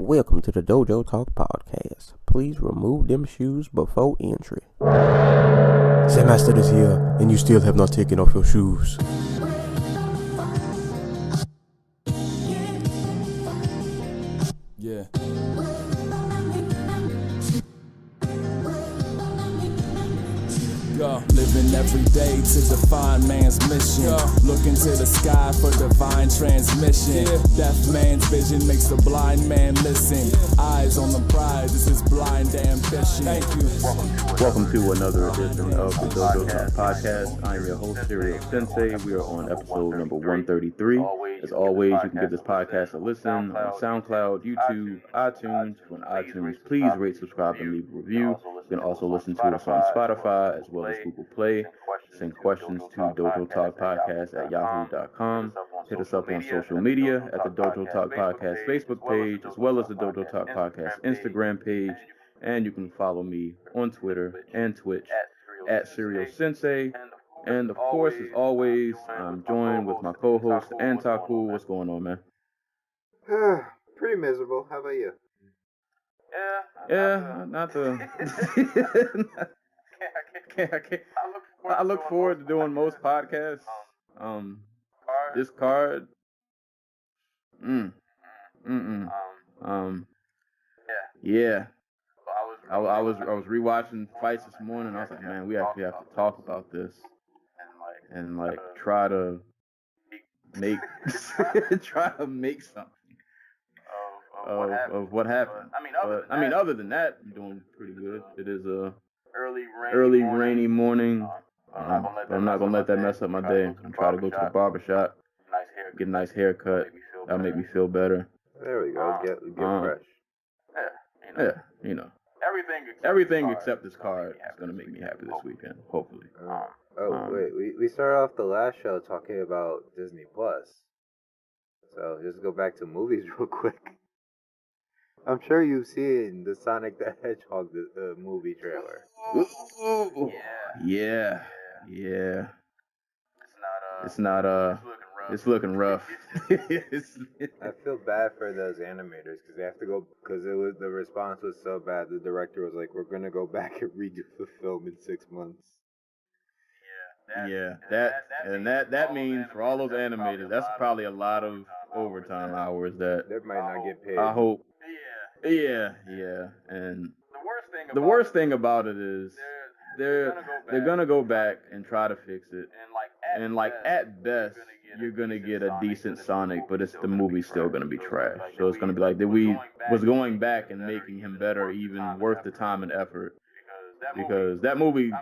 Welcome to the Dojo Talk Podcast. Please remove them shoes before entry. Sam Master is here, and you still have not taken off your shoes. Yeah. Living every day to define man's mission. Looking to the sky for divine transmission. Deaf man's vision makes the blind man listen. Eyes on the prize, this is blind ambition. Thank you. Welcome to another edition of the Dojo Talk Podcast. I am your host, Cerrone Sensei. We are on episode number 133. As always, you can give this podcast a listen on SoundCloud, YouTube, iTunes. On iTunes, please rate, subscribe, and leave a review. You can also listen to us on Spotify as well as Google Play. Send questions to dojotalkpodcast@yahoo.com. Hit us up on social media at the Dojo Talk Podcast Facebook page as well as the Dojo Talk Podcast Instagram page. And you can follow me on Twitter and Twitch at Serial Sensei. And of course, as always, I'm joined with my co-host Antaku. What's going on, man? Pretty miserable. How about you? Yeah, not the. I look forward to doing most podcasts. This card. Yeah. I was rewatching fights this morning. I was like, man, we actually have to talk about this and like try to make something of what happened. I mean, other than that, I'm doing pretty good. It is a early rainy morning. I'm not gonna let that mess up my day. I'm gonna try to go to the barbershop, get a nice haircut. That'll make me feel better. There we go. Get fresh. Yeah, you know. Everything except this card is gonna make me happy this weekend, hopefully. Wait, we started off the last show talking about Disney Plus. So just go back to movies real quick. I'm sure you've seen the Sonic the Hedgehog movie trailer. Yeah. It's looking rough. I feel bad for those animators because they have to go because the response was so bad. The director was like, "We're gonna go back and redo the film in 6 months." That means for all those animators, that's probably a lot of overtime hours that they might not get paid. I hope. Yeah, and the worst thing about it is they're gonna go back and try to fix it, and like at best you're gonna get a decent Sonic, but the movie's still gonna be trash. So it's gonna be like we was going back and making him better even worth the time and effort. Because that movie,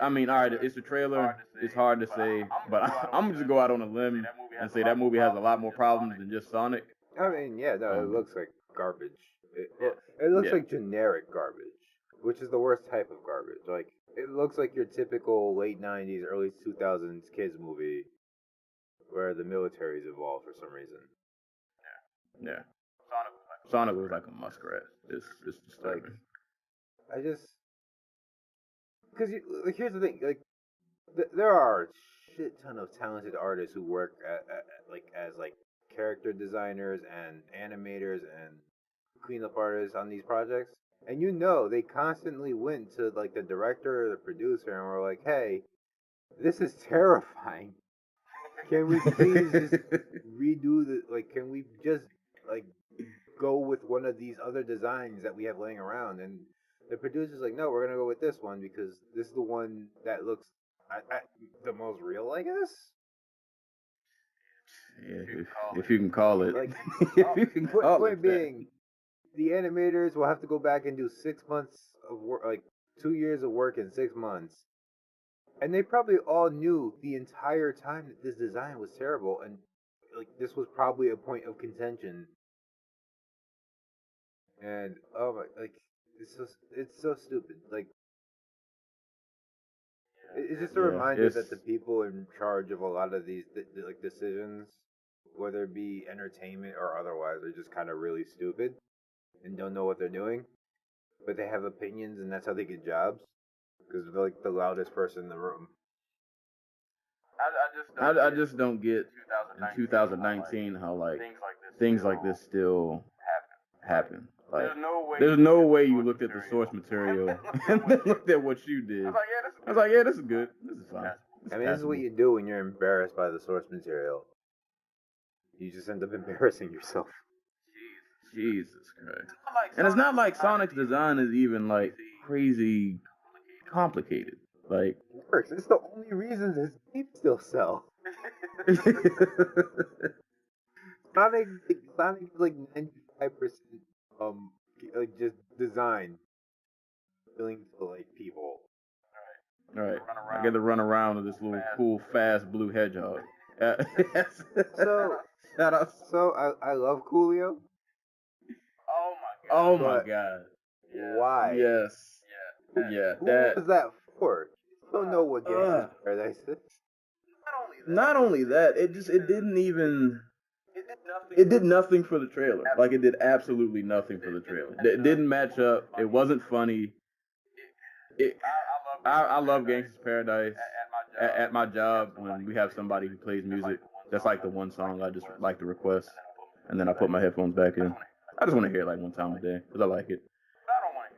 I mean, all right, it's a trailer. It's hard to say, but I'm just go out on a limb and say that movie has a lot more problems than just Sonic. I mean, yeah, no, it looks like garbage. It looks like generic garbage, which is the worst type of garbage. Like, it looks like your typical late 90s, early 2000s kids movie where the military's involved for some reason. Yeah. Sonic was like a muskrat. It's disturbing. Like, because here's the thing, like there are a shit ton of talented artists who work as character designers and animators and cleanup artists on these projects, and they constantly went to like the director or the producer and were like, "Hey, this is terrifying. Can we please just redo can we just go with one of these other designs that we have laying around?" And the producer's like, "No, we're gonna go with this one because this is the one that looks the most real, I guess." Yeah, if you can call it. If you can call it. Point being, the animators will have to go back and do 6 months of work, 2 years of work in 6 months, and they probably all knew the entire time that this design was terrible, and this was probably a point of contention. And it's so stupid. It's just a reminder that the people in charge of a lot of these decisions, whether it be entertainment or otherwise, are just kind of really stupid and don't know what they're doing. But they have opinions, and that's how they get jobs because they're like the loudest person in the room. I just don't get in 2019 how things like this still happen. There's no way you looked at the source material and then looked at what you did. I was like, yeah, this is good. This is fine. This is what you do when you're embarrassed by the source material. You just end up embarrassing yourself. Jesus Christ. And it's not like Sonic's design is even like crazy complicated. Like, it works. It's the only reason his games still sell. Sonic is like 95% just design appealing to like people. Right. I get to run around with this little cool, fast blue hedgehog. So I love Coolio. Oh my God. Why? Yes. Yeah. Who was that for? I don't know what Gangsta's Paradise is. Not only that, it did nothing for the trailer. Like, it did absolutely nothing for the trailer. It didn't match up. It wasn't funny. I love Gangsta's Paradise. At my job, when we have somebody who plays music, that's like the one song I just like to request, and then I put my headphones back in. I just want to hear it like one time a day because I like it.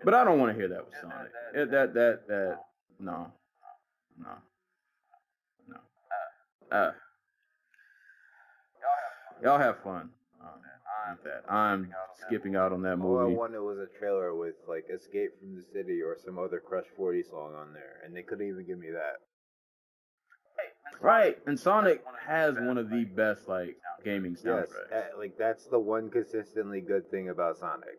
But I don't want to hear that with Sonic. No. Y'all have fun. I'm skipping out on that movie. All I wanted was a trailer with like Escape from the City or some other Crush 40 song on there, and they couldn't even give me that. Right, and Sonic has one of the best like gaming soundtracks. Yes, like that's the one consistently good thing about Sonic.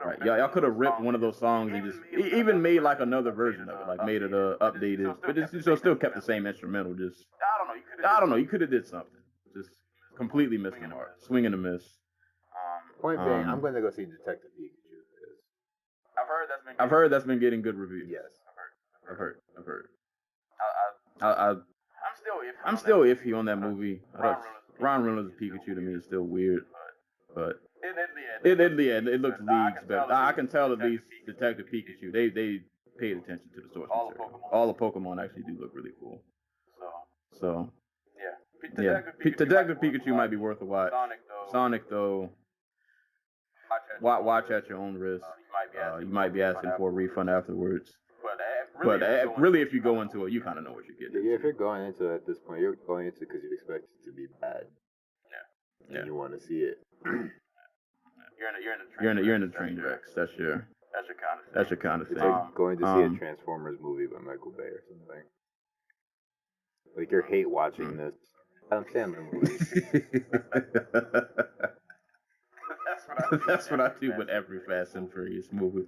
Right, y'all could have ripped one of those songs and just even made like another version of it, like made it updated, but it still kept the same instrumental. Just I don't know, you could have did something. Just completely missed the mark, swing and a miss. Point being, I'm going to go see Detective Pikachu. I've heard that's been getting good reviews. Yes, I've heard. I'm still iffy on that movie. Ron Reynolds' Pikachu to me is still weird, but it looks leagues better. I can tell at least Detective Pikachu, they paid attention to the source material. All the Pokemon actually do look really cool. So yeah, Detective Pikachu might be worth a watch. Sonic though, watch at your own risk. You might be asking for a refund afterwards. But really, if you go into it, you kind of know what you're getting. Yeah, if you're going into it at this point, you're going into it because you expect it to be bad. Yeah. And you want to see it. You're in the train wrecks. That's your kind of thing. It's like going to see a Transformers movie by Michael Bay or something. Like you hate watching this Adam Sandler movie. That's what I do with every Fast and Furious movie.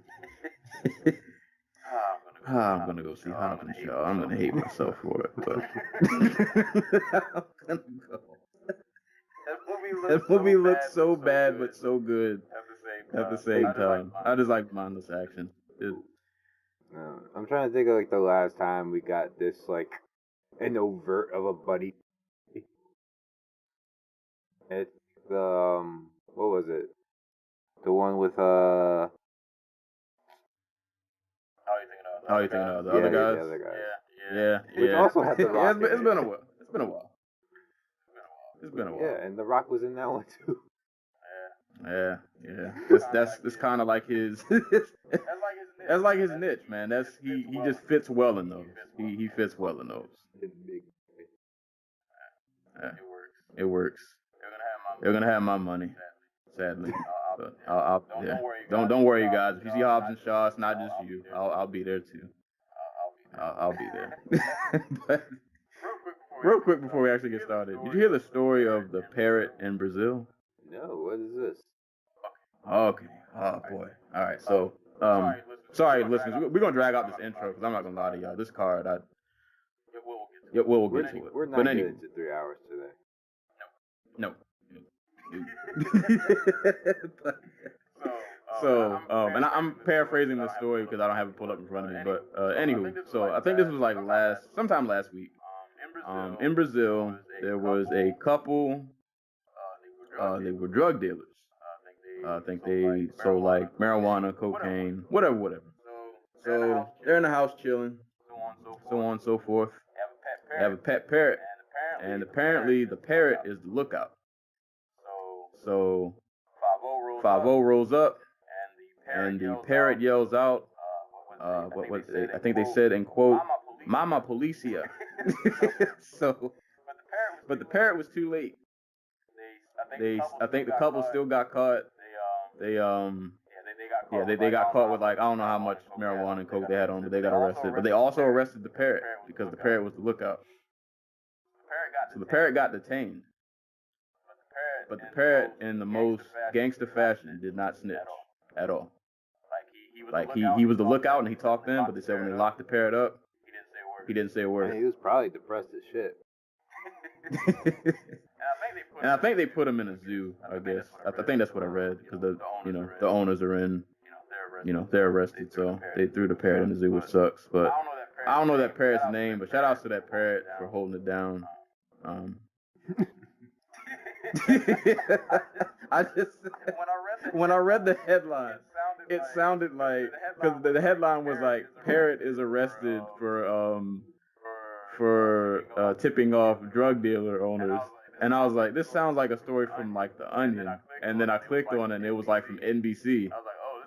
I'm gonna go see Hobbs, y'all. I'm gonna hate myself for it, but I'm gonna go. That movie looks so bad but so good at the same time. I just like mindless action. I'm trying to think of like the last time we got this like an overt of a buddy. It's what was it? The one with How are you thinking of the other guys? The other guys. Yeah. Which also had The Rock. It's been a while. Yeah, and The Rock was in that one too. Yeah. That's kind of like his. That's like his niche, man. He just fits well in those. He fits well in those. Yeah, it works. They're gonna have my money, sadly. But don't worry, you guys. If you see Hobbs and Shaw, it's not just you. I'll be there too. I'll be there. But real quick before we actually get started, did you hear the story of the parrot in Brazil? No, what is this? Okay. Oh boy. All right. So, sorry, listeners. We're gonna drag out this intro because I'm not gonna lie to y'all. This card, we'll get to it. We're not getting to 3 hours today. No. So, and I'm paraphrasing the story because I don't have it pulled up in front of me. But anywho, so I think this was like sometime last week. In Brazil, there was a couple. They were drug dealers. I think they sold like marijuana, cocaine, whatever. So they're in the house chilling, so on and so forth. They have a pet parrot, and apparently the parrot is the lookout. So 5-0 rolls up, and the parrot yells out, what I think they said in quote, "Mama Policia." So, but the parrot was too late. I think the couple still got caught. They got caught with like, I don't know how much marijuana and coke they had on, but they got arrested. But they also arrested the parrot because the parrot was the lookout. So the parrot got detained. But the parrot, in the most gangster fashion, did not snitch at all. Like he was the lookout and he talked to them, but they said when they locked the parrot up, he didn't say a word. Man, he was probably depressed as shit. And I think they put him in a zoo, I guess. I think that's what I read, because the owners are in, they're arrested, so they threw the parrot in the zoo, which sucks. But I don't know that parrot's name, but shout out to that parrot for holding it down. When I read the headline, it sounded like, because the headline was like, parrot is arrested for tipping off drug dealer owners. And I was like, this sounds like a story from like The Onion. And then I clicked on it and it was like from NBC.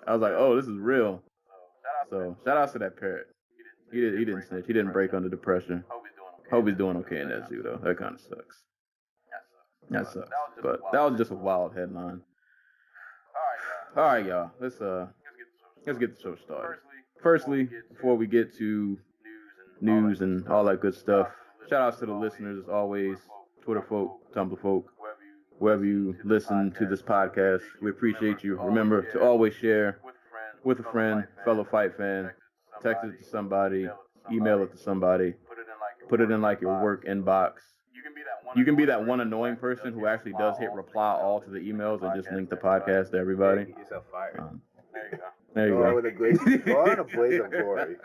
I was like, oh, this is real. So shout out to that parrot. He didn't snitch. He didn't break under the pressure. Hope he's doing okay in that zoo though. That kind of sucks. That sucks. But that was just a wild headline. All right, y'all. Let's get the show started. Firstly, before we get to news and all that good stuff, shout outs to the listeners as always. Twitter folk, Tumblr folk, wherever you listen to this podcast. We appreciate you. Remember to always share with a friend, fellow fight fan. Text it to somebody, email it to somebody, put it in like your work inbox. You can be that one annoying person who actually does hit reply all to the emails and just link the podcast to everybody. Get yourself fired. There you go. Go on a blaze of glory.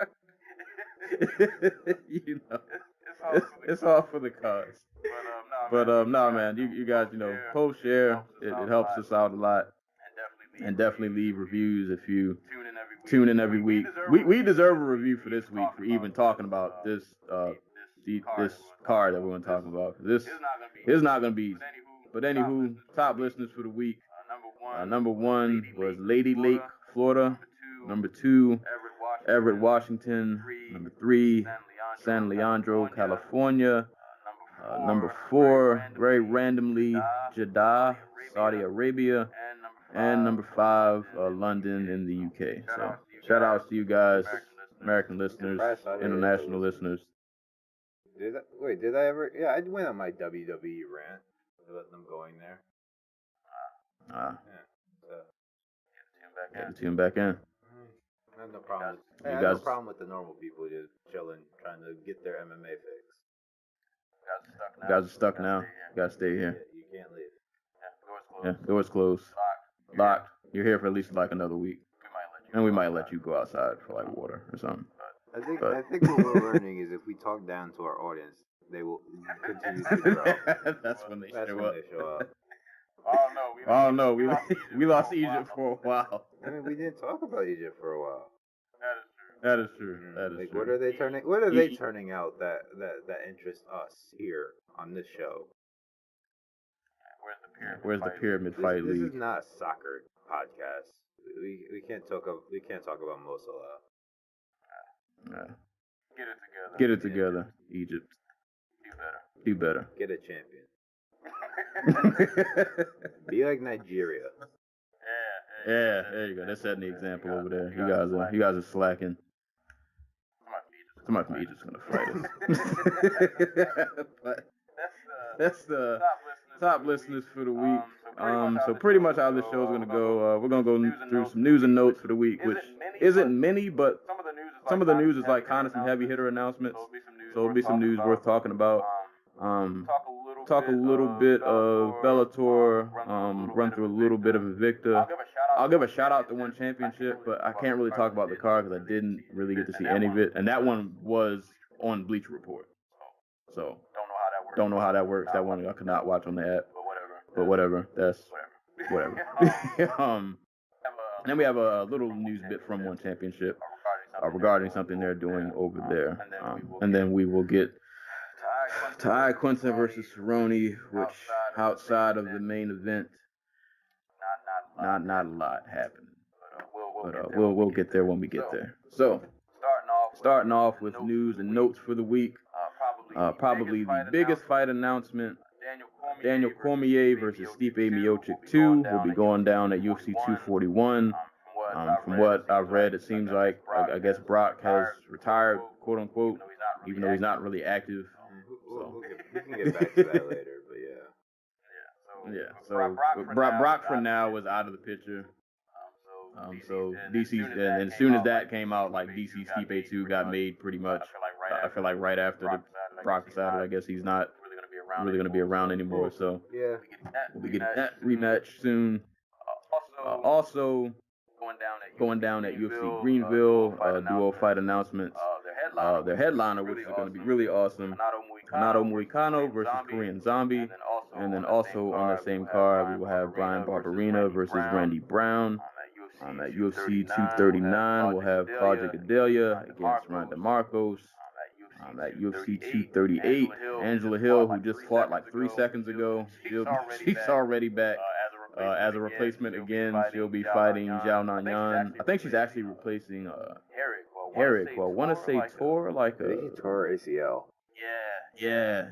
It's all for the cause. But no, man, you guys, post, share. It helps us out a lot. And definitely leave reviews if you tune in every week. We deserve a review for this week for even talking about this this card that we're going to talk about. This is not going to be easy. But anywho, top listeners for the week. Number 1 was Lady Lake, Florida. Number 2, Everett, Washington. Number 3, San Leandro, California. Number 4, very randomly, Jeddah, Saudi Arabia. And number 5, London in the UK. So shout outs to you guys, American listeners, international listeners. Did I ever? Yeah, I went on my WWE rant about them going there. Tune back in. I have no problem. I have no problem with the normal people just chilling, trying to get their MMA fix. You guys are stuck now. You gotta stay here. You can't leave. Yeah, door's closed. Locked. You're here for at least like another week. And we might let you go outside for like water or something. I think what we're learning is if we talk down to our audience, they will continue to grow. That's when they show up. Oh no, we lost Egypt for a while. I mean, we didn't talk about Egypt for a while. That is true. Like, what are they turning out that interests us here on this show? Where's the Pyramid Fight League? This is not a soccer podcast. We can't talk about Mosul. Get it together, Egypt. Do better. Get a champion. Be like Nigeria. Yeah, there you go. They're setting the example over there. You guys are slacking. Somebody from Egypt's gonna fight us. But that's the top listeners for the week. So pretty much how this show is gonna go. We're gonna go through some news and notes for the week, which isn't many, but some of the news is like kind of some heavy hitter announcements. So it'll be some news worth talking about. Talk a little bit of Bellator. Run through a little bit of Invicta. I'll give a shout out to one championship, but I can't really talk about the card because I didn't really get to see any of it. And that one was on Bleacher Report. So don't know how that works. That one I could not watch on the app. But whatever. That's whatever. And then we have a little news bit from one championship regarding something they're doing over there. And then we will get to Iaquinta versus Cerrone, which outside of the main event not a lot happening. But we'll get there when we get there. So, starting off with news and notes for the week. Probably the biggest fight announcement. Daniel Cormier versus Stipe Miocic 2 will be going down at UFC 241. From what I've read, it seems like I guess Brock has retired, quote unquote, even though he's not really active. So We can get back to that later, but yeah. Yeah. So Brock for now was out of the picture. So DC, and as soon as that came out, like DC Stipe 2 got made pretty much. I feel like right after the Brock decided, I guess he's not really going to be around anymore. So Yeah. we'll be getting that rematch soon. Also going down at UFC Greenville, duo fight announcements. Their headliner, which is going to be really awesome, Renato Moicano versus Korean Zombie. And then also on that same card, we will have Brian Barberina versus Randy Brown. At UFC 239, we'll have Claudia Gadelha against Ryan DeMarcos. At UFC 238, Angela Hill, who just fought like 3 seconds ago, she's already back. As a replacement again, she'll be fighting Zhao Nanyan. I think she's actually replacing Herrick. Well, I want to say Tor, like a Tor ACL. Yeah.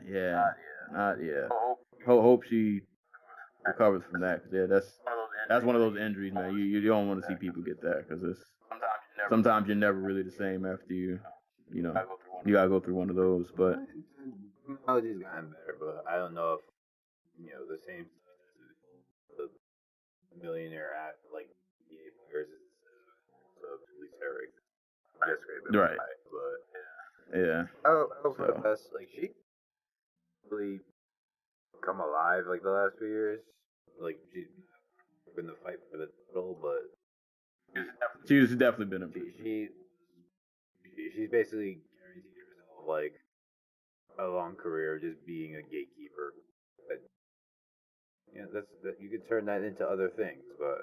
Hope she recovers from that. 'Cause, yeah, that's one of those injuries, man. You don't want to see people get that because it's sometimes you're never really the same after you gotta go through one of those. But Technology's gotten better, but I don't know if the same the millionaire at like EA players is at least Herrick. right, But yeah. oh, for the best. Like she really come alive like the last few years. Like she's been the fight for the title, but She's definitely been improved. She's basically guaranteed herself like a long career just being a gatekeeper. But, you could turn that into other things, but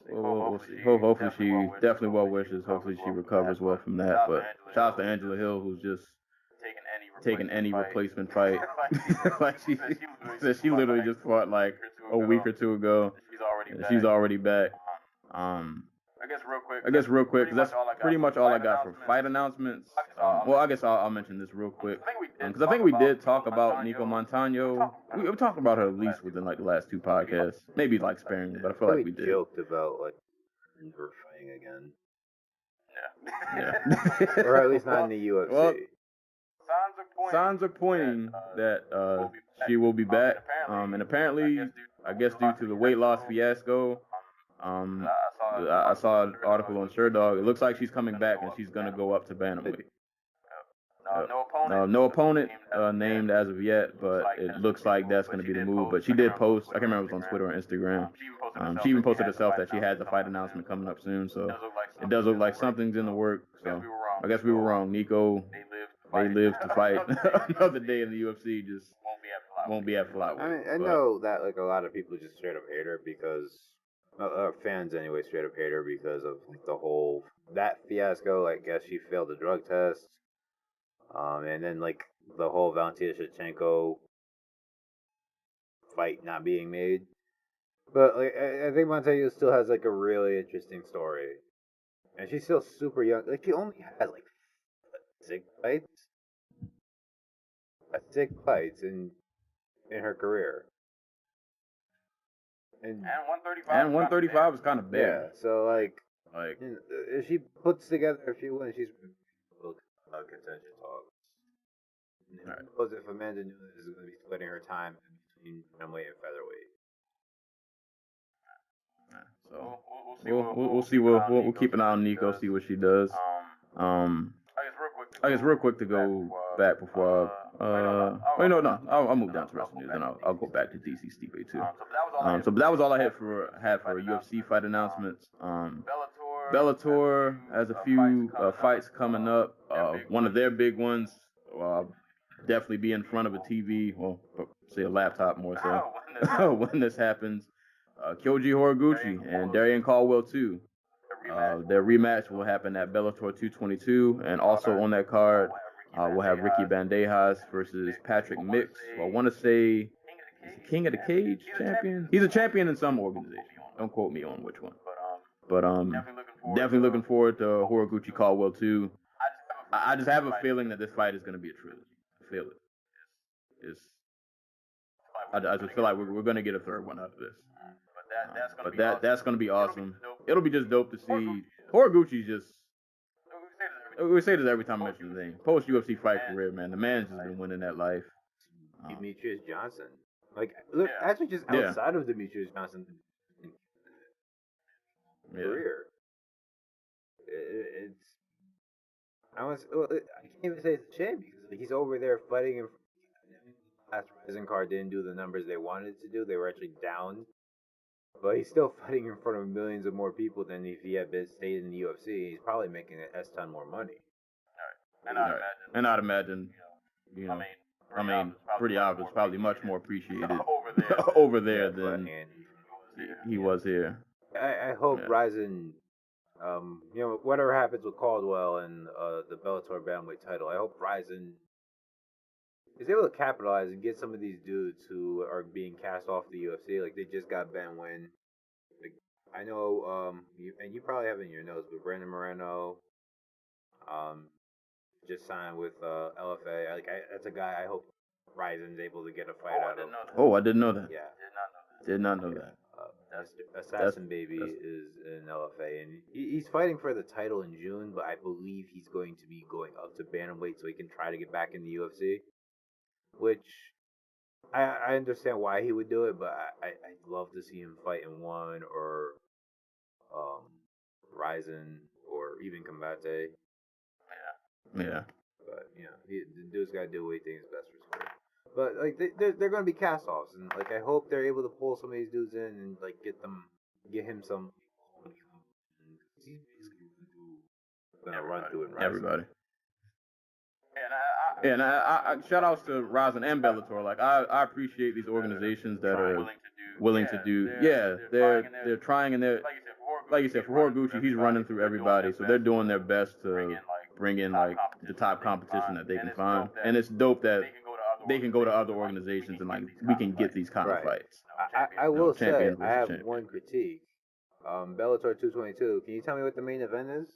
we'll see. Hopefully she definitely well wishes. Hopefully she recovers well from that. But shout out to Angela Hill, who's just taking any replacement fight. Like she literally just fought like a week or two ago. And she's already back. I guess real quick, because that's pretty much all I got for fight announcements. Well, I guess I'll mention this real quick. Because I think we did talk about Nico Montano. We talked about her at least within like the last 2 podcasts. Maybe like sparingly, but I feel like we did. Joked about like her fighting again. Yeah. Or at least not in the UFC. Well, signs are pointing that she will be back. And apparently, I guess due to the weight loss fiasco, I saw an article on SureDog. It looks like she's coming back and she's gonna go up to bantamweight. No opponent named as of yet, but it looks like that's gonna be the move. But she did post. I can't remember if it was on Twitter or Instagram. She even posted herself that she has a fight announcement coming up soon. So it does look like something's in the works. So I guess we were wrong. Nico, they live to fight another day in the UFC. Just won't be at flyweight. I mean, I know that like a lot of people just straight up hate her because fans anyway straight up hate her because of like the whole that fiasco. I guess she failed the drug test, and then like the whole Valentina Shevchenko fight not being made. But like I think Montano still has like a really interesting story, and she's still super young. Like she only has like 6 fights in her career. And 135 is kind of big. Yeah, so like if she puts together a few wins, she's contention talks. Right. Suppose if Amanda Nunes is going to be splitting her time between bantamweight and featherweight. So we'll see. We'll keep an eye on Nico, see what she does. I guess real quick to go back before. No. I'll move down to wrestling news, and I'll go back to DC Stipe too. So that was all I had for UFC fight announcements. Bellator has a few fights coming up. One of their big ones will definitely be in front of a TV, well, say a laptop more so, when this happens. Kyoji Horiguchi and Darian Caldwell too. Their rematch will happen at Bellator 222, and also on that card, we'll have Ricky Bandejas versus Patrick Mix. Well, I want to say King of the Cage champion. He's a champion in some organization. Don't quote me on which one. But definitely looking forward to Horiguchi Caldwell too. I just have a feeling that this fight is going to be a trilogy. I feel it. I just feel like we're going to get a third one out of this. But that's going to be awesome. It'll be just dope to see. Horiguchi's just. We say this every time I mention the name. Post UFC fight career, man. The man's just been winning that life. Demetrius Johnson. Like, look, actually, just outside of Demetrius Johnson career, it's. I can't even say it's a shame because he's over there fighting in. Last Rising card didn't do the numbers they wanted to do. They were actually down. But he's still fighting in front of millions of more people than if he had stayed in the UFC. He's probably making a ton more money. And I'd imagine, pretty obvious, probably much more appreciated over there than he was here. I hope Ryzen, whatever happens with Caldwell and the Bellator Bantamweight title, I hope Ryzen is able to capitalize and get some of these dudes who are being cast off the UFC. Like, they just got Ben Wynn. Like, I know, you probably have it in your notes, but Brandon Moreno just signed with LFA. That's a guy I hope Ryzen's able to get a fight out of. Oh, I didn't know that. Yeah. Did not know that. Assassin Baby is in LFA, and he's fighting for the title in June, but I believe he's going to be going up to bantamweight so he can try to get back in the UFC. Which I understand why he would do it, but I'd love to see him fight in one or Ryzen or even Combate. Yeah. But the dude's got to do what he thinks is best for his career. But like they're going to be cast-offs, and like I hope they're able to pull some of these dudes in and like get him some. He's gonna run through it. Everybody. And I shout outs to Ryzen and Bellator. Like I appreciate these organizations that are willing to do. Yeah, they're trying, and they're like you said, for Horiguchi, he's running through everybody, so they're doing their best to bring in like the top competition that they can find. And it's dope that they can go to other organizations and like we can get these kind of fights. I will say I have one critique. Bellator 222. Can you tell me what the main event is?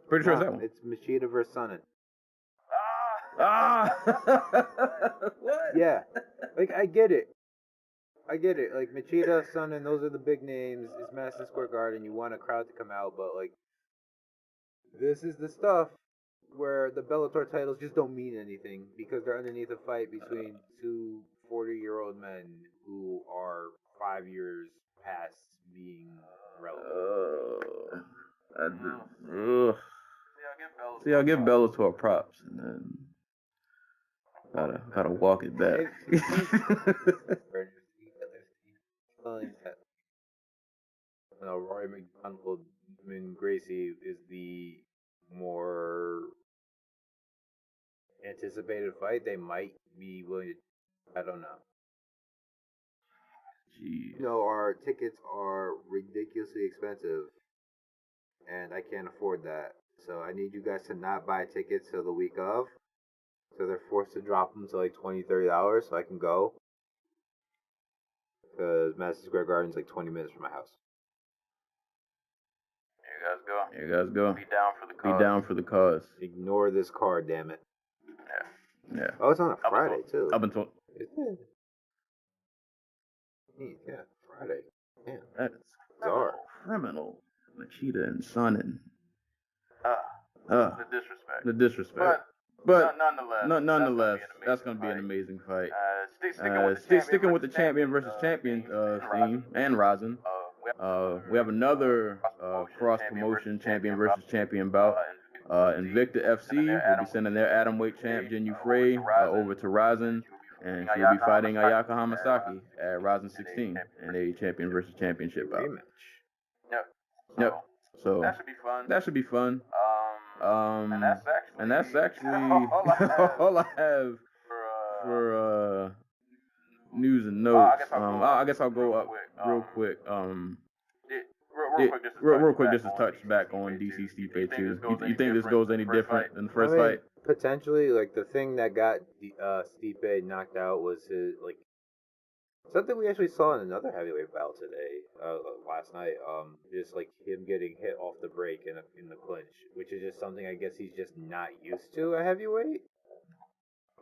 Pretty sure it's that one. It's Machida versus Sonnen. What? Yeah. Like, I get it. Like, Machida, Sonnen, those are the big names. It's Madison Square Garden. You want a crowd to come out, but, like, this is the stuff where the Bellator titles just don't mean anything because they're underneath a fight between two 40-year-old men who are 5 years past being relevant. See, I'll give Bellator props, and then gotta walk it back. Rory McDonald and Gracie is the more anticipated fight. They might be willing to, I don't know. Jeez. Our tickets are ridiculously expensive, and I can't afford that. So I need you guys to not buy tickets till the week of. So they're forced to drop them to like $20, $30 so I can go. Because Madison Square Garden's like 20 minutes from my house. Here you guys go. Be down for the cause. Be down for the cause. Ignore this card, damn it. Yeah. Oh, it's on a Friday too. Up until. Is it? Yeah, Friday. Damn. That is bizarre. Criminal. Machida and Sonnen. The disrespect. The disrespect. But nonetheless, that's going to be an amazing fight. Sticking with the champion versus champion theme and Ryzen. We have another cross promotion champion versus champion bout. Invicta FC will be sending their atomweight champ Jin Frey over to Ryzen, and she'll be fighting Ayaka Hamasaki at Ryzen 16 in a champion versus championship bout. Yep. So that should be fun. And that's actually all I have for news and notes. I guess I'll go up real quick. Real quick, just to touch back on DC Stipe too. You think this goes any different than the first fight? Potentially, like the thing that got Stipe knocked out was his like something we actually saw in another heavyweight bout today, last night. Just like him getting hit off the break in the clinch, which is just something I guess he's just not used to at heavyweight.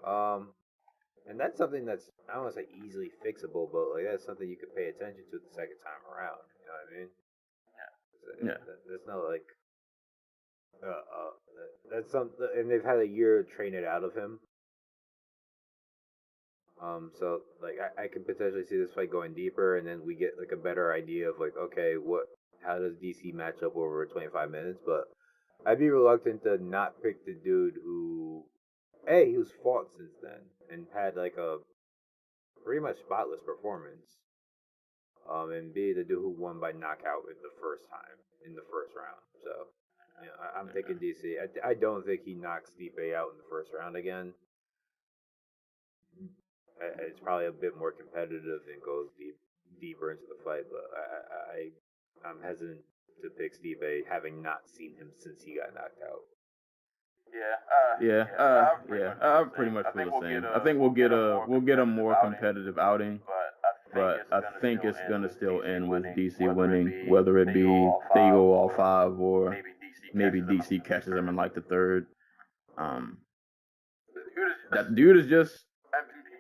And that's something that's I don't want to say easily fixable, but like that's something you could pay attention to the second time around. You know what I mean? Yeah. There's no like, that's something, and they've had a year to train it out of him. So like I can potentially see this fight going deeper, and then we get like a better idea of like, okay, how does DC match up over 25 minutes? But I'd be reluctant to not pick the dude who, A, who's fought since then and had like a pretty much spotless performance. And B, the dude who won by knockout in the first round. So, I'm thinking DC. I don't think he knocks Stipe out in the first round again. It's probably a bit more competitive and goes deeper into the fight, but I'm hesitant to pick Stipe, having not seen him since he got knocked out. I pretty much feel the same. I think we'll get a more competitive outing, but I think it's gonna still end with DC winning, whether it be they go all 5 or maybe DC catches him in like the third. That dude is just.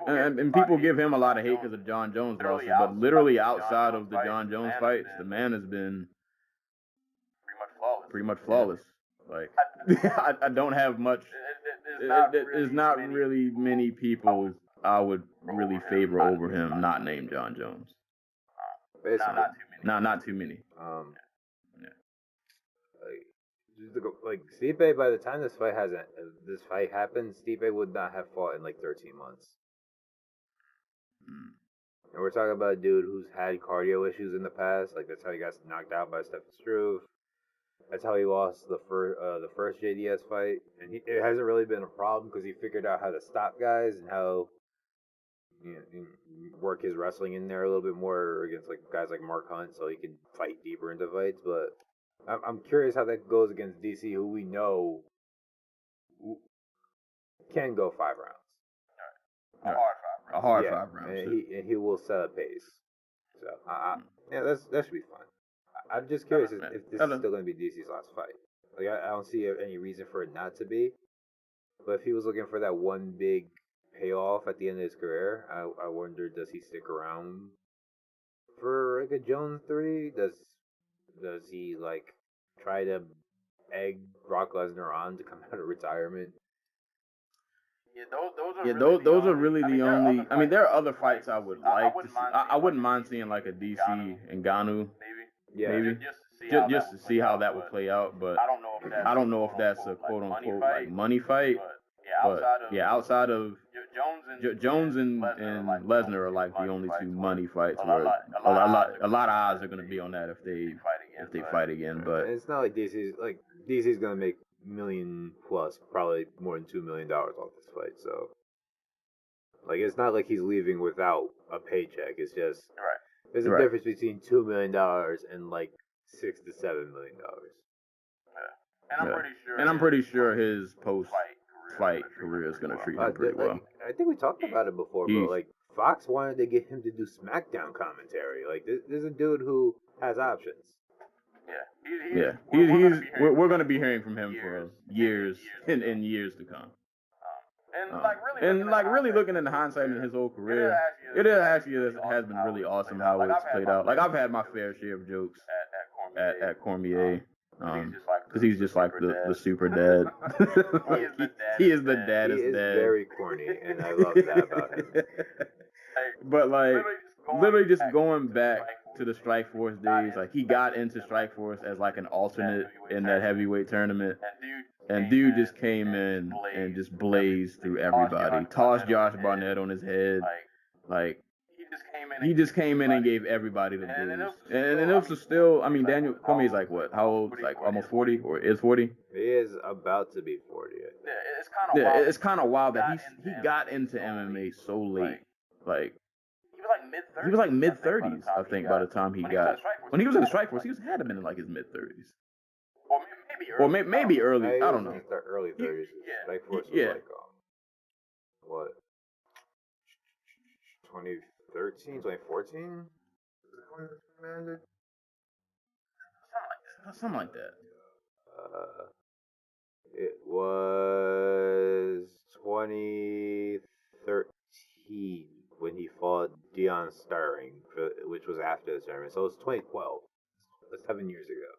And people give him a lot of hate because of John Jones losses, but literally outside of the John Jones fights, the man has been pretty much flawless. Like, I don't have much. There's not really many people I would really favor over him, not named John Jones. Basically, not too many. Like Stipe, by the time this fight happened, Stipe would not have fought in like 13 months. And we're talking about a dude who's had cardio issues in the past. Like that's how he got knocked out by Stefan Struve. That's how he lost the first JDS fight, and it hasn't really been a problem because he figured out how to stop guys and how work his wrestling in there a little bit more against like guys like Mark Hunt, so he can fight deeper into fights. But I'm curious how that goes against DC, who we know can go 5 rounds. A hard 5 rounds. And he will set a pace. So that should be fun. I'm just curious if this is still going to be DC's last fight. Like I don't see any reason for it not to be. But if he was looking for that one big payoff at the end of his career, I wonder, does he stick around for like a Jones 3? Does he like try to egg Brock Lesnar on to come out of retirement? Those are really the only. I mean, there are other fights I would like to see. I wouldn't mind seeing like a DC and Ngannou, maybe, just to see how that would play out. But I don't know if that's a quote unquote like money fight. But yeah, outside of Jones and Lesnar are like the only 2 money fights where a lot of eyes are going to be on that if they fight again. But it's not like DC's going to make $1 million plus, probably more than $2 million off this fight. So like it's not like he's leaving without a paycheck. It's just there's a difference between $2 million and like $6 to $7 million. And I'm pretty sure his post-fight career is going to treat him pretty well. I think we talked about it before, but like Fox wanted to get him to do SmackDown commentary. Like there's a dude who has options. We're going to be hearing from him for years and years to come. And really looking into hindsight in his whole career, it has been really awesome how it's played out. Like I've had my fair share of jokes at Cormier, because he's just like the super dad. He is the daddest dad. He is very corny, and I love that about him. But like literally just going back to the Strikeforce days, like he got into Strikeforce as like an alternate in that heavyweight tournament. And dude just came in and just blazed through everybody. Tossed Josh Barnett on his head. Like, he just came in and gave everybody the boost. And it was still, I mean, Daniel Cormier's like what? How old? Like almost 40? Or is 40? He is about to be 40. It's kind of wild that he got into MMA so late. Like, he was like mid-30s, I think, by the time he got. When he was in the Strikeforce, he had been in like his mid-30s. Or maybe early. I don't know. Start early 30s. Strike Force was Yeah. like what? 2013, 2014? Something like that. It was 2013 when he fought Dion Starring, which was after the tournament. So it was 2012. That's 7 years ago.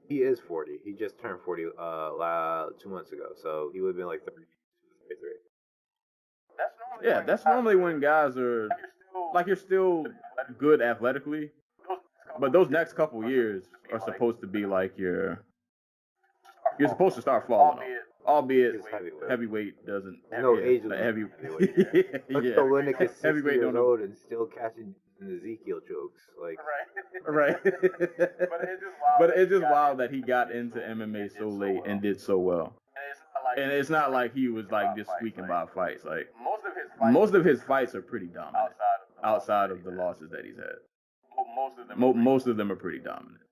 He is 40. He just turned 40 2 months ago. So he would have been like 33. That's normally when guys are like you're still good athletically, but those next couple years are supposed to be like you're supposed to start falling off. Albeit heavyweight doesn't. No age limit. Heavyweight. Yeah. Olenek is 60 Heavyweight years old and still catching Ezekiel jokes. Like right. But it's just wild that he got into MMA so late and did so well. And it's not like he was like just squeaking by fights. Like most of his fights are pretty dominant outside of the losses that he's had. Most of them are pretty dominant.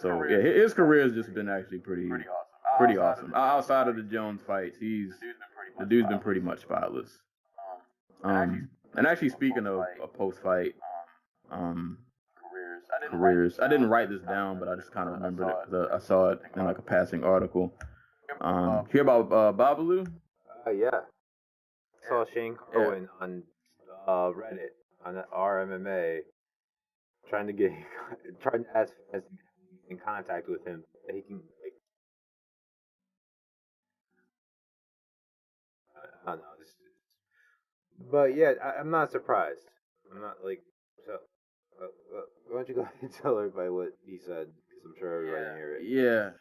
So yeah, his career has just been actually pretty awesome. Outside of the Jones fights, the dude's been pretty much spotless. And actually speaking of a post fight careers, I didn't write this down, but I just kind of remembered it because I saw it in like a passing article. Hear about Babalu? Yeah. I saw Shane Cohen on Reddit on RMMA trying to ask in contact with him that he can. I don't know. But yeah, I'm not surprised. I'm not like so. Why don't you go ahead and tell everybody what he said? Because I'm sure everybody can hear it. Yeah.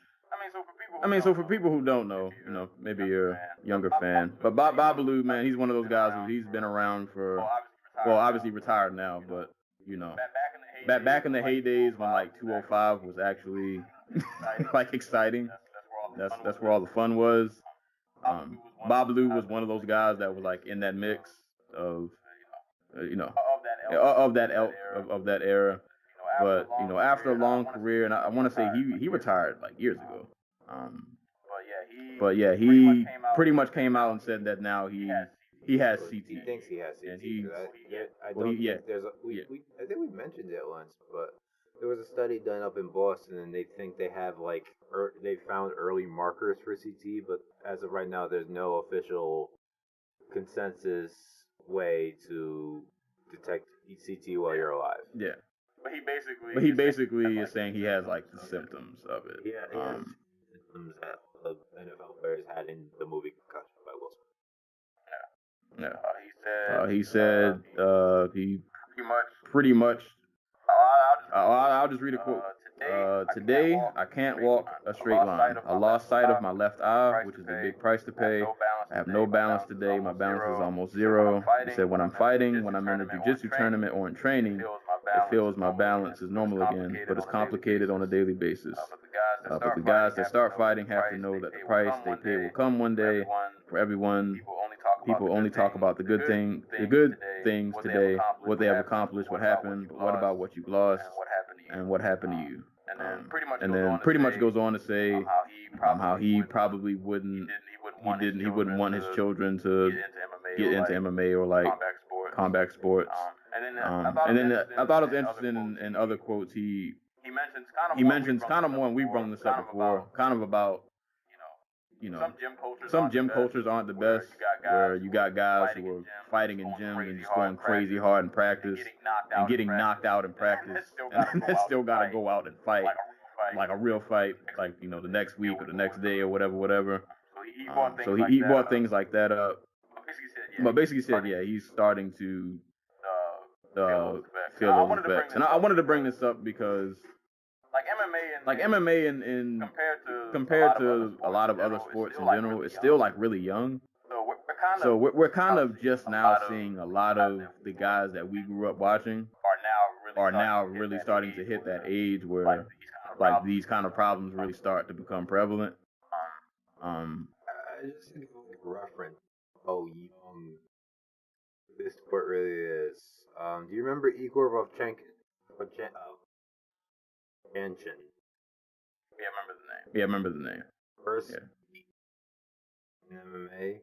So for people who don't know, maybe you're a younger fan, but Babalu, man, he's one of those guys he's been around for, well, obviously retired now, but back in the heydays when like 205 was actually like exciting. That's where all the fun was. Babalu was one of those guys that was like in that mix of of that era. But after a long career, and I want to say he retired like years ago. But yeah, he pretty much came out and said that now he has CT. He thinks he has CT. And I think there's I think we mentioned it once, but there was a study done up in Boston, and they think they have they found early markers for CT, but as of right now, there's no official consensus way to detect CT while you're alive. Yeah. But he basically is saying he has like the symptoms of it. Yeah, he has symptoms that the NFL players had in the movie Concussion by Will Smith. Yeah. He said he pretty much. I'll just read a quote. Today, I can't walk a straight line. I lost sight of my left eye, which is a big price to pay. I have no balance today. My balance is almost zero. He said, when I'm fighting, when I'm in a jiu-jitsu tournament or in training, it feels my balance is normal again, but it's complicated on a daily basis. But the guys that start fighting have to know that the price they pay will come one day. For everyone, people only talk about the good things today, what they have accomplished, what happened, but what about what you've lost and what happened to you? And then pretty much goes on to say how he probably wouldn't want his children to get into MMA or like combat sports. And then I thought it was interesting in other quotes he mentions kind of more, and we've brought this up before, kind of about some gym cultures aren't the best, where you got guys who are fighting in gyms and just going crazy hard in practice and getting knocked out in practice, and then still got to go out and fight like a real fight, like the next week or the next day or whatever. So he brought things like that up, but basically said he's starting to feel those effects. And I wanted to bring this up because like MMA and compared to a lot of other sports in general, it's still like really young. So we're kind of just now seeing a lot of the guys that we grew up watching are now really starting to hit that age where like these kind of problems really start to become prevalent. I just think of like reference how young this sport really is. Do you remember Igor Vovchankin? Yeah, I remember the name. First Yeah. in MMA.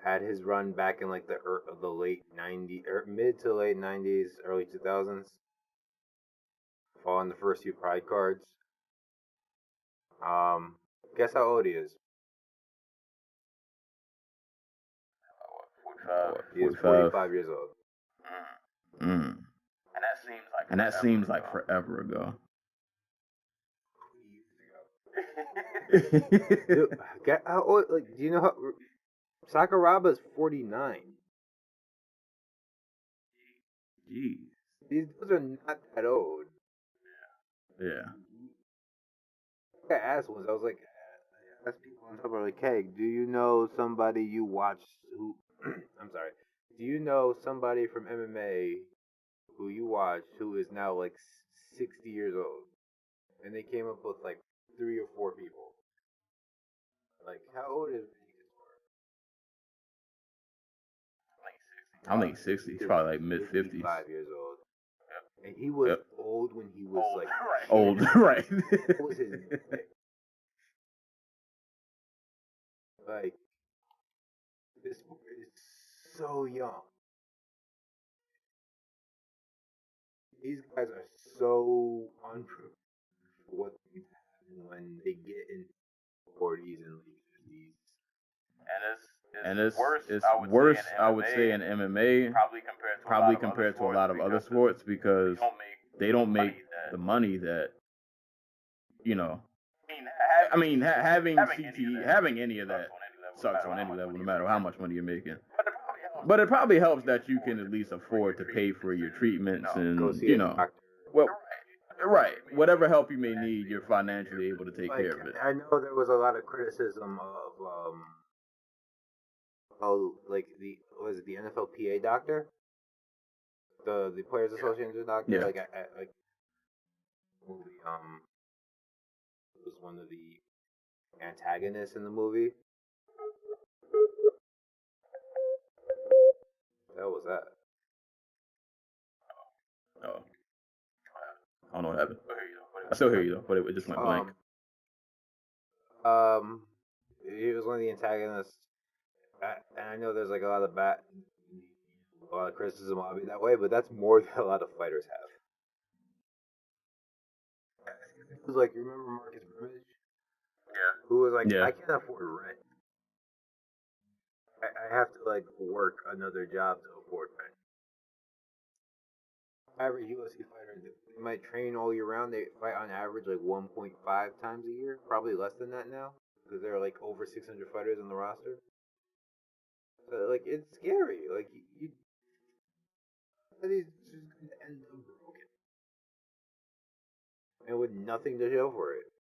Had his run back in like the late 90s, mid to late 90s, early 2000s. Fought on the first few Pride cards. Guess how old he is? 45. He is 45 years old. Mm. And that seems like forever ago. Dude, how old? Like, do you know how? Sakuraba's 49. Jeez. These dudes are not that old. Yeah. I asked once. I was like, I asked people on top of like, hey, do you know somebody you watch who? I'm sorry. Do you know somebody from MMA who you watch who is now like 60 years old? And they came up with like 3 or 4 people. Like, how old is I don't think he's 60. He's probably like mid 50s. 5 years old. And he was old when he was like Old, right? What was his name? Like, this boy is so young. These guys are so unprepared for what they happen when they get in 40s and late 50s. And it's worse, I would say, in MMA, probably compared to a lot of other sports, because they don't make the money that, you know. I mean, having CTE, having any of that sucks on any level, no matter how much money you're making. But it probably helps that you can at least afford to pay for your treatments and, you know, well, right, whatever help you may need, you're financially able to take care of it. I know there was a lot of criticism of like the NFLPA doctor, the Players Association doctor, Yeah. like movie was one of the antagonists in the movie. That was that. Oh, I don't know what happened. I still hear you though, but it just went blank. He was one of the antagonists, and I know there's like a lot of criticism of it that way, but that's more than a lot of fighters have. It was like, you remember Marcus Brimage? Yeah. Who was like, Yeah. I can't afford rent. I have to like work another job to afford rent. Average UFC fighter, they might train all year round. They fight on average like 1.5 times a year, probably less than that now, because there are like over 600 fighters on the roster. So, like, it's scary. Like, you these just gonna end up broken, and with nothing to show for it.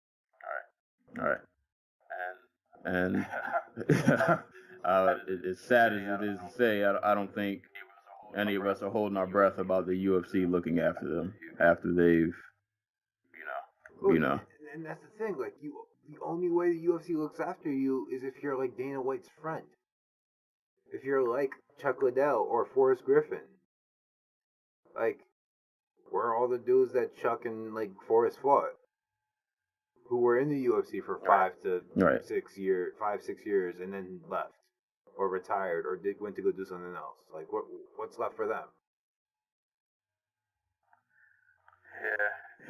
All right. And as sad as it is to say, I don't think any of us are holding our breath about the UFC looking after them after they've, you know. And that's the thing. Like, the only way the UFC looks after you is if you're like Dana White's friend. If you're like Chuck Liddell or Forrest Griffin. Like, where are all the dudes that Chuck and like Forrest fought, who were in the UFC for 6 years, and then left or retired or went to go do something else? Like, what's left for them?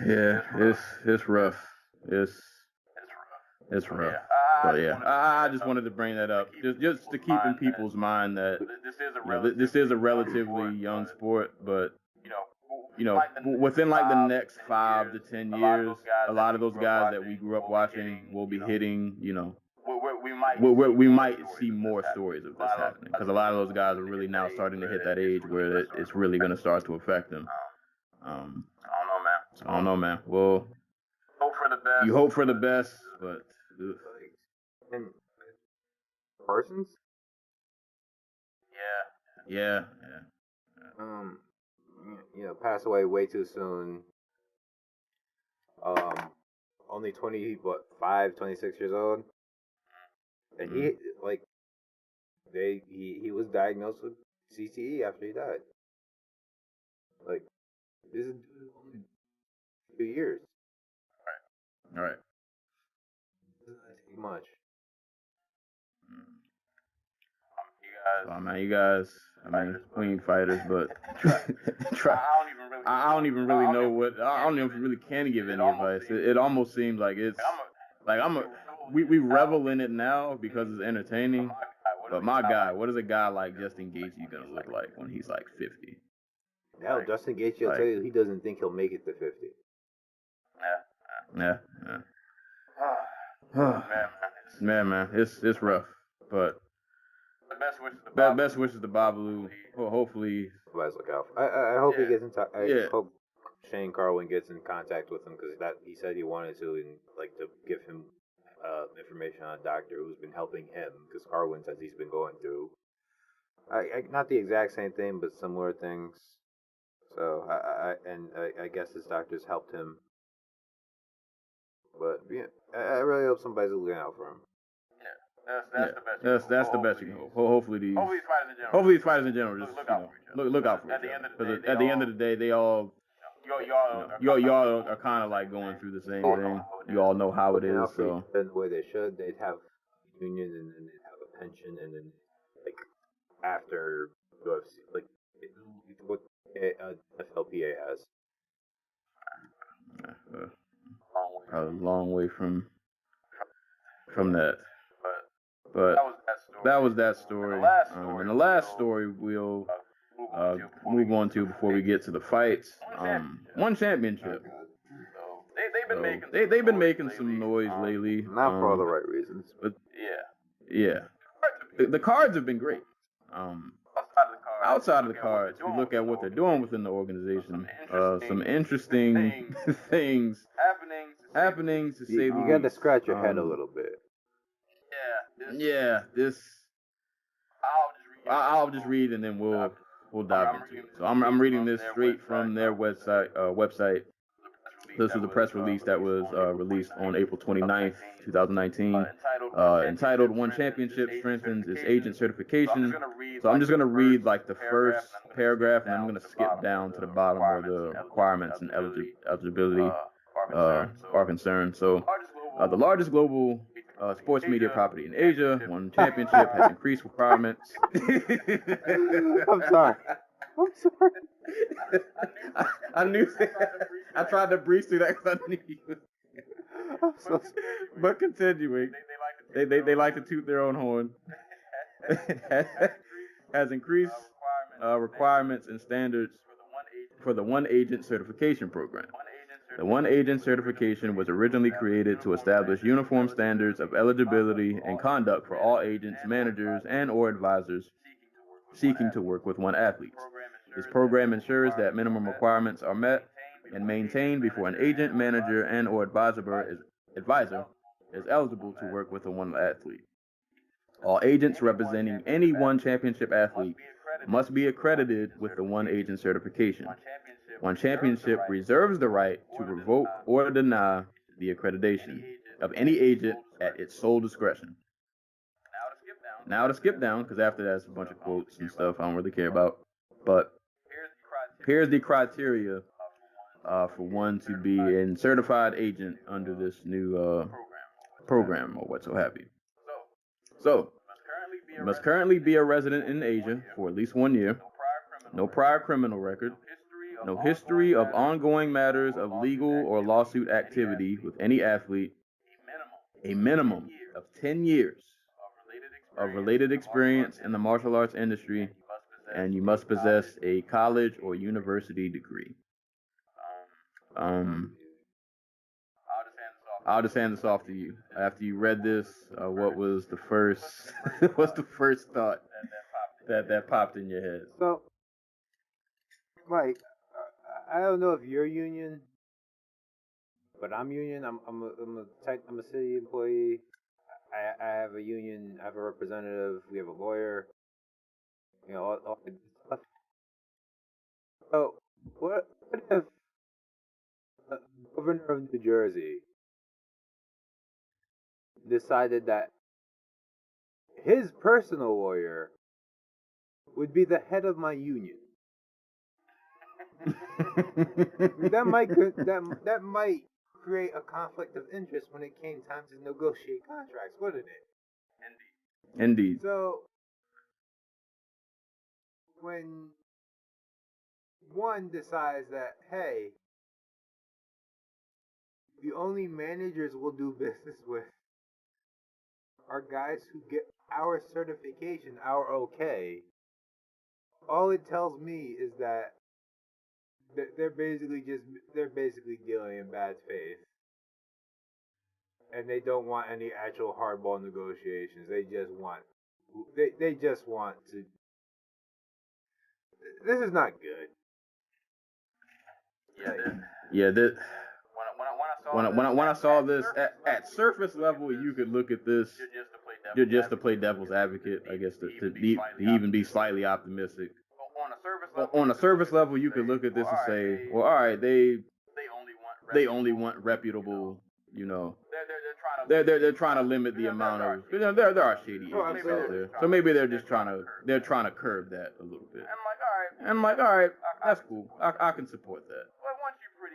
Yeah, it's rough. It's rough. But yeah, I just wanted to bring that up, just to keep in people's mind that this is a relatively young sport, but within like the next 5 to 10 years, a lot of those guys that we grew up watching will be hitting, we might see more stories of this happening, because a lot of those guys are really now starting to hit that age where it's really going to start to affect them. I don't know, man. Well, you hope for the best, but And Parsons? yeah. Passed away way too soon. Only 26 years old. And he was diagnosed with CTE after he died. Like, this is only 2 years. All right. Doesn't take much. Oh man, you guys. I mean, we ain't fighters, but try. I don't even really know what. I don't even really can give any advice. It almost seems like it's like we revel in it now because it's entertaining. But my guy, what is a guy like Justin Gaethje gonna look like when he's like 50? Hell, Justin Gaethje will like- tell you he doesn't think he'll make it to 50. Yeah. Man, it's rough, but best wishes to Babalu. Well, hopefully, Let's look out. I hope he gets in touch. I Yeah. hope Shane Carwin gets in contact with him because that he said he wanted to and like to give him information on a doctor who's been helping him because Carwin says he's been going through not the exact same thing but similar things. So I guess his doctors helped him. But yeah, I really hope somebody's looking out for him. that's the best you can hope. Hopefully these fighters in general just look out for each other. Because at the end of the day, they all y'all are kind of like going through the same thing. You all know how it Looking is. out for So each other the way they should. They'd have a union and then they'd have a pension and then like after UFC like what FLPA has. a long way from that. But that was that story. And the last story we'll move on to before we get to the fights. One championship. They've been making some noise lately. Not for all the right reasons. But yeah, the cards have been great. Outside of the cards, we look at what they're doing within the organization. Some interesting things happening to say the You got to least. scratch your head a little bit. Yeah, this. I'll just read and then we'll dive into it. So I'm reading this straight from their website. This was a press release that was released on April 29th, 2019, entitled "One Championship Strengthens Its Agent Certification." So I'm just gonna read like the first paragraph, and then I'm gonna skip down to the bottom where the requirements and eligibility are concerned. So the largest global sports media property in Asia, One Championship has increased requirements. I'm sorry. I knew I tried to breeze through that because I knew you. But continuing, they like to toot their own horn. Has increased requirements and standards for the One Agent Certification Program. The One Agent Certification was originally created to establish uniform standards of eligibility and conduct for all agents, managers, and/or advisors seeking to work with one athletes. This program ensures that minimum requirements are met and maintained before an agent, manager, and/or advisor is eligible to work with a one athlete. All agents representing any one championship athlete must be accredited with the One Agent Certification. One Championship reserves the right to revoke or deny the accreditation of any agent at its sole discretion. Now to skip down, because after that's a bunch of quotes and stuff I don't really care about. But here's the criteria for one to be a certified agent under this new program or what so have you. So, you must currently be a resident in Asia for at least 1 year, no prior criminal record, no history of ongoing matters of legal or lawsuit activity with any athlete, a minimum of 10 years of related experience in the martial arts industry, and you must possess a college or university degree. I'll just hand this off to you. After you read this, what was the first what's the first thought that popped in your head? So, Mike, I don't know if you're union, but I'm union. I'm a city employee. I have a union. I have a representative. We have a lawyer. You know, all the stuff. So, what if the governor of New Jersey decided that his personal lawyer would be the head of my union? that might create a conflict of interest when it came time to negotiate contracts, wouldn't it? Indeed. So, when one decides that, hey, the only managers we'll do business with are guys who get our certification, our okay, all it tells me is that they're basically dealing in bad faith, and they don't want any actual hardball negotiations. They just want to. This is not good. Yeah. When I saw this at surface level, you could look at this just to play devil's advocate, I guess, to even be slightly optimistic. On a surface level, you could look at this and say, well, all right, they only want reputable, you know. They're trying to limit the amount of, you know, there are shady agents out there, so maybe they're trying to curb that a little bit. And I'm like, all right, that's cool. I can support that.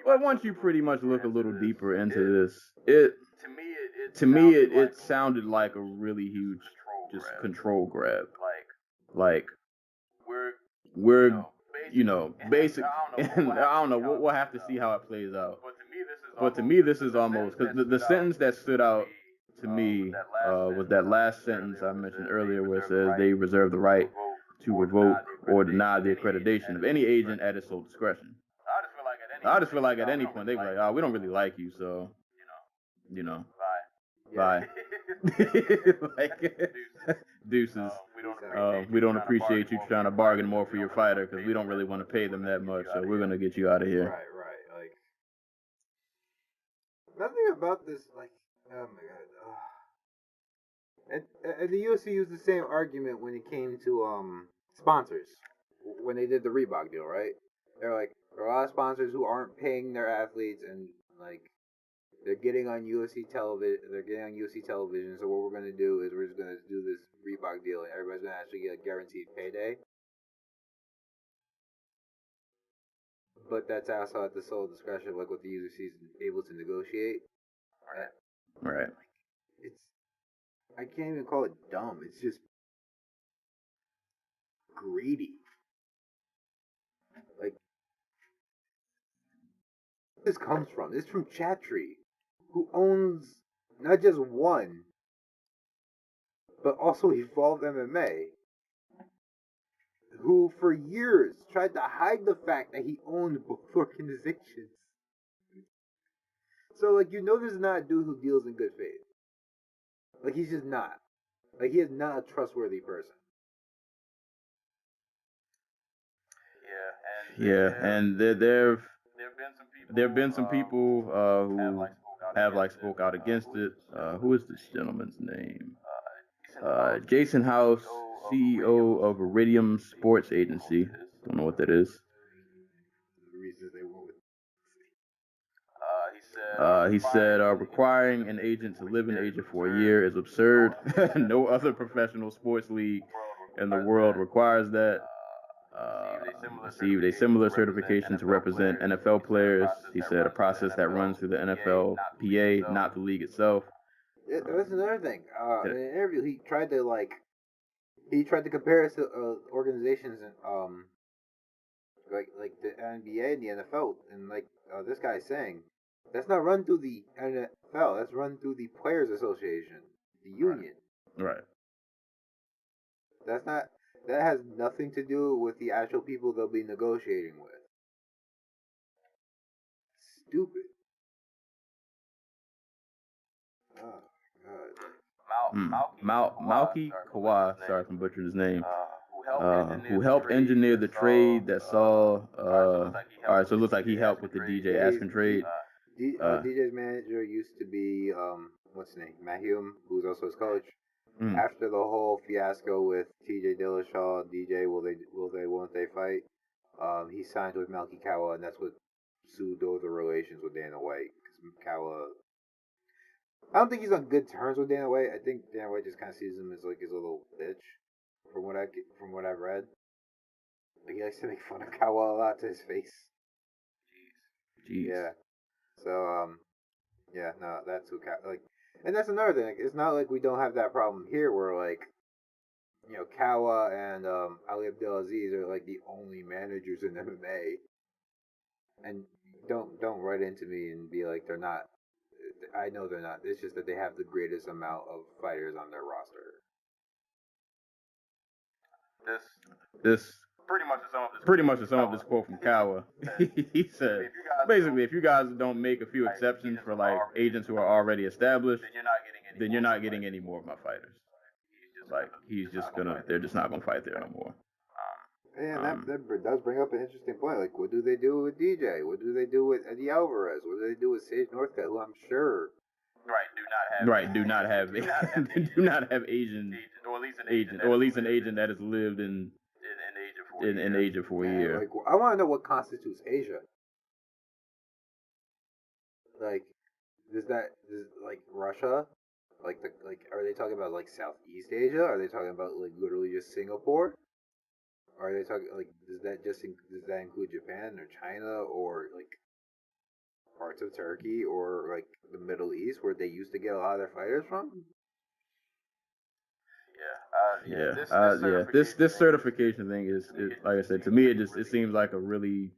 But once you pretty much look a little deeper into this, to me it sounded like a really huge just control grab. Like we're you know, basic, and I don't know, we'll have to see how it plays out. But to me, this is almost, because the sentence that stood out to me was that last sentence I mentioned earlier, where it says they reserve the right to revoke or deny the accreditation of any agent at its sole discretion. I just feel like at any point they'd be like, oh, we don't really like you, so, you know, bye. Like, deuces. We don't appreciate you trying to bargain more for your fighter because we don't really want to pay them that much, so we're gonna get you out of here. Right. Like, nothing about this, like, oh my god. And the UFC used the same argument when it came to sponsors when they did the Reebok deal, right? They're like, there are a lot of sponsors who aren't paying their athletes, and like they're getting on UFC television. So what we're gonna do is we're just gonna do this Reebok deal, and everybody's gonna actually get a guaranteed payday. But that's also at the sole discretion of like what the UFC is able to negotiate. Right. I can't even call it dumb. It's just greedy. Like, where this comes from? This is from Chattree, who owns not just one, but also Evolve MMA, who for years tried to hide the fact that he owned both organizations. So, like, you know, this is not a dude who deals in good faith. Like, he's just not. Like, he is not a trustworthy person. Yeah, and there have been some people who have like spoke out against it. Who is this gentleman's name? Jason House, CEO of Iridium Sports Agency. Don't know what that is. He said requiring an agent to live in Asia for a year is absurd. No other professional sports league in the world requires that. Received a similar certification to represent NFL players. He said a process that runs through the NFLPA, not the league itself. That's another thing. In an interview, he tried to compare us to organizations and like the NBA and the NFL, and like this guy's saying, that's not run through the NFL. That's run through the Players Association, the union. Right. That has nothing to do with the actual people they'll be negotiating with. Stupid. Oh God. Malky Kawhi, sorry if I'm butchering his name, who helped engineer the trade that saw. All right, so it looks like he helped with the DJ Aspen trade. DJ's manager used to be what's his name, Matt Hume, who's also his coach. After the whole fiasco with TJ Dillashaw, DJ, won't they fight? He signed with Malky Kawa, and that's what pseudo the relations with Dana White. Because Kawa, I don't think he's on good terms with Dana White. I think Dana White just kind of sees him as like his little bitch, from what I've read. Like, he likes to make fun of Kawa a lot to his face. Jeez. Yeah. So Yeah, no, that's who like, and that's another thing. Like, it's not like we don't have that problem here, where like, you know, Kawa and Ali Abdelaziz are like the only managers in MMA, and don't write into me and be like they're not. I know they're not. It's just that they have the greatest amount of fighters on their roster. This pretty much to sum up this quote from Kawa. He said, basically, if you guys don't make a few exceptions for like agents who are already established, then you're not getting any more of my fighters. Like they're just not gonna fight there no more. And that does bring up an interesting point. Like, what do they do with DJ? What do they do with Eddie Alvarez? What do they do with Sage Northcutt, who I'm sure do not have do not have Asian agent, or at least an agent that has lived in Asia for a year. Like, I want to know what constitutes Asia. Like, does like Russia? Like are they talking about like Southeast Asia? Are they talking about like literally just Singapore? Are they talking like does that include Japan or China or like parts of Turkey or like the Middle East where they used to get a lot of their fighters from? This certification thing is like I said, to me it seems like a really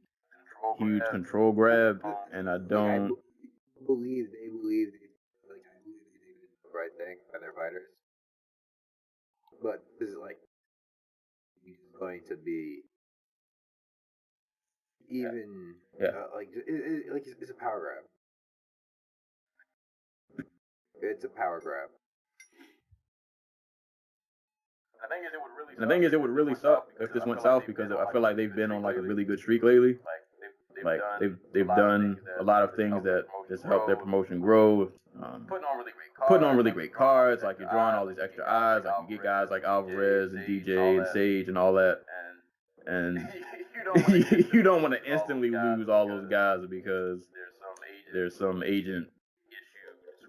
huge control grab, and I don't believe they believe they did the right thing by their fighters. But this is like going to be even like it's a power grab. It's a power grab. The thing is, it would really suck if this went south, because I feel like they've been on like a really good streak lately. Like they've done a lot of things that just help their promotion grow. Putting on really great cards, like you're drawing all these extra eyes, like you get guys like Alvarez and DJ and Sage and all that, and you don't want to instantly lose all those guys because there's some agent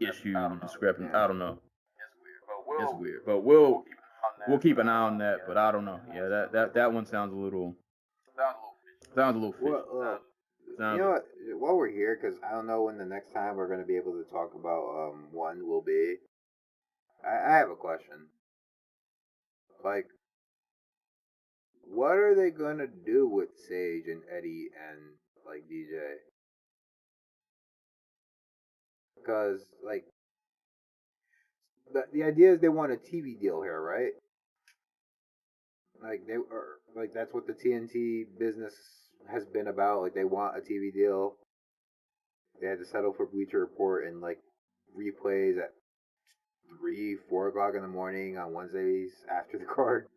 issue discrepancy. I don't know. It's weird, but we'll keep an eye on that. But I don't know. Yeah, that one sounds a little fishy. Well, you know what? While we're here, because I don't know when the next time we're going to be able to talk about one will be. I have a question. Like, what are they going to do with Sage and Eddie and like DJ? Because like the idea is they want a TV deal here, right? Like that's what the TNT business has been about. Like they want a TV deal. They had to settle for Bleacher Report and like replays at 3-4 o'clock in the morning on Wednesdays after the card.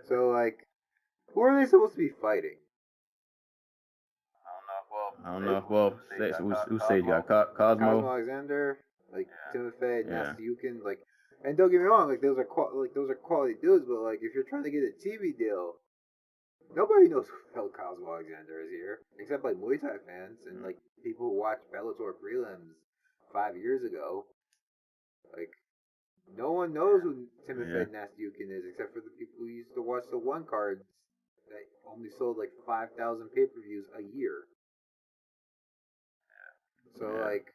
So like, who are they supposed to be fighting? I don't know. Well, who Sage got? Cosmo Alexander, like Timothy Nastyukin, like. And don't get me wrong, like those are quality dudes, but like if you're trying to get a TV deal, nobody knows who the hell Cosmo Alexander is here, except like Muay Thai fans and like people who watched Bellator prelims 5 years ago. Like no one knows who Timothy Nastyukin is, except for the people who used to watch the one cards that only sold like 5,000 pay-per-views a year. So like,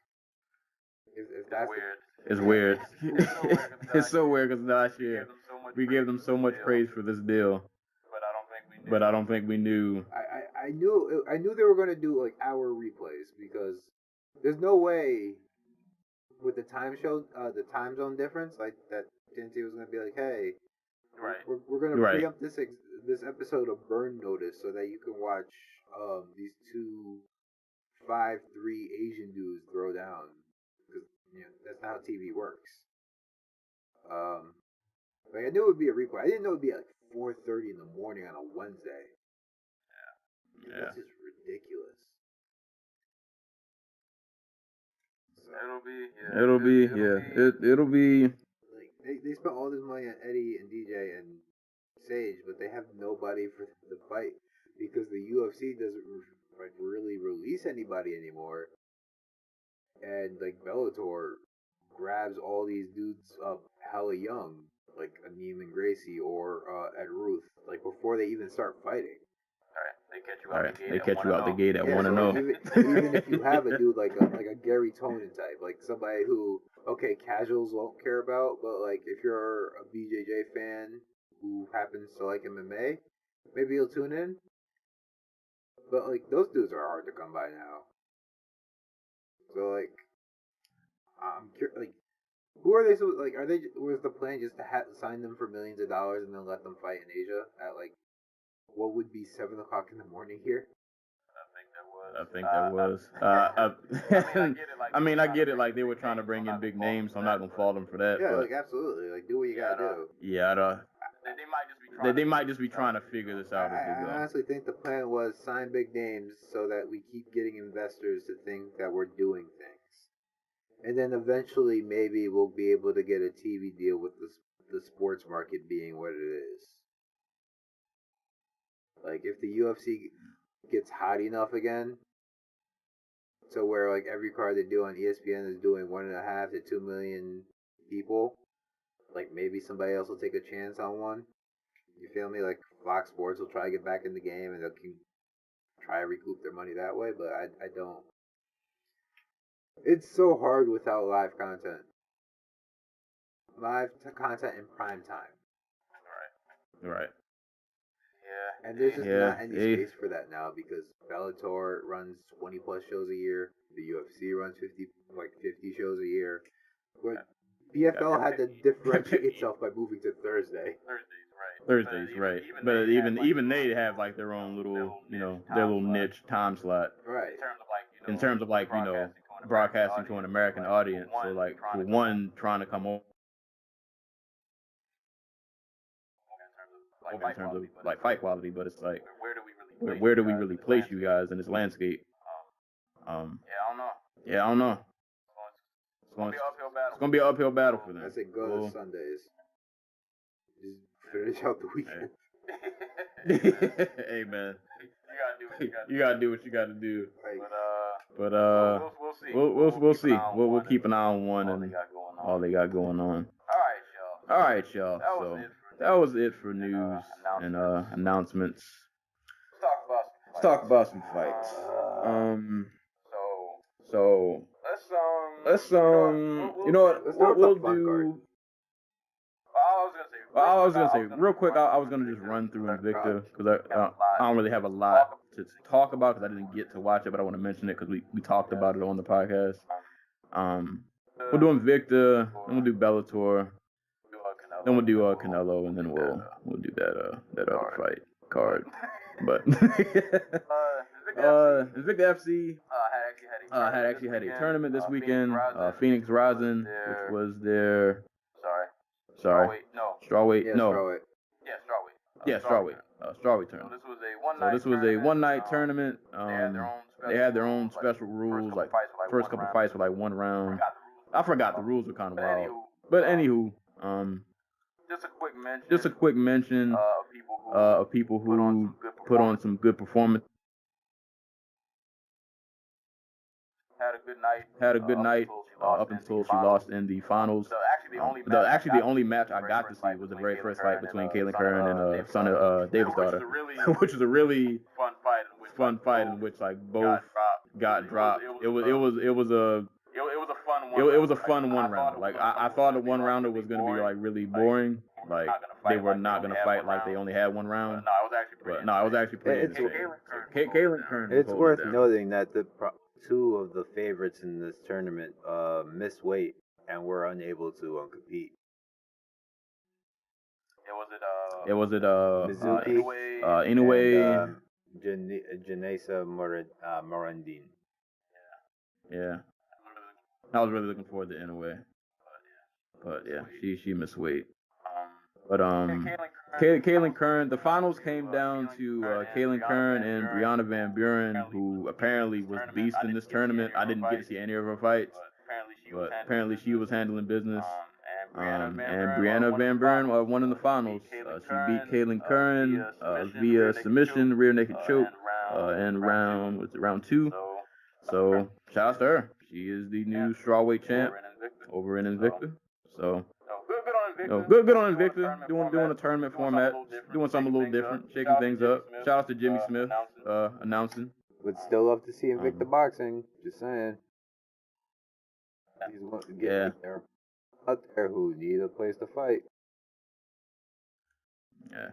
if that's weird. It's weird. It's so weird because last year we gave them so much praise for this deal, but I don't think we knew. I knew they were going to do like hour replays, because there's no way with the time zone difference, like that TNT was going to be like, hey, we're going to preempt this episode of Burn Notice so that you can watch these two 5'3" Asian dudes throw down, because that's not how TV works. Like I knew it would be a replay. I didn't know it would be like 4:30 in the morning on a Wednesday. That's just ridiculous. So, It'll be. Like they spent all this money on Eddie and DJ and Sage, but they have nobody for the fight because the UFC doesn't like really release anybody anymore, and like Bellator grabs all these dudes up hella young, like a Neiman Gracie or Ed Ruth, like before they even start fighting. they catch you out the gate at Yeah, 1-0. Even if you have a dude like a Gary Tonin type, like somebody who casuals won't care about, but like if you're a BJJ fan who happens to like MMA, maybe you'll tune in. But like those dudes are hard to come by now. So like, like, who are they? So like, are they? Was the plan just to sign them for millions of dollars and then let them fight in Asia at like what would be 7 o'clock in the morning here? I think that was. I mean, I get it. Like they were trying to bring in big names, so I'm not gonna fault them for that. Yeah, but like absolutely. Like do what you gotta do. yeah, they might just be trying to figure this out as they I go. honestly think the plan was sign big names so that we keep getting investors to think that we're doing things, and then eventually maybe we'll be able to get a TV deal with the sports market being what it is. Like if the UFC gets hot enough again, so where like every card they do on ESPN is doing 1.5 to 2 million people, like maybe somebody else will take a chance on one. You feel me? Like Fox Sports will try to get back in the game and they'll try to recoup their money that way, but I don't. It's so hard without live content. Content in prime time. Right. And there's just not any space for that now because Bellator runs 20 plus shows a year. The UFC runs 50 shows a year. But PFL had to differentiate itself by moving to Thursdays, right. But even they have like their own little, their little niche time slot. Right. In terms of like, broadcasting to an American audience. So like for one trying to come over in terms of like fight quality, but it's like where do we really place you guys in this landscape? I don't know. It's gonna be an uphill battle for them. I say go to Sundays. Just finish out the weekend. Hey man, you gotta do what you gotta do. But we'll see. We'll keep an eye on one and all they got going on. All right, y'all. So that was it for news and announcements. Let's talk about some fights. So let's you know what we'll do. I was gonna say real quick. I was gonna just run through Invicta because I don't really have a lot to talk about because I didn't get to watch it, but I want to mention it because we talked about it on the podcast. We'll do Invicta, then we'll do Bellator, then we'll do Canelo, and then we'll do that other fight card. But Invicta FC actually had a tournament this weekend. Phoneix Rising, which was their strawweight. Strawweight tournament. So this was a one-night tournament. They had their own special rules. Like first couple fights were like 1 round. I forgot the rules were kind of wild. But anywho, just a quick mention of people who put on some good performance. Had a good night up until she lost in the finals. Actually, the only match I got to see was the very first fight between Kaylin Curran and son of Davis' daughter, which was a really fun fight in which like both got dropped. It was a fun 1 rounder. Like I thought the 1 rounder was gonna be like really boring. Like they were not gonna fight like they only had 1 round. But no, it was actually pretty entertaining. Kaylin Curran. It's worth noting that the 2 of the favorites in this tournament missed weight and were unable to compete. Was it Mizuki, Inoue, Janessa Morandin. Yeah, I was really looking forward to Inoue, but yeah, she missed weight. But Kaylin Curran, the finals came down to Kaylin Curran and Brianna Van Buren, who apparently was the beast in this tournament. I didn't get to see any of her fights, but apparently she was handling business. And Brianna Van Buren won in the finals. She beat Kaylin Curran via submission, rear naked choke, in round 2. So shout out to her. She is the new strawweight champ over in Invicta. So Good on Invicta, doing a tournament format, doing something a little different, shaking things up. Shout out to Jimmy Smith, announcing. Would still love to see Invicta boxing. Just saying. He's going to get out there who need a place to fight. Yeah.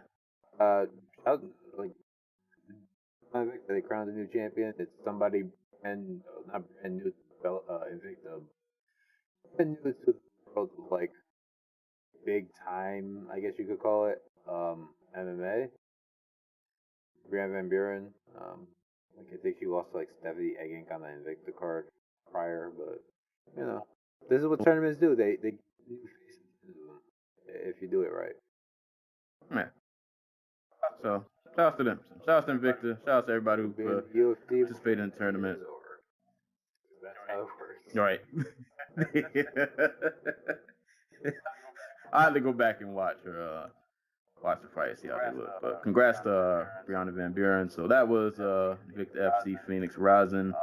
Like Invicta, they crowned a new champion. It's somebody not brand new to Invicta, brand new to the world of like big time, I guess you could call it, MMA. Brianna Van Buren. Like I think she lost to like Stephanie Egink on the Invicta card prior, but you know, this is what tournaments do. They if you do it right. Yeah. So shout out to them. Shout out to Invicta. Shout out to everybody who participated in the tournament. That's how it works. Right. I had to go back and watch the fight, see how they look. But congrats to Brianna Van Buren. So that was Invicta FC Phoneix Rising.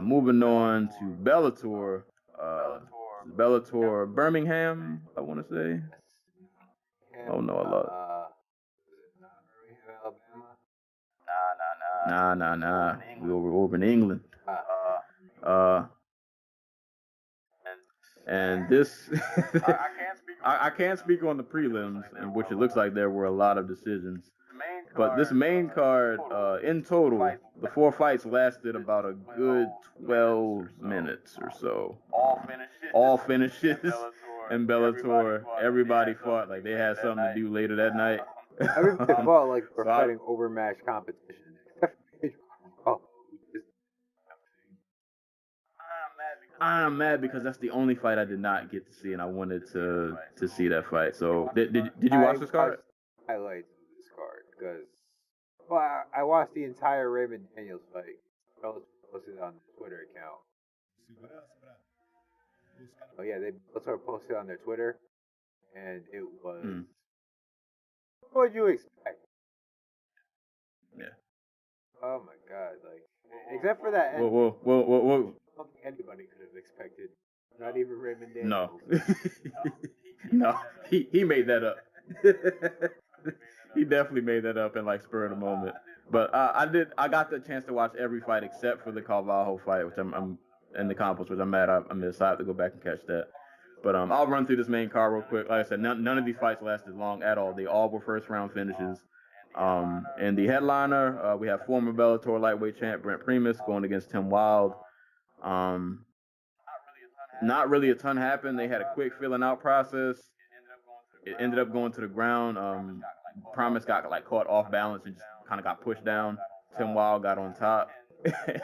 Moving on to Bellator. Bellator Birmingham, I want to say. Oh no, I love. Nah. We over in England. And this, I can't speak on the prelims, in which it looks like there were a lot of decisions. But this main card, in total, the 4 fights lasted about a good 12 minutes or so. All finishes in Bellator. Everybody fought like they had something to do later that night. Everybody fought like we're fighting overmatched competition. I'm mad because that's the only fight I did not get to see, and I wanted to see that fight. So did you watch this card? Highlights of this card because I watched the entire Raymond Daniels fight. I was posted on the Twitter account. Oh yeah, they sort of posted on their Twitter, and it was. What would you expect? Yeah. Oh my god! Like, except for that. Whoa. I don't think anybody could have expected. Not even Raymond Daniels. No. He made that up. He definitely made that up in like spur of the moment. But I got the chance to watch every fight except for the Carvalho fight, which I'm in the Campos, which I'm mad I missed. I have to go back and catch that. But I'll run through this main card real quick. Like I said, none of these fights lasted long at all. They all were first round finishes. And the headliner, we have former Bellator lightweight champ Brent Primus going against Tim Wild. Not really a ton happened. They had a quick filling out process. It ended up going to the ground. Primus got like caught off balance and just kind of got pushed down. Tim Wild got on top.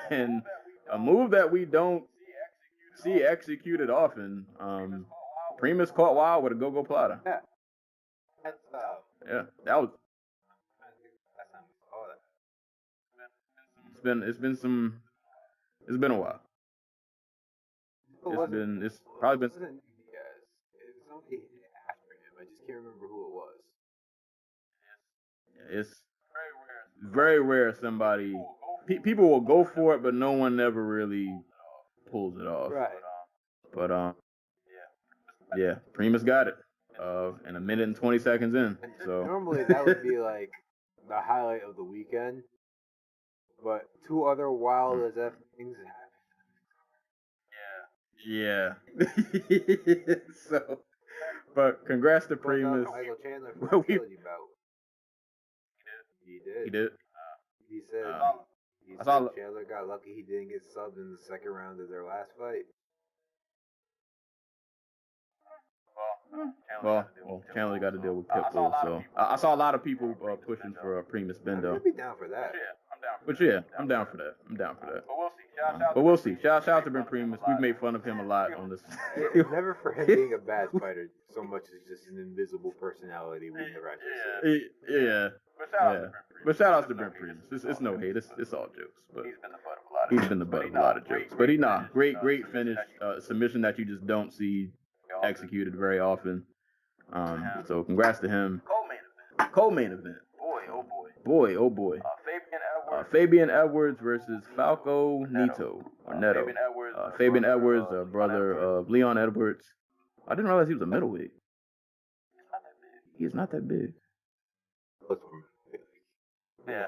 And a move that we don't see executed often. Primus caught Wild with a go-go plata. Yeah. Yeah, that was. It's been a while. It's probably been. Somebody after him. I just can't remember who it was. It's very rare somebody. People will go for it, but no one ever really pulls it off. Right. But yeah, Primus got it. In a minute and 20 seconds in. So normally that would be like the highlight of the weekend. But 2 other wild as F things happened. Yeah. So, but congrats to Primus. Michael Chandler from He did. He said Chandler got lucky he didn't get subbed in the second round of their last fight. Well, Chandler got to deal with Pitbull, so I saw a lot of people pushing for Primus Bendo. I'd be down for that. But yeah, I'm down for that. But we'll see. Shout out to Ben Primus. We've made fun of him a lot on this. It's never for him being a bad fighter so much as just an invisible personality we never actually see. Yeah. But shout out to Ben Primus. It's no hate. It's all jokes. But he's been the butt of a lot of jokes. But great finish. Submission that you just don't see executed very often. So congrats to him. Co-main event. Boy. Fabian Edwards versus Falco Neto. Fabian Edwards, brother of Leon Edwards. I didn't realize he was a middleweight. He's not that big. Yeah,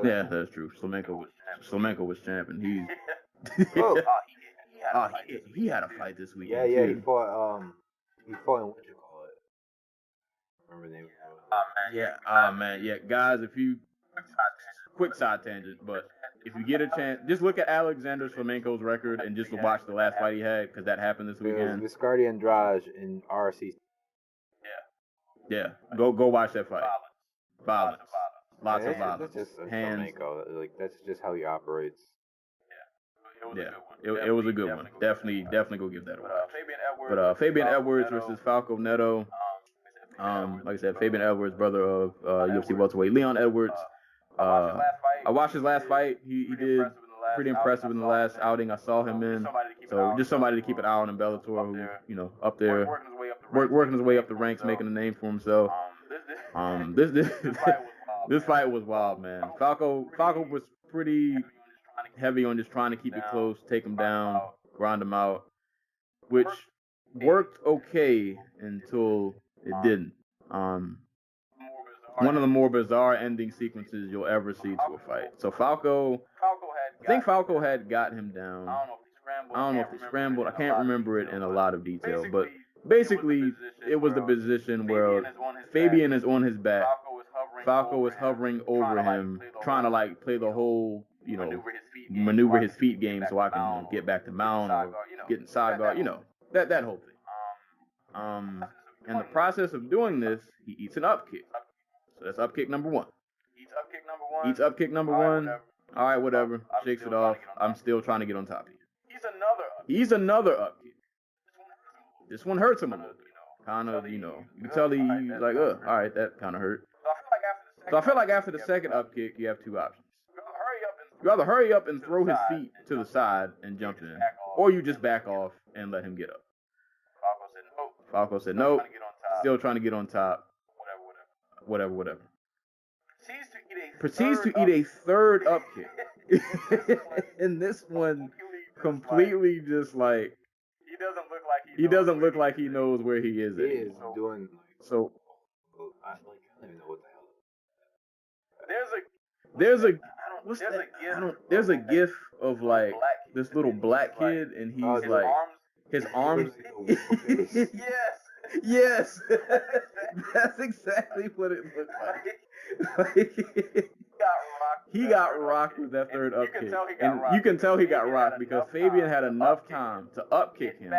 Yeah, that's true. Slamenko was champion. He's he had a fight this weekend. yeah. too. He fought in what you call it. Remember the name? Yeah. Guys, if you quick side tangent, but if you get a chance, just look at Alexander Slamenko's record and just watch the last fight he had because that happened this weekend. It was Viscardi Andrade in RC. Yeah, go watch that fight. Violence. Lots of violence. That's just Hands. Slamenko. Like that's just how he operates. Yeah, it was a good one. Definitely go give that a watch. But Fabian Edwards versus Falco Neto. Like I said, Fabian Edwards, brother of UFC welterweight Leon Edwards. I watched his last fight. He did pretty impressive in the last outing I saw him in. So just somebody to keep an eye on in Bellator, who up there, working his way up the ranks, making a name for himself. This fight was wild, man. Falco was pretty heavy on just trying to keep it close, take him down, grind him out, which worked okay until it didn't. One of the more bizarre ending sequences you'll ever see to a fight. So I think Falco had got him down. I don't know if he scrambled. I can't remember it in a lot of detail, but basically it was the position where Fabian is on his back. Falco is hovering over him, trying to play the whole, maneuver his feet game so I can get back to mount or get in side guard, that whole thing. In the process of doing this, he eats an up kick. So that's up kick number one. Eats up kick number one. All right, whatever. Shakes it off. I'm still trying to get on top of you. He's another up kick. This one hurts him a little bit. Kind of, you can tell he's like, all right, that kind of hurt. So I feel like after the second up kick, you have two options. You either hurry up and throw his feet to the side and jump in, or you just back off and let him get up. Falco said, nope. Still trying to get on top. Whatever. Proceeds to eat a third up kick. And this one completely just he doesn't look like he knows where he is. He is doing so. I don't even know what the hell. There's a gif of this little black kid and he's his arms. Yes. That's exactly what it looked like. He got rocked with that third up kick. And you can tell he got rocked because Fabian had enough time to up kick him,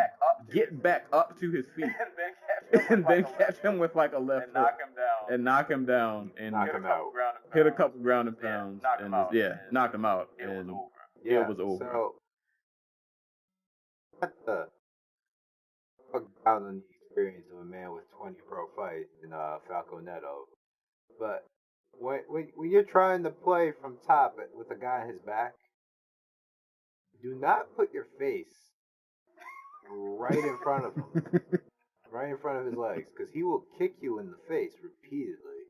get back up to his feet, and then catch him with a left hook and knock him down and hit a couple ground and pounds and knocked him out. And it was over. So, not the out on the experience of a man with 20 pro fights in Falco Neto, but when you're trying to play from top with a guy on his back, do not put your face right in front of him, right in front of his legs, because he will kick you in the face repeatedly.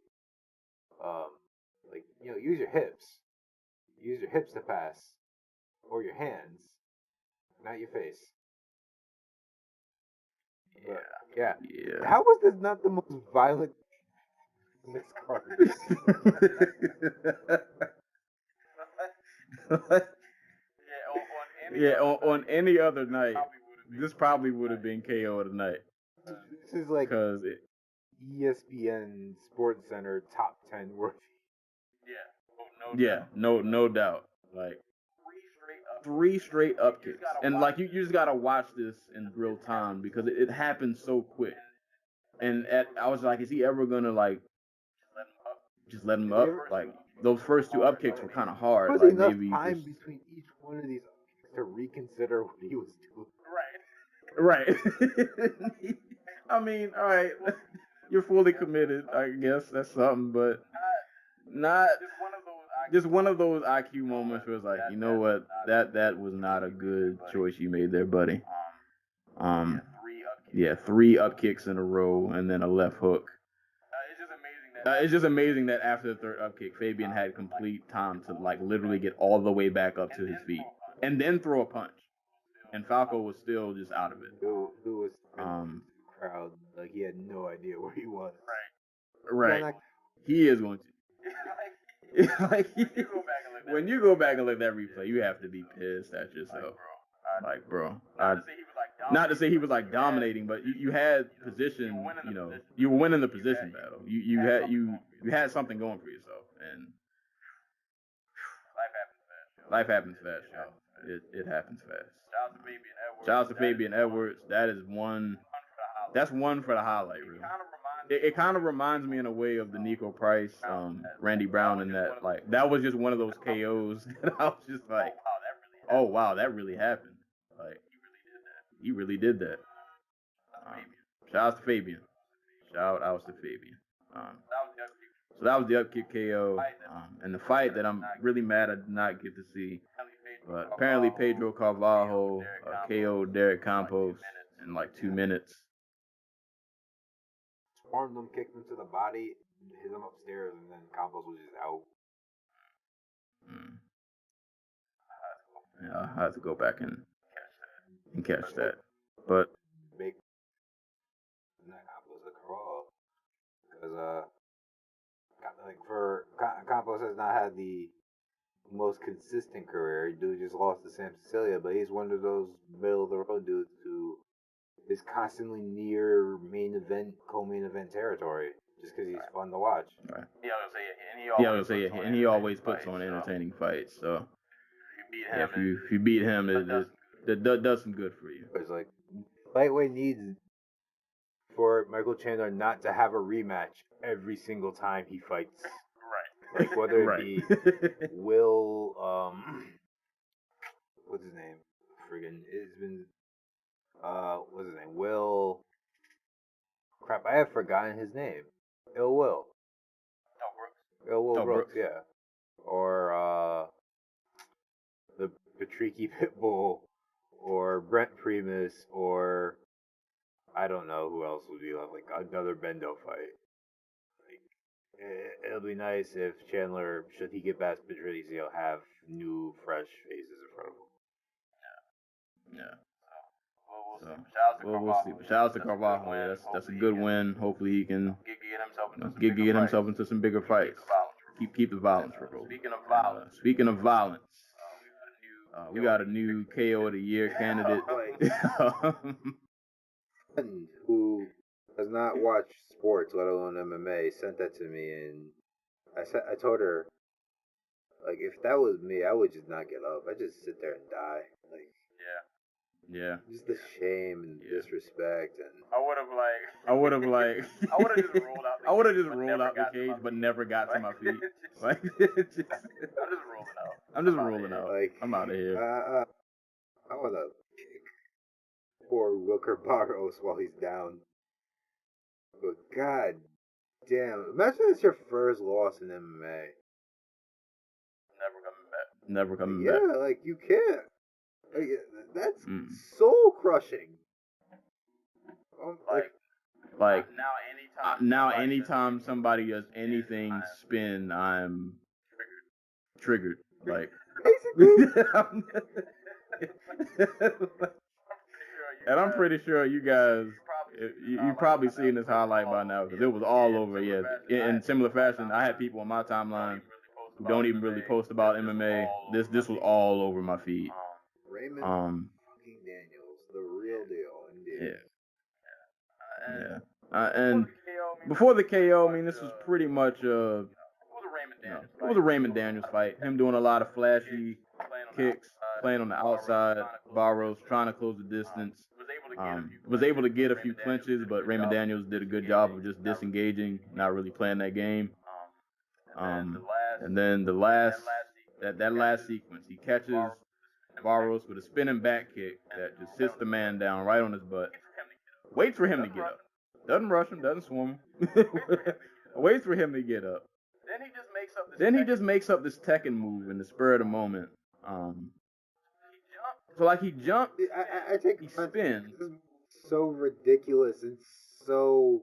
Use your hips to pass, or your hands, not your face. Yeah. How was this not the most violent this card? On any other night, this probably would have been KO of the night. This is ESPN Sports Center top 10 worthy. No doubt. Three straight up kicks. And you just gotta watch this in real time because it happened so quick. And I was like, is he ever gonna just let him up? Those first two up kicks were kind of hard. Was enough time between each one of these up kicks to reconsider what he was doing. Right. I mean, all right, you're fully committed. I guess that's something, but not just one of those IQ moments where it's like, you know what, that was not a good choice you made there, buddy. Three up kicks in a row and then a left hook. It's just amazing that after the third up kick, Fabian had complete time to literally get all the way back up to his feet and then throw a punch. And Falco was still just out of it. Who was crowd he had no idea where he was. Right. Not... He is going to. Like, when you go back and look at that replay, you have to be pissed at yourself. Like, bro. Not to say he was like dominating, but you had position. You know, you were winning the position battle. You had something going for yourself, and life happens fast, y'all. It happens fast. Shout out to Fabian Edwards. That is one. That's one for the highlight reel. It kind of reminds me in a way of the Nico Price, Randy Brown, in that, like, that was just one of those KOs that I was just like, oh wow, that really happened. Like, he really did that. Shout out to Fabian. Shout out to Fabian. So that was the upkick KO, and the fight that I'm really mad I did not get to see. But apparently Pedro Carvalho KO'd Derek Campos in like 2 minutes. Swarmed him, kicked him to the body, hit him upstairs, and then Campos was just out. Yeah, I have to go back and catch that. But Big not Campos, the crawl. Because like Campos has not had the most consistent career. Dude just lost to Sam Cecilia, but he's one of those middle of the road dudes who is constantly near main event, co-main event territory, just because he's fun to watch. Right. And he always puts on entertaining fights. So if you beat him, it does some good for you. It's like lightweight needs for Michael Chandler not to have a rematch every single time he fights. Right. Like whether it be Will, what's his name? Friggin', it's been, what's his name? Will. Crap, I have forgotten his name. Ill Will. Brooks, yeah. Or the Patricky Pitbull, or Brent Primus, or I don't know who else would be left, like another Bendo fight. Like, it'll be nice if Chandler, should he get past Patricio, have new, fresh faces in front of him. Yeah. We'll see. But shout out to Carvalho. Yeah, that's a good win. Hopefully he can get himself into some bigger fights. Keep the violence rolling. Speaking of violence, we got a new KO of the year candidate. Who does not watch sports, let alone MMA, sent that to me, and I told her, like, if that was me, I would just not get up. I'd just sit there and die. Like, yeah. Just the shame and disrespect, and I would have just rolled out the cage, but never got to my feet. Like, I'm just rolling out. Like, I'm out of here. I want to kick poor Wilker Barros while he's down. But god damn, imagine it's your first loss in MMA. Never coming back. Yeah, like, you can't. Like, that's soul crushing. Like now anytime somebody does anything spin, I'm triggered. Like, basically. And I'm pretty sure you guys, you probably seen this highlight by now because it was all over. Yeah, in similar fashion, I had people on my timeline who don't even really post about MMA. This was all over my feed. Raymond fucking Daniels, the real deal, indeed. Yeah. And before the KO, I mean, this was pretty much it was a Raymond Daniels fight. Him doing a lot of flashy kicks, playing on the outside, Barros trying to close the distance. Was able to get a few clinches, but Raymond Daniels did a good job of just disengaging, not really playing that game. And then that last sequence, he catches Barros with a spinning back kick that just sits the man down right on his butt. Waits for him to get up. Doesn't rush him, doesn't swarm him. Waits for him to get up. Then he just makes up this Tekken move in the spur of the moment. So like he jumped, I take he spins. This is so ridiculous and so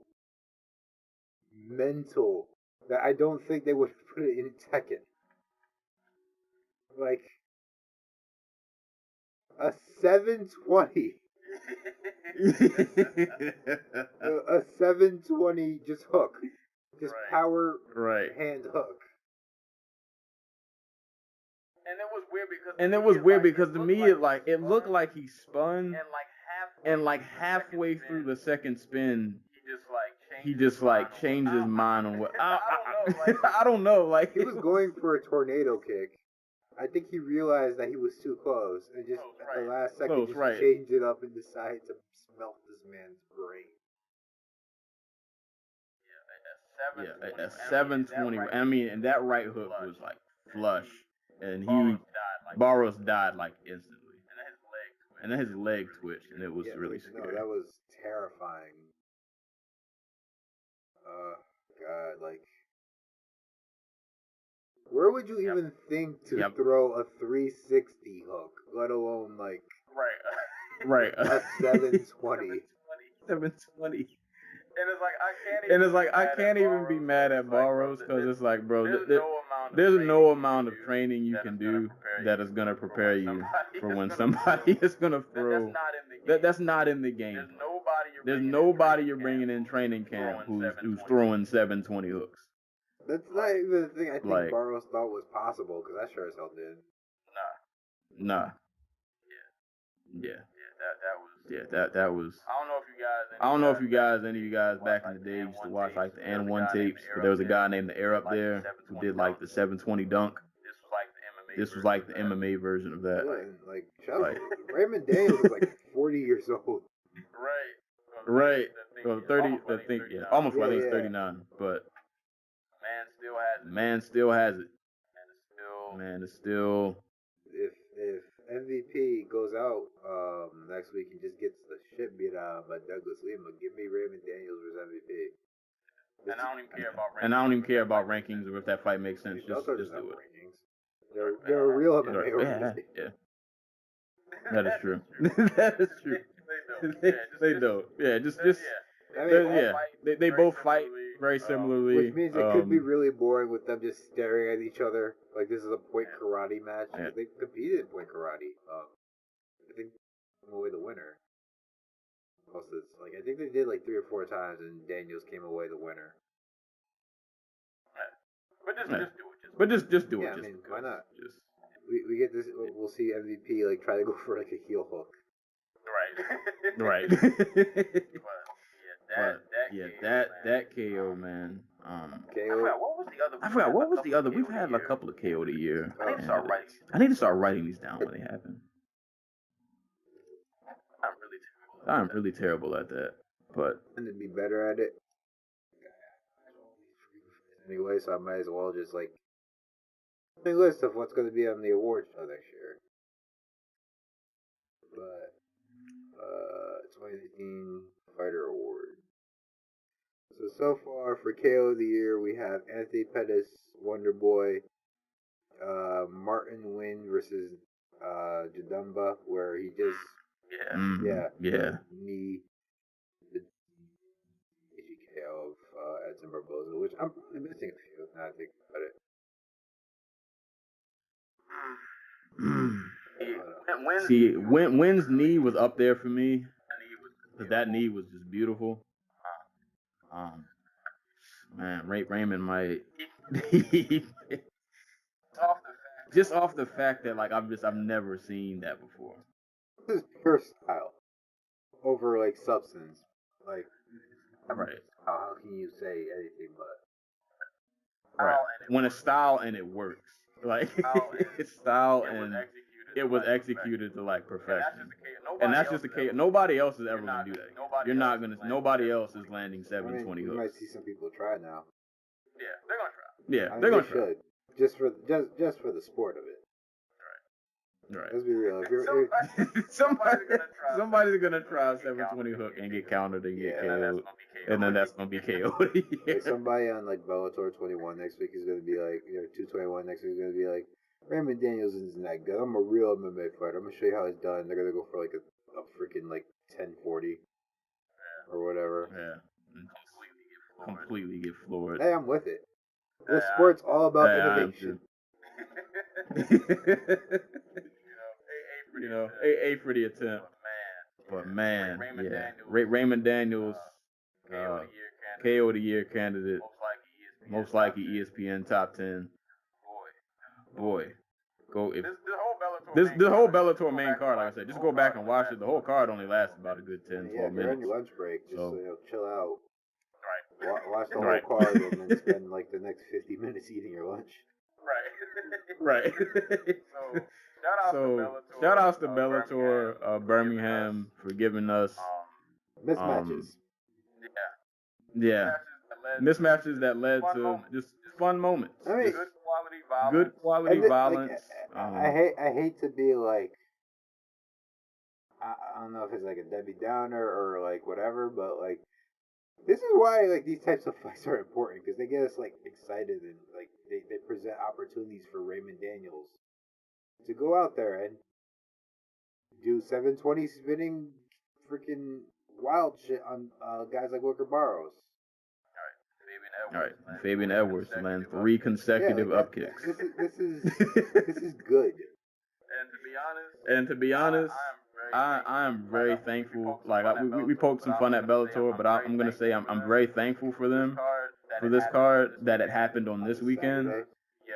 mental that I don't think they would put it in Tekken. Like a 720. A 720 just hook. Just power Right. hand hook. And it was weird because to me it looked like he spun and like halfway through the second spin he just like changed his mind on what I don't know. Like He was going for a tornado kick. I think he realized that he was too close and just at the last second just changed it up and decided to smelt this man's brain. Yeah, at 720. I mean, and that right hook was like flush, and Barros died like instantly, and then his leg twitched, and it was really scary. No, that was terrifying. God, like, where would you even think to throw a 360 hook, let alone like right a 720? 720. And it's like I can't even be mad at Barros because it's like, bro, there's no amount of training you can do that is gonna prepare you for when somebody is gonna throw. That's not in the game. There's nobody you're bringing in training camp who's throwing 720 hooks. That's not even the thing I think Barros thought was possible, because I sure as hell did. Nah. That was. I don't know if you guys, any of you guys back in the day used to watch like the N1 tapes, but there was a guy named the Air up there who did like the 720 dunk. This was like the MMA version of that. Like Raymond Daniels was like 40 years old. Right. Well, 30, I think, almost. I think it's 39, but man still has it. Man, it's still. If MVP goes out next week and just gets the shit beat out by Douglas Lima, give me Raymond Daniels as MVP. And I don't even care about rankings. And I don't even care about rankings or if that fight makes sense. Just do it. Rankings. They're a real MMA organization. Yeah. That is true. That is true. They don't. Yeah, just. I mean, they both fight very similarly. Which means it could be really boring with them just staring at each other. Like this is a point karate match. Yeah. They competed in point karate. I think came away the winner. Also, it's like I think they did like 3 or 4 times, and Daniels came away the winner. But just do it. Just do it. Yeah, I mean, why not? We get this. We'll see MVP like try to go for like a heel hook. Right. That KO, man. KO. I forgot what was the other. We've had a couple of KO the year. I need to start writing these down when they happen. I'm really terrible at that, but And to be better at it. Anyway, so I might as well just like make a list of what's going to be on the awards show next year. But 2018 Fighter Award. So far for KO of the year, we have Anthony Pettis, Wonder Boy, Martin Wynn versus Jadumba, where he just knee the KO of Edson Barboza, which I'm missing a few now I think about it. See, Wynn's knee was up there for me, because that knee was just beautiful. Man, Raymond might just off the fact that like I've never seen that before. This is pure style over like substance. Like, right? How can you say anything but? Right. When it's style and it works, like it's style and it was executed to like perfection. And that's just the case. Nobody else is ever gonna do that. You're not gonna. Nobody else is landing 720 hooks. You might see some people try now. Yeah, they're gonna try. Yeah, they're gonna try. Just for the sport of it. Right. Let's be real. Somebody's gonna try a 720 hook and get countered and get KO'd, and then that's gonna be KO'd. Like somebody on like Bellator 21 next week is gonna be like, 221 next week is gonna be like, Raymond Daniels isn't that good. I'm a real MMA fighter. I'm gonna show you how it's done. They're gonna go for like a freaking like 1040 or whatever. Yeah. And completely get floored. Hey, I'm with it. This sport's all about innovation. A for the attempt. But man, Raymond Daniels, KO of the year candidate. most likely ESPN top 10. Boy, go if the whole Bellator main card, like I said, just go back and watch it. The whole card only lasts about a good 10, 12 If you're on minutes. your lunch break, just So, chill out. Right. Watch the whole Right. card and then spend like the next 50 minutes eating your lunch. Right. Right. So shout outs to Bellator Birmingham for giving us Mismatches. yeah mismatches that led to just fun moments. I mean, Just good quality violence. I hate to be like, I don't know if it's like a Debbie Downer or like whatever, but like this is why like these types of fights are important, because they get us like excited and like they present opportunities for Raymond Daniels to go out there and do 720 spinning freaking wild shit on guys like Wilker Barrows. All right, Fabian Edwards land 3 consecutive up kicks. This is good. And to be honest, I am very thankful. Like we poked some fun at Bellator, but I'm gonna say I'm very thankful for them for this card that it happened on this weekend. Saturday.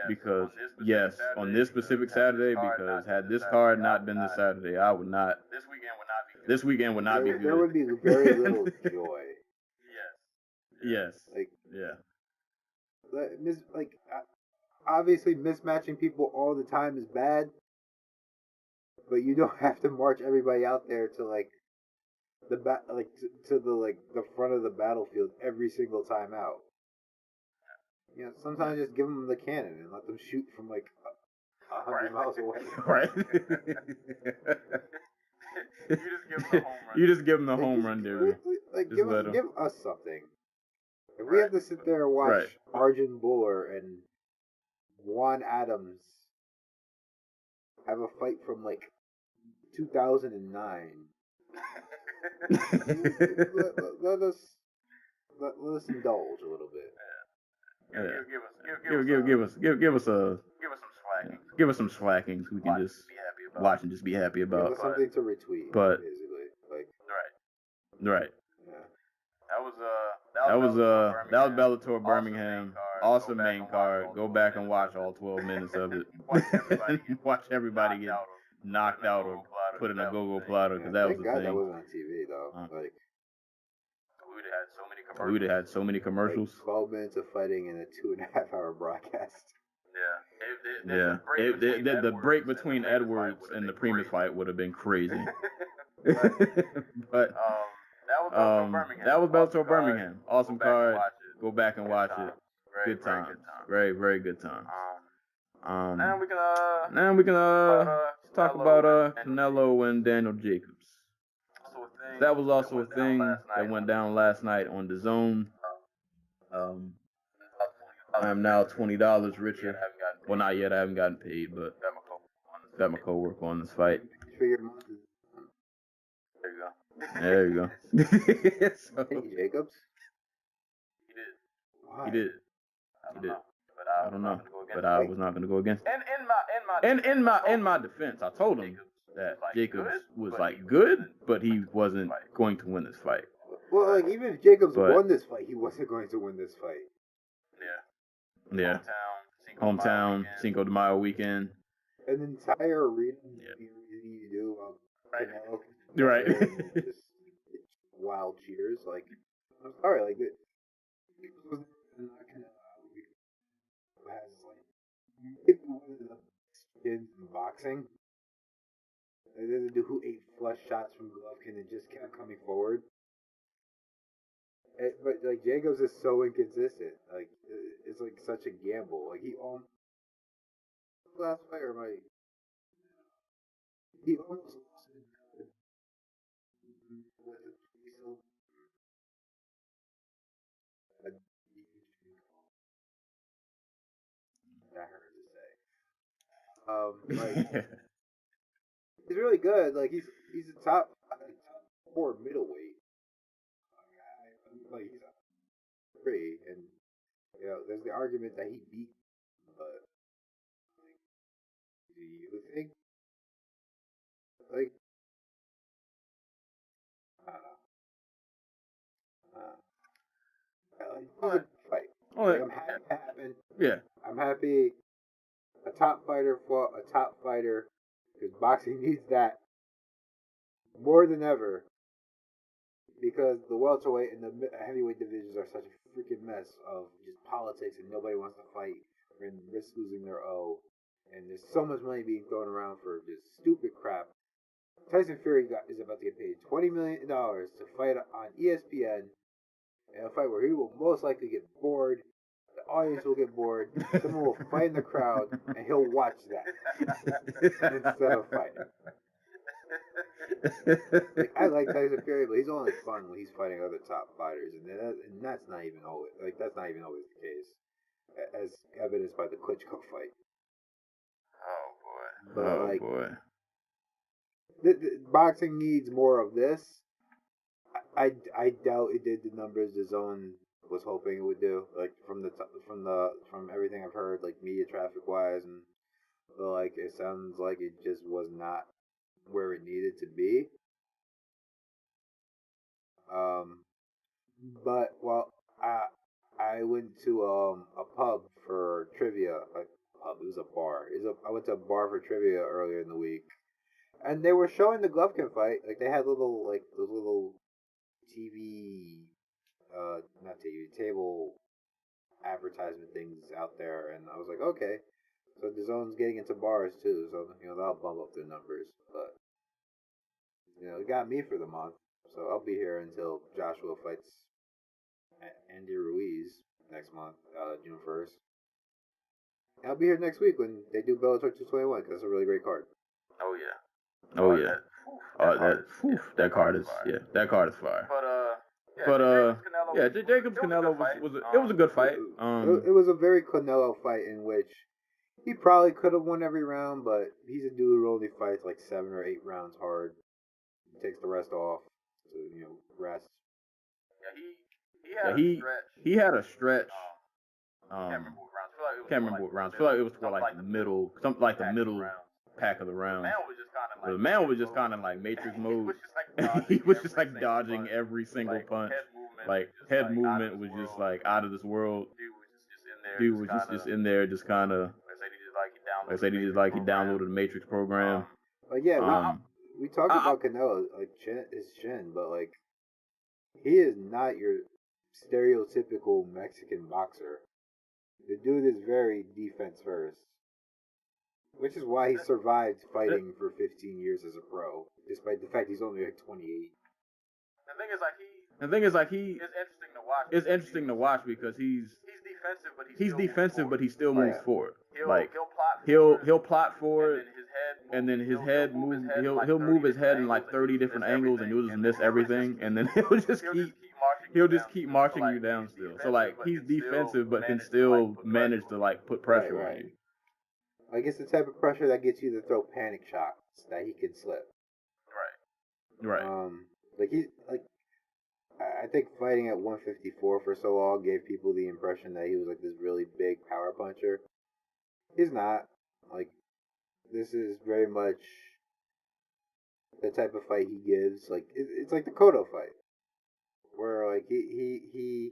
Because yes, on this specific Saturday, because had this card not been this Saturday, I would not. This weekend would not be good. There would be very little joy. Yes. Like Yeah. Obviously mismatching people all the time is bad, but you don't have to march everybody out there to like the to the front of the battlefield every single time out. You know, sometimes just give them the cannon and let them shoot from like 100 miles away. Right. You just give them the home run, dude. Like Just give us something. If we have to sit there and watch Arjun Buller and Juan Adams have a fight from like 2009, let us indulge a little bit. Give us some slackings we can just watch and just be happy about. Give us something to retweet, but basically. Like right. Yeah. That was Bellator Birmingham. Awesome main card. Go back and watch all 12 minutes of it. Watch everybody get knocked out or put in a go-go platter, because that was the Thank God thing. that wasn't on TV though. Like we would have had so many commercials. Like 12 minutes of fighting in a 2.5 hour broadcast. Yeah. The break between Edwards and the Primus fight would have been crazy. But that was Bellator Birmingham. Awesome card. Go back and watch it. Good times. Very, very good times. Now we can talk about Canelo and Daniel Jacobs. That was also a thing that went down last night on the Zone. I am now $20 richer. Well, not yet. I haven't gotten paid, but got my co-worker on this fight. There you go. So, Jacobs? He did. I don't know, but I was not going to go against him. And in my defense, I told him that Jacobs was like good, but he wasn't going to win this fight. Well, like even if Jacobs won this fight, he wasn't going to win this fight. Yeah. Hometown, Cinco de Mayo weekend. An entire arena you do Canelo. Right. Just wild cheers. Like, I'm sorry, like it was has like kids in boxing. There's a dude who ate flush shots from Golovkin and just kept coming forward. But like Jacobs is so inconsistent. Like it's like such a gamble. Like he last fight or he almost lost it. That hurt to say. Like he's really good. Like he's a top 4 middleweight. Like he's great, and you know, there's the argument that he beat, but like, do you think? Like, I don't know. It was a fight. Like, I'm happy it happened. Yeah. I'm happy a top fighter fought a top fighter, because boxing needs that more than ever. Because the welterweight and the heavyweight divisions are such a freaking mess of just politics, and nobody wants to fight and risk losing their O. And there's so much money being thrown around for just stupid crap. Tyson Fury is about to get paid $20 million to fight on ESPN, in a fight where he will most likely get bored. The audience will get bored. Someone will fight in the crowd, and he'll watch that instead of fighting. Like, I like Tyson Fury, but he's only fun when he's fighting other top fighters, and that's not even always the case, as evidenced by the Klitschko fight. Oh boy. But boy. Boxing needs more of this. I doubt it did the numbers the Zone was hoping it would do. Like from everything I've heard, like media traffic wise, and like it sounds like it just was not where it needed to be. But I went to a pub for trivia. It was a bar. I went to a bar for trivia earlier in the week, and they were showing the Golovkin fight. Like they had those little TV, not TV, table advertisement things out there, and I was like, okay, so the Zone's getting into bars too, so that'll bump up their numbers. But it got me for the month, so I'll be here until Joshua fights Andy Ruiz next month, June 1st. I'll be here next week when they do Bellator 221, because that's a really great card. Oh yeah. That card is fire. Jacobs Canelo was a good fight. It was a very Canelo fight in which he probably could have won every round, but he's a dude who only fights like 7 or 8 rounds hard. He takes the rest off to rest. Yeah, he had a stretch. Can't remember what rounds. I feel like it was for like the middle, something like the middle pack of the round. The man was just kind of like Matrix mode. He was just like dodging every single punch. Like head movement was just like out of this world. Dude was just in there, just kind of. Like I said, he downloaded the Matrix program. But yeah, we talked about Canelo, like his chin, but like he is not your stereotypical Mexican boxer. The dude is very defense first, which is why he survived fighting for 15 years as a pro, despite the fact he's only like 28. The thing is like he is interesting to watch because he's defensive, but he still moves forward. He'll plot forward, and then his head moves. He'll move his head in like 30 different angles, and he'll just miss everything, and then he'll just keep marching you down still. So like he's defensive, but can still manage to like put pressure on you. Like it's the type of pressure that gets you to throw panic shots that he can slip. Right. I think fighting at 154 for so long gave people the impression that he was like this really big power puncher. He's not. Like, this is very much the type of fight he gives. Like, it's like the Cotto fight, where like he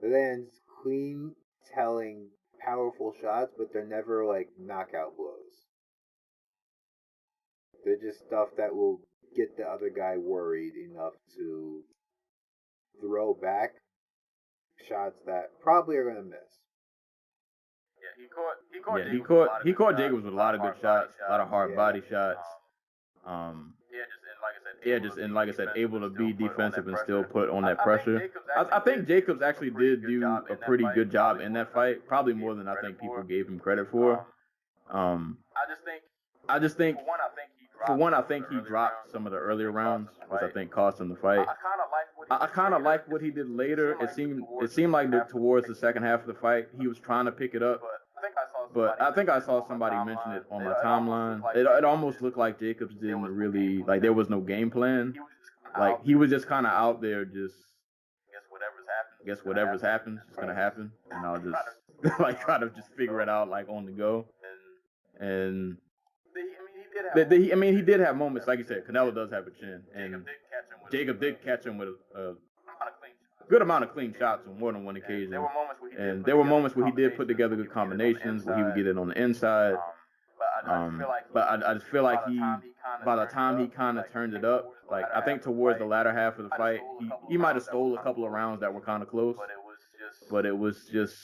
lands clean, telling, powerful shots, but they're never like knockout blows. They're just stuff that will get the other guy worried enough to throw back shots that probably are going to miss. Yeah, He caught Jacobs with a lot of good shots, a lot of hard body shots. Like I said, able to be defensive and still put on that pressure. I think Jacobs actually did do a pretty good job in that fight, probably more than I think people gave him credit for. I just think, for one, I think he dropped some of the earlier rounds, which I think cost him the fight. I kind of like what he did later. It seemed like towards the second half of the fight, he was trying to pick it up. But I think I saw somebody mention it on my timeline. It almost looked like Jacobs didn't really, like there was no game plan. Like he was just kind of out there just, guess whatever's happened, it's going to happen. And I'll just like try to just figure it out like on the go. And he did have moments, like you said, Canelo does have a chin. And Jacob did catch him with a good amount of clean shots on more than one occasion. And there were moments where he did put together good combinations, where he would get it on the inside. But I just feel like by the time he kind of turned it up, like I think towards the latter half of the fight, he might have stole a couple of rounds that were kind of close, but it was just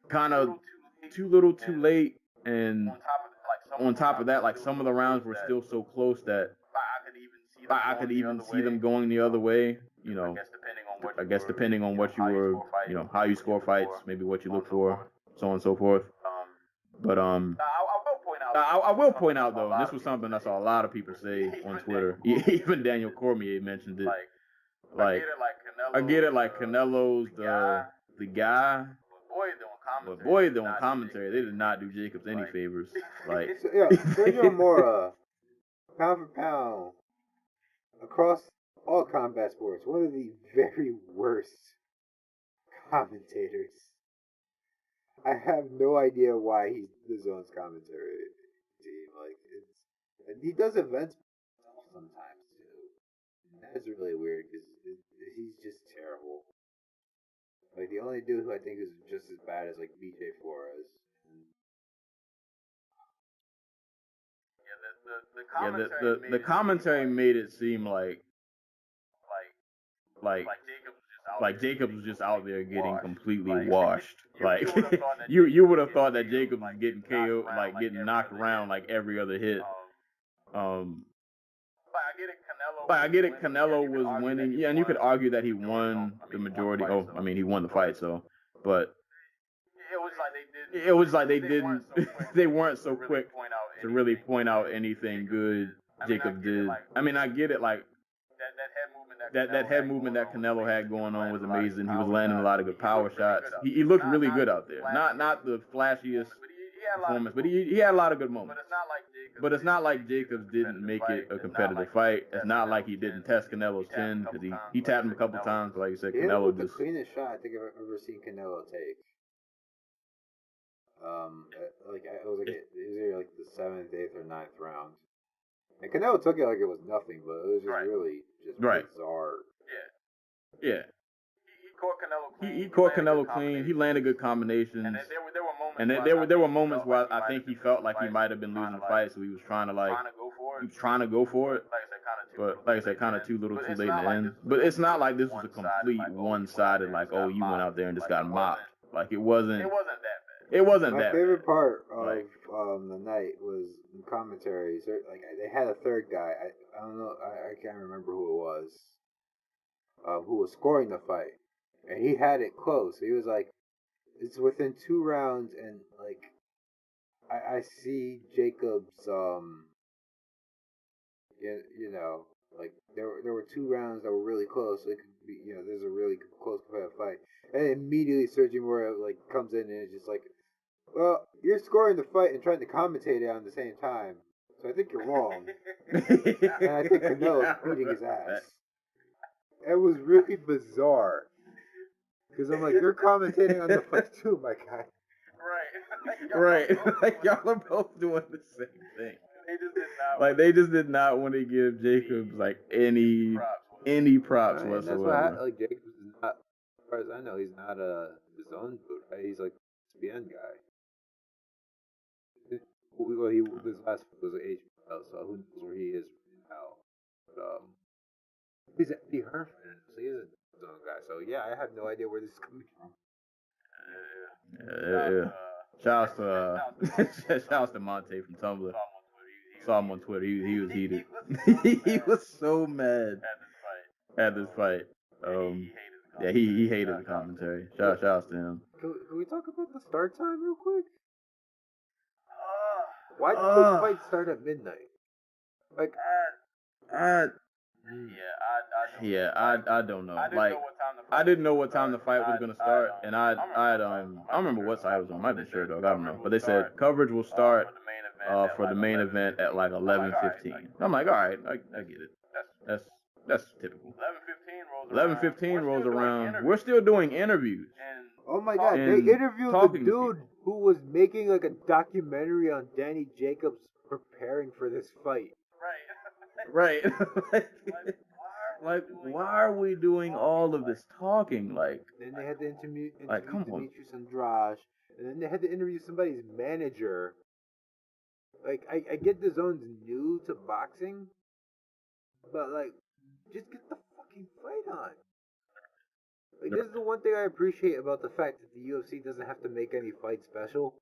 kind of too little, too late, and on top of that, like some of the rounds were still so close that I could even see them going the other way. You know, I guess depending on what you were, you know, how you score fights, maybe what you look for, so on and so forth. But I will point out though, and this was something I saw a lot of people say on Twitter. Even Daniel Cormier mentioned it. Like, I get it, like Canelo's the guy, but boy, though on commentary, they did not do Jacobs any favors. Like, Sergio Mora, pound for pound, across all combat sports, one of the very worst commentators. I have no idea why he's the Zone's commentary team. Like, and he does events sometimes too. And that's really weird because he's just terrible. Like, the only dude who I think is just as bad is like BJ Flores. The commentary made it seem like Jacobs was just out there getting completely washed. Like you would have thought that Jacobs was getting KO, like getting knocked around like every other hit. But I get it. Canelo was winning. Yeah, and you could argue that he won the majority. Oh, I mean, he won the fight. So, but it was like they didn't. They weren't so quick to really point out anything good Jacob did. I mean, I get it. Like that head movement that Canelo had going on was amazing. He was landing a lot of good power shots. He looked really good out there. Not the flashiest performance, but he had a lot of good moments. But it's not like Jacobs didn't make it a competitive fight. It's not like he didn't test Canelo's chin, because he tapped him a couple times. But like you said, Canelo just the cleanest shot I think I've ever seen Canelo take. It was either like the 7th, 8th, or 9th round. And Canelo took it like it was nothing, but it was just really just bizarre. Yeah. He caught Canelo clean. He landed good combinations. And there were moments where I think he felt like he might have been losing the fight, so he was trying to go for it. But like I said, kind of too little, too late in the end. But it's not like this was a complete one-sided, like, oh, you went out there and just got mopped. Like it wasn't. It wasn't that. My favorite part of the night was the commentaries. Like they had a third guy. I don't know. I can't remember who it was. Who was scoring the fight, and he had it close. He was like, it's within 2 rounds, and like I see Jacobs. You know, like there were 2 rounds that were really close. So it could be, you know, there's a really close competitive fight, and immediately Sergio Mora like comes in and is just like, well, you're scoring the fight and trying to commentate it on the same time, so I think you're wrong. And I think Canelo's beating his ass. It was really bizarre. Because I'm like, you're commentating on the fight too, my guy. Right. Like, y'all are both doing the same thing. They just did not want to give Jacobs, like, any props whatsoever. That's why, like, Jacobs is not, as far as I know, he's not his own boot, right? He's like a ESPN guy. Well, his last was HBO, so who knows where he is now. But, he's at the Herman, so he is his own guy. So, yeah, I have no idea where this is coming from. Yeah. Shout out to Monte from Tumblr. Saw him on Twitter. He was heated. He was so mad at this fight. Yeah, he hated the commentary. Shout out to him. Can we talk about the start time real quick? Why did this fight start at midnight? Like, I don't know. Like, I didn't know what time the fight was gonna start, and I don't remember what side it was on. Might be sure dog. I don't know. But they said coverage will start for the main event at like 11:15. I'm like, all right, I get it. That's typical. 11:15 rolls around. We're still doing interviews. Oh my god, they interviewed the dude who was making like a documentary on Danny Jacobs preparing for this fight. Right. Like, why are we doing all of this talking? Like, Then they had to interview come on. Demetrius Andrade, and then they had to interview somebody's manager. Like, I get the zone's new to boxing, but like, just get the fucking fight on. Like, this is the one thing I appreciate about the fact that the UFC doesn't have to make any fights special,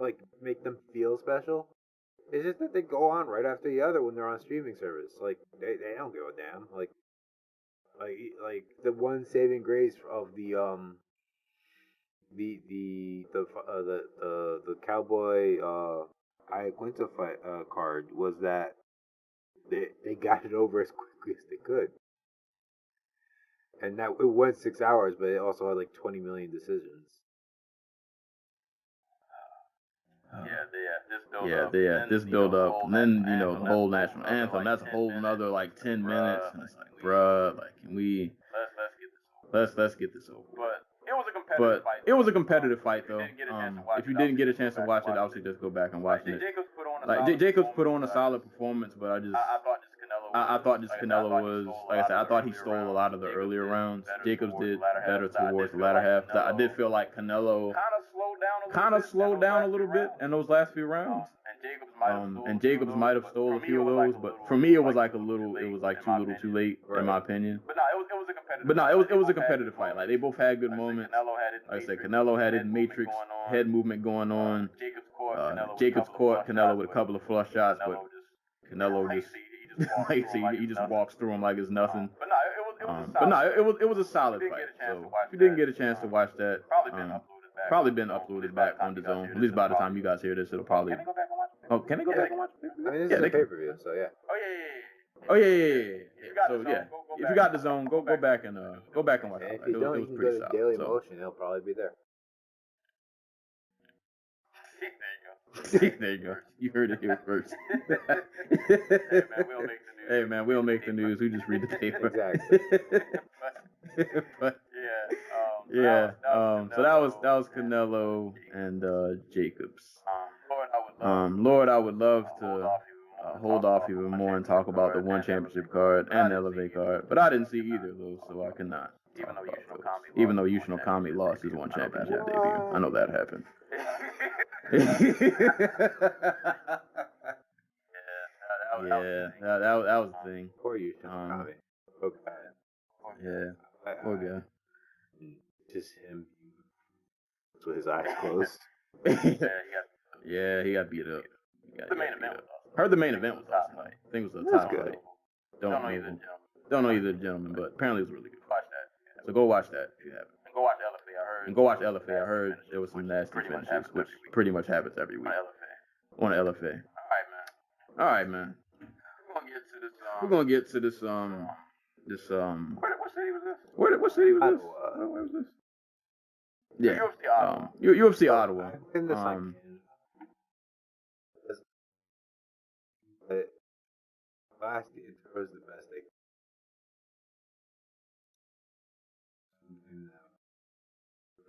like make them feel special. It's just that they go on right after the other when they're on streaming service. Like, they don't give a damn. Like the one saving grace of the Cowboy Iaquinta fight card was that they got it over as quickly as they could, and that it went 6 hours, but it also had like 20 million decisions. This build up, and then the whole national anthem. That's a whole another like 10 minutes, and it's like, bruh, like, can we let's get this over with. But it was a competitive fight, though. If you didn't get a chance to watch it, obviously just go back and watch it. Like, Jacobs put on a solid performance, but I thought this Canelo was, like I said, I thought he stole a lot of the earlier rounds. Jacobs did better towards the latter half. I did feel like Canelo kind of slowed down a little bit in those last few rounds. And Jacobs might have stole a few of those, but for me it was like too little too late, in my opinion. But no, it was a competitive fight. Like, they both had good moments. Like I said, Canelo had his matrix head movement going on. Jacobs caught Canelo with a couple of flush shots, but Canelo just like he just walks through him like it's nothing. But no, it was a solid fight. So if you didn't get a chance to watch that, probably been uploaded back on the zone. At least by the time you guys hear this, it'll probably. Oh, can they go back and watch? I mean, this is a pay-per-view, so yeah. Oh yeah. So yeah, if you got the zone, go back and watch it. If you don't, you can go to Daily Motion. It'll probably be there. There you go. You heard it here first. Hey man, we don't make the news. We just read the paper. Exactly. But yeah. So that was Canelo and Jacobs. Lord, I would love to hold off even more and talk about the one championship card and the Elevate card, but I didn't see either of those, so I cannot. Even though Yushino Kami lost his one championship debut, I know that happened. Yeah, that was the thing. Poor Yushino Kami. Yeah, poor guy. Just him with his eyes closed. Yeah, he got beat up. Heard the main event was awesome. I think it was a title fight. Don't know either gentleman, but apparently it was really good. So go watch that if you haven't. And go watch LFA. I heard there was some nasty finishes, which pretty much happens every week on LFA. All right, man. We're gonna get to this. What city was this? What city was this? Where was this? Yeah. UFC Ottawa. Last year was the best thing.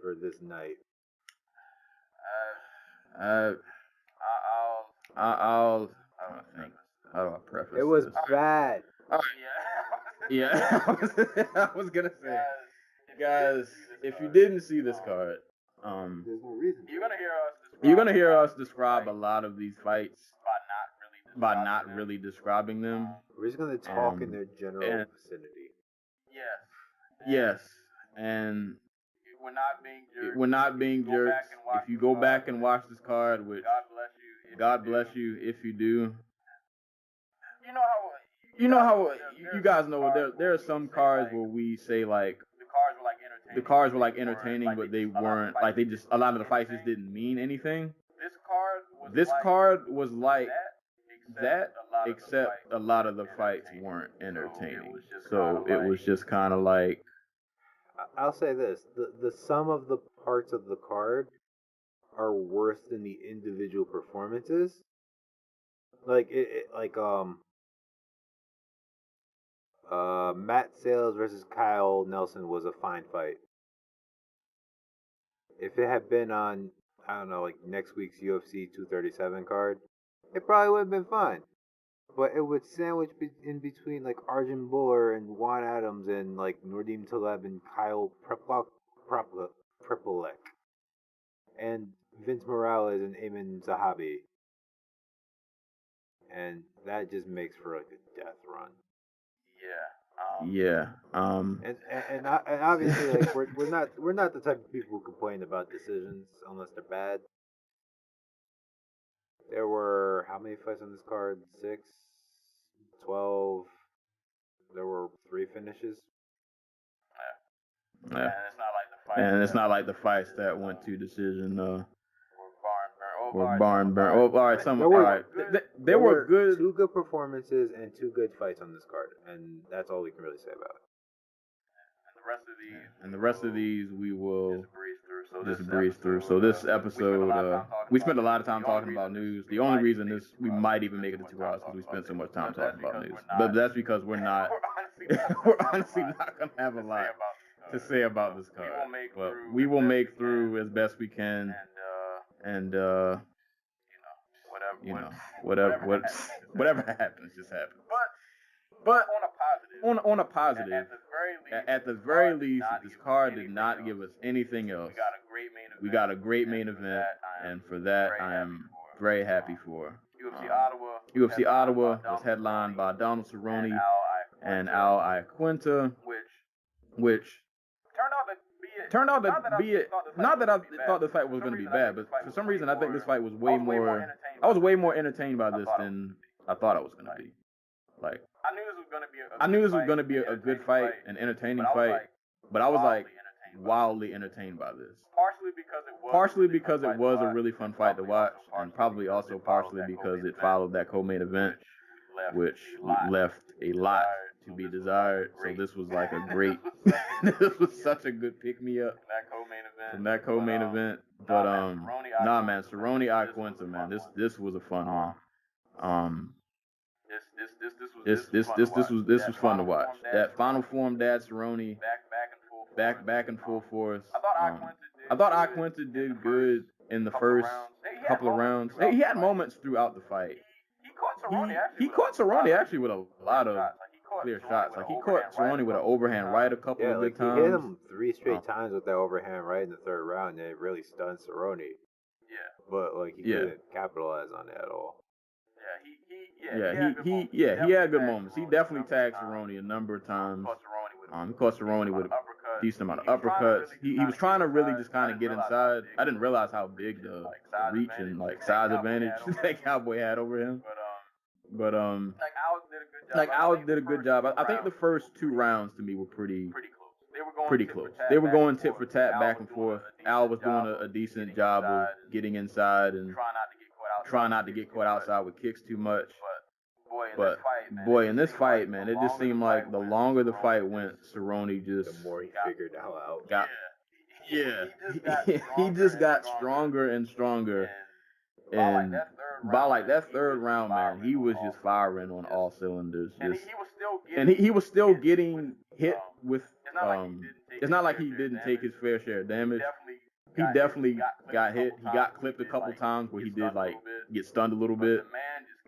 For this night. I'll think. How do I preface it was this? bad. Yeah. I was gonna say, guys, if you didn't see this card, There's no reason. you're gonna hear us describe a lot of these fights by not really describing them. We're just gonna talk in their general vicinity. Yes, and we're not being jerks. If you go back and watch this card, which God bless you if you do. You know how you guys know there are some cards where we say like the cards were like entertaining, but they weren't, like, they just, a lot of the fights just didn't mean anything. This card was like that, except a lot of the fights weren't entertaining. So it was just kind of like, I'll say this: the sum of the parts of the card are worse than the individual performances. Matt Sales versus Kyle Nelson was a fine fight. If it had been on, I don't know, like next week's UFC 237 card, it probably would have been fine. but it would sandwich in between like Arjun Buller and Juan Adams and like Nordim Taleb and Kyle Prepolek and Vince Morales and Ayman Zahabi, and that just makes for like a death run. Yeah. And obviously like we're not the type of people who complain about decisions unless they're bad. There were how many fights on this card? 6, 12. There were 3 finishes. Yeah. And it's not like the fights that went to decision. Or barn burn. Oh, all right. There were good. 2 good performances and 2 good fights on this card, and that's all we can really say about it. And the rest of these we will just breeze through. So this episode, we spent a lot of time talking about news. The only reason we might even make it to 2 hours because we spent so much time talking about news. But that's because we're honestly not gonna have a lot to say about this card. But we will make through as best we can, and whatever happens, just happens. But on a positive, at the very least, this card did not give us anything else. We got a great main event, and for that I am very happy for. UFC Ottawa was headlined by Donald Cerrone and Al Iaquinta, which turned out to be it. Not that I thought the fight was going to be bad, but for some reason I think this fight was way more. I was way more entertained by this than I thought I was going to be. Like, I knew this was going to be a good fight, an entertaining fight, but I was like wildly entertained by this. Partially because it was a really fun fight to watch, and probably also partially because it followed that co-main event, which left a lot to be desired. So this was like a great, this was such a good pick-me-up from that co-main event. But nah, man, Cerrone Iaquinta, man, this was a fun one. This was fun to watch. That final form, Dad Cerrone, back and full force. I thought Iaquinta did good in the first couple of rounds. He had moments throughout the fight. He caught Cerrone actually with a lot of clear shots. Like, he caught Cerrone with an overhand right a couple of good times. He hit him 3 straight times with that overhand right in the 3rd round, and it really stunned Cerrone. But like he couldn't capitalize on it at all. He had good moments. He definitely tagged Cerrone a number of times. He caught Cerrone with a decent amount of uppercuts. He was trying to really just kind of get inside. I didn't realize how big the reach and like size advantage that Cowboy had over him. But like Al did a good job. I think the first 2 rounds to me were pretty close. They were going tit for tat back and forth. Al was doing a decent job of getting inside and trying not to get caught outside with kicks too much. But boy, in this fight, man, it just seemed like the longer the fight went, Cerrone just the more he figured out. He just got stronger and stronger. And by like that 3rd round, man, he was just firing on all cylinders. And he was still getting hit with. It's not like he didn't take his fair share of damage. He definitely got hit. He got clipped a couple times where he did like get stunned a little bit.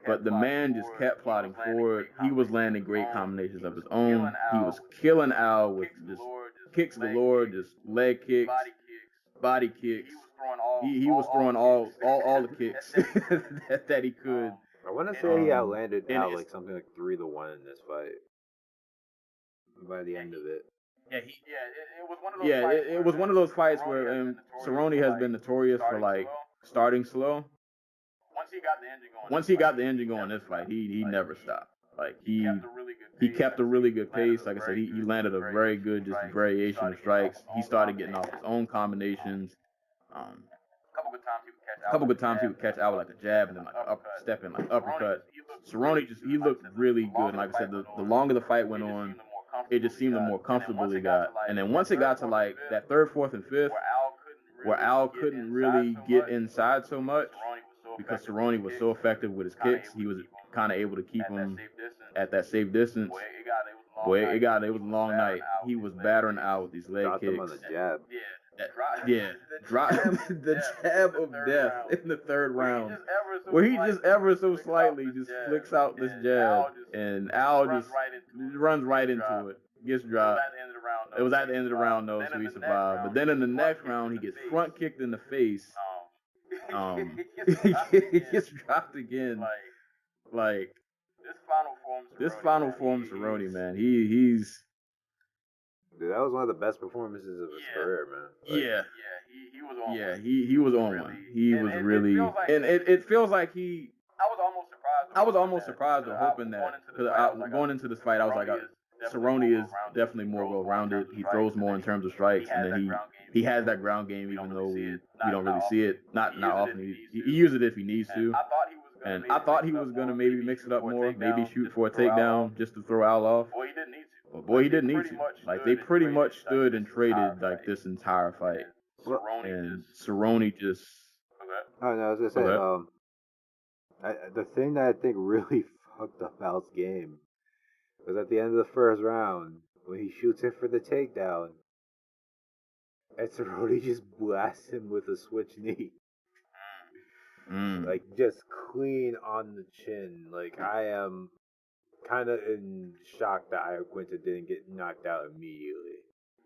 But the man just kept plodding forward. He was landing great combinations of his own. He was killing Al with just kicks galore, just leg kicks, body kicks. He was throwing all the kicks that he could. I want to say he outlanded Al like something like 3-1 in this fight. By the end of it. It was one of those fights where Cerrone has been notorious for like starting slow. Once he got the engine going this fight, he never stopped. Like he kept a really good pace. Like I said, he landed a very good just variation of strikes. He started getting off his own combinations. A couple good times he would catch out with like a jab and then like step in like uppercut. Cerrone he looked really good. And like I said, the longer the fight went on, it just seemed the more comfortable he got. And then once it got to like that 3rd, 4th, and 5th, where Al couldn't really get inside so much because Cerrone was so effective with his kicks, he was kind of able to keep him at that safe distance. Boy, it was a long night. He was battering Al with these leg Dropped kicks. him on the jab. Drop the jab of death in the 3rd round. where he just ever so slightly just flicks out this jab, and Al just runs right into it, gets dropped. It was at the end of the round though, so he survived. But then in the next round, he gets front kicked in the face. He gets dropped again. Like this final form, Cerrone, man, he's. Dude, that was one of the best performances of his career, man. Like, he was on one. He was really, and it feels like he. I was almost surprised or hoping that, because going into this fight, I was like, Cerrone is definitely more well-rounded. He throws more in terms of strikes, and then he has that ground game, even though we don't really see it. Not often. He uses it if he needs to. And I thought he was gonna maybe mix it up more, maybe shoot for a takedown just to throw Al off. But boy, he didn't need to. Like, they pretty much stood and traded like this entire fight. And Cerrone just. Oh no, I was gonna say, the thing that I think really fucked up Al's game was at the end of the first round when he shoots in for the takedown, and Cerrone just blasts him with a switch knee. Like, just clean on the chin. Like, I am kind of in shock that Iaquinta didn't get knocked out immediately.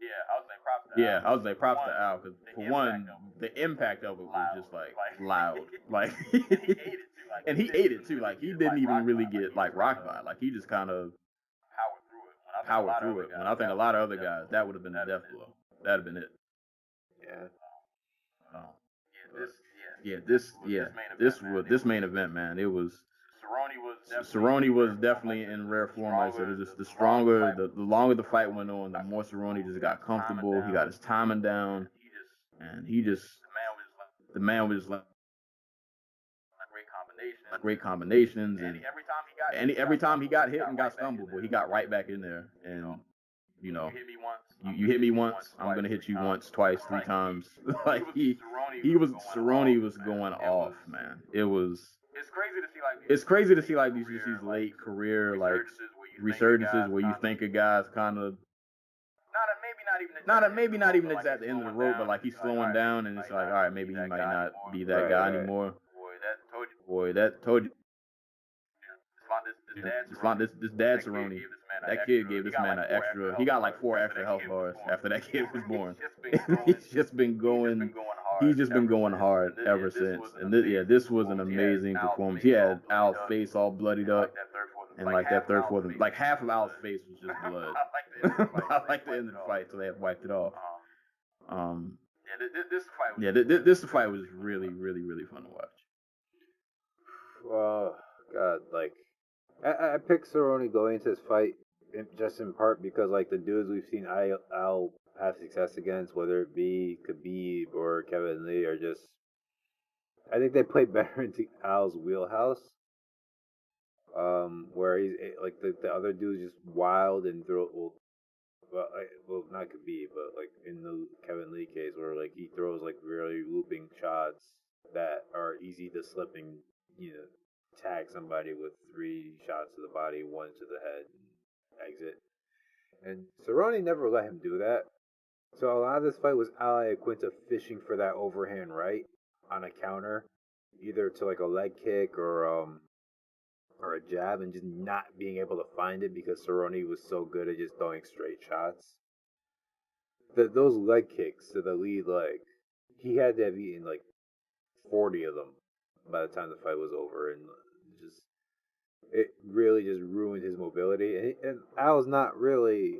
I was like, props to Al, because for one, the impact of it was just like loud, like, and he ate it too. Like, he didn't even really get like rocked by it. Like, he just kind of powered through it. When I think a lot of other guys, that would have been a death blow. That'd have been it. This main event, man. It was. Cerrone was definitely in rare form. Like I said, just the stronger, the longer the fight went on, the more Cerrone just got comfortable. He got his timing down, and the man was like great combinations, and every time he got hit and got stumbled, but he got right back in there. And you know, you hit me once, I'm gonna hit you once, twice, three times. Like Cerrone was going off, man. It was. It's crazy to see like these late career like resurgences where you think a guy's kind of maybe not even at the end of the road, but like he's slowing down, and it's like, all right, maybe he might not be that guy anymore. Boy, that told you. This dad Cerrone, that kid gave this man an extra. He got like 4 extra health bars after that kid was born. He's just been going hard ever since. And this was an amazing performance. He had Al's face all bloodied up, and like that third, fourth, like half of Al's face was just blood. I like the end of the fight, so they have wiped it off. This fight was really, really, really fun to watch. Well, God, like, I picked Cerrone going into this fight just in part because, like, the dudes we've seen Al have success against, whether it be Khabib or Kevin Lee, are just, I think they play better into Al's wheelhouse. Where he's like the other dude's just wild and well, not Khabib, but like in the Kevin Lee case, where like he throws like really looping shots that are easy to slip and tag somebody with 3 shots to the body, 1 to the head, and exit. And Cerrone never let him do that. So a lot of this fight was Iaquinta fishing for that overhand right on a counter, either to like a leg kick or a jab, and just not being able to find it because Cerrone was so good at just throwing straight shots. Those leg kicks to the lead leg, he had to have eaten like 40 of them by the time the fight was over, and it really just ruined his mobility. And Al's not really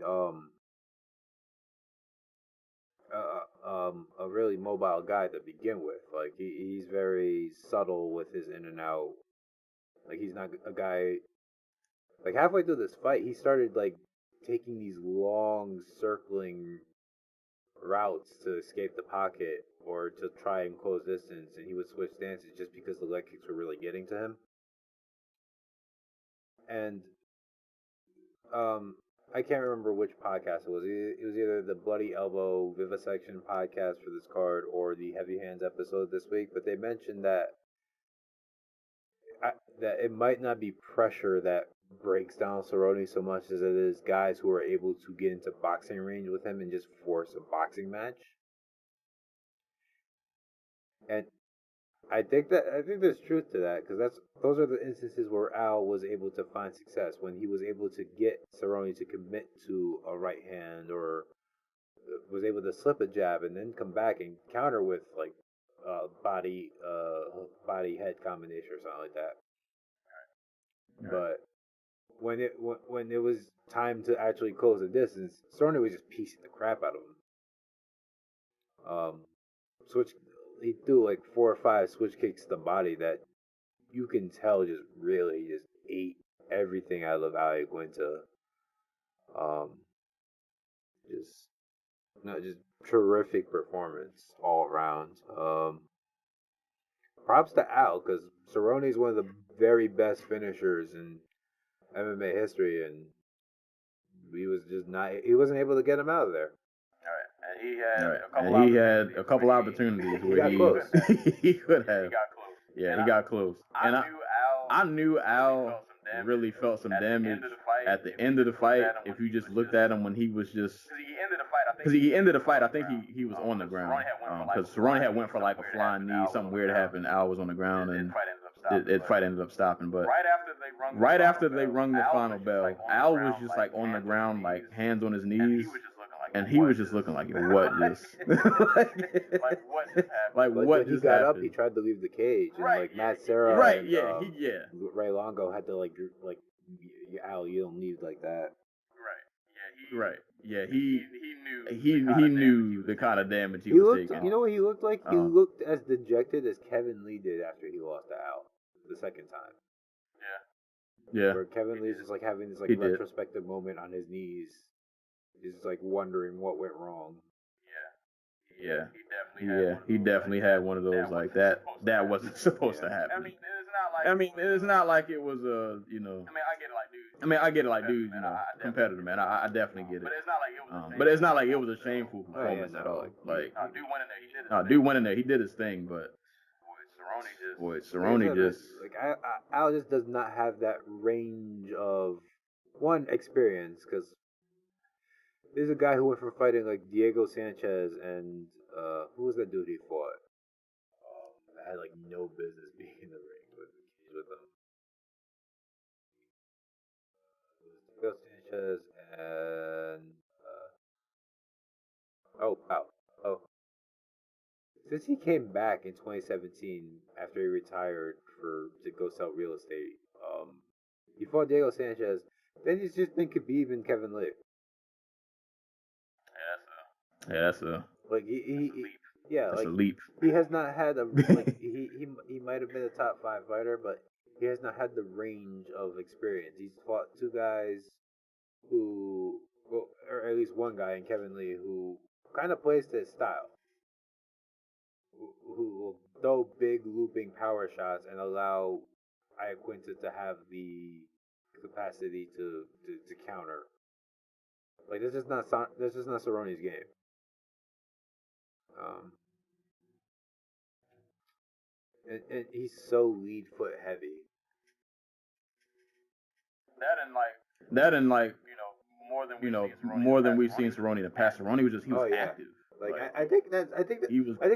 a really mobile guy to begin with. Like he's very subtle with his in and out. Like he's not a guy. Like halfway through this fight, he started like taking these long circling routes to escape the pocket or to try and close distance, and he would switch stances just because the leg kicks were really getting to him. And I can't remember which podcast it was. It was either the Bloody Elbow Vivisection podcast for this card or the Heavy Hands episode this week, but they mentioned that it might not be pressure that breaks down Cerrone so much as it is guys who are able to get into boxing range with him and just force a boxing match. And I think there's truth to that because those are the instances where Al was able to find success when he was able to get Cerrone to commit to a right hand or was able to slip a jab and then come back and counter with like body head combination or something like that. Right. But when it was time to actually close the distance, Cerrone was just piecing the crap out of him. He threw like 4 or 5 switch kicks to the body that you can tell just really just ate everything out of Iaquinta. Just terrific performance all around. Props to Al because Cerrone is one of the very best finishers in MMA history, and he wasn't able to get him out of there. And he had a couple opportunities where he could have. Yeah, he got close. And I knew Al really felt some damage at the end of the fight. If you just looked at him when he was just, because he ended the fight, I think he was on the ground. Because Cerrone had went for like a flying knee, something weird happened. Al was on the ground and the fight ended up stopping. But right after they rung the final bell, Al was just like on the ground, like hands on his knees. And he was just looking like, what just, what just got up, he tried to leave the cage, and like Matt Serra, Ray Longo had to like, Al, you don't leave like that. He knew the kind of damage he was taking. You know what he looked like? He looked as dejected as Kevin Lee did after he lost to Al the second time. Yeah. Where Kevin Lee's just like having this like retrospective moment on his knees. He's like wondering what went wrong. He definitely had one of those like that. That wasn't supposed to happen. I mean, it's not like it was a, I get it like dude, competitor, man. I definitely get it. But it's not like it was a shameful performance at all. Like, dude went in there. He did his thing, but Cerrone just like Al just does not have that range of experience because. There's a guy who went from fighting like Diego Sanchez and who was that dude he fought? That had like no business being in the ring with him. Diego Sanchez and since he came back in 2017 after he retired to go sell real estate, he fought Diego Sanchez. Then he's just been Khabib and Kevin Lee. Yeah, that's a that's a leap. He has not had a like he might have been a top 5 fighter, but he has not had the range of experience. He's fought 2 guys who, or at least one guy in Kevin Lee who kind of plays to his style, who will throw big looping power shots and allow Iaquinta to have the capacity to counter. Like this is not Cerrone's game. And he's so lead foot heavy. That and more than we've seen Cerrone in the past. Cerrone was active. I think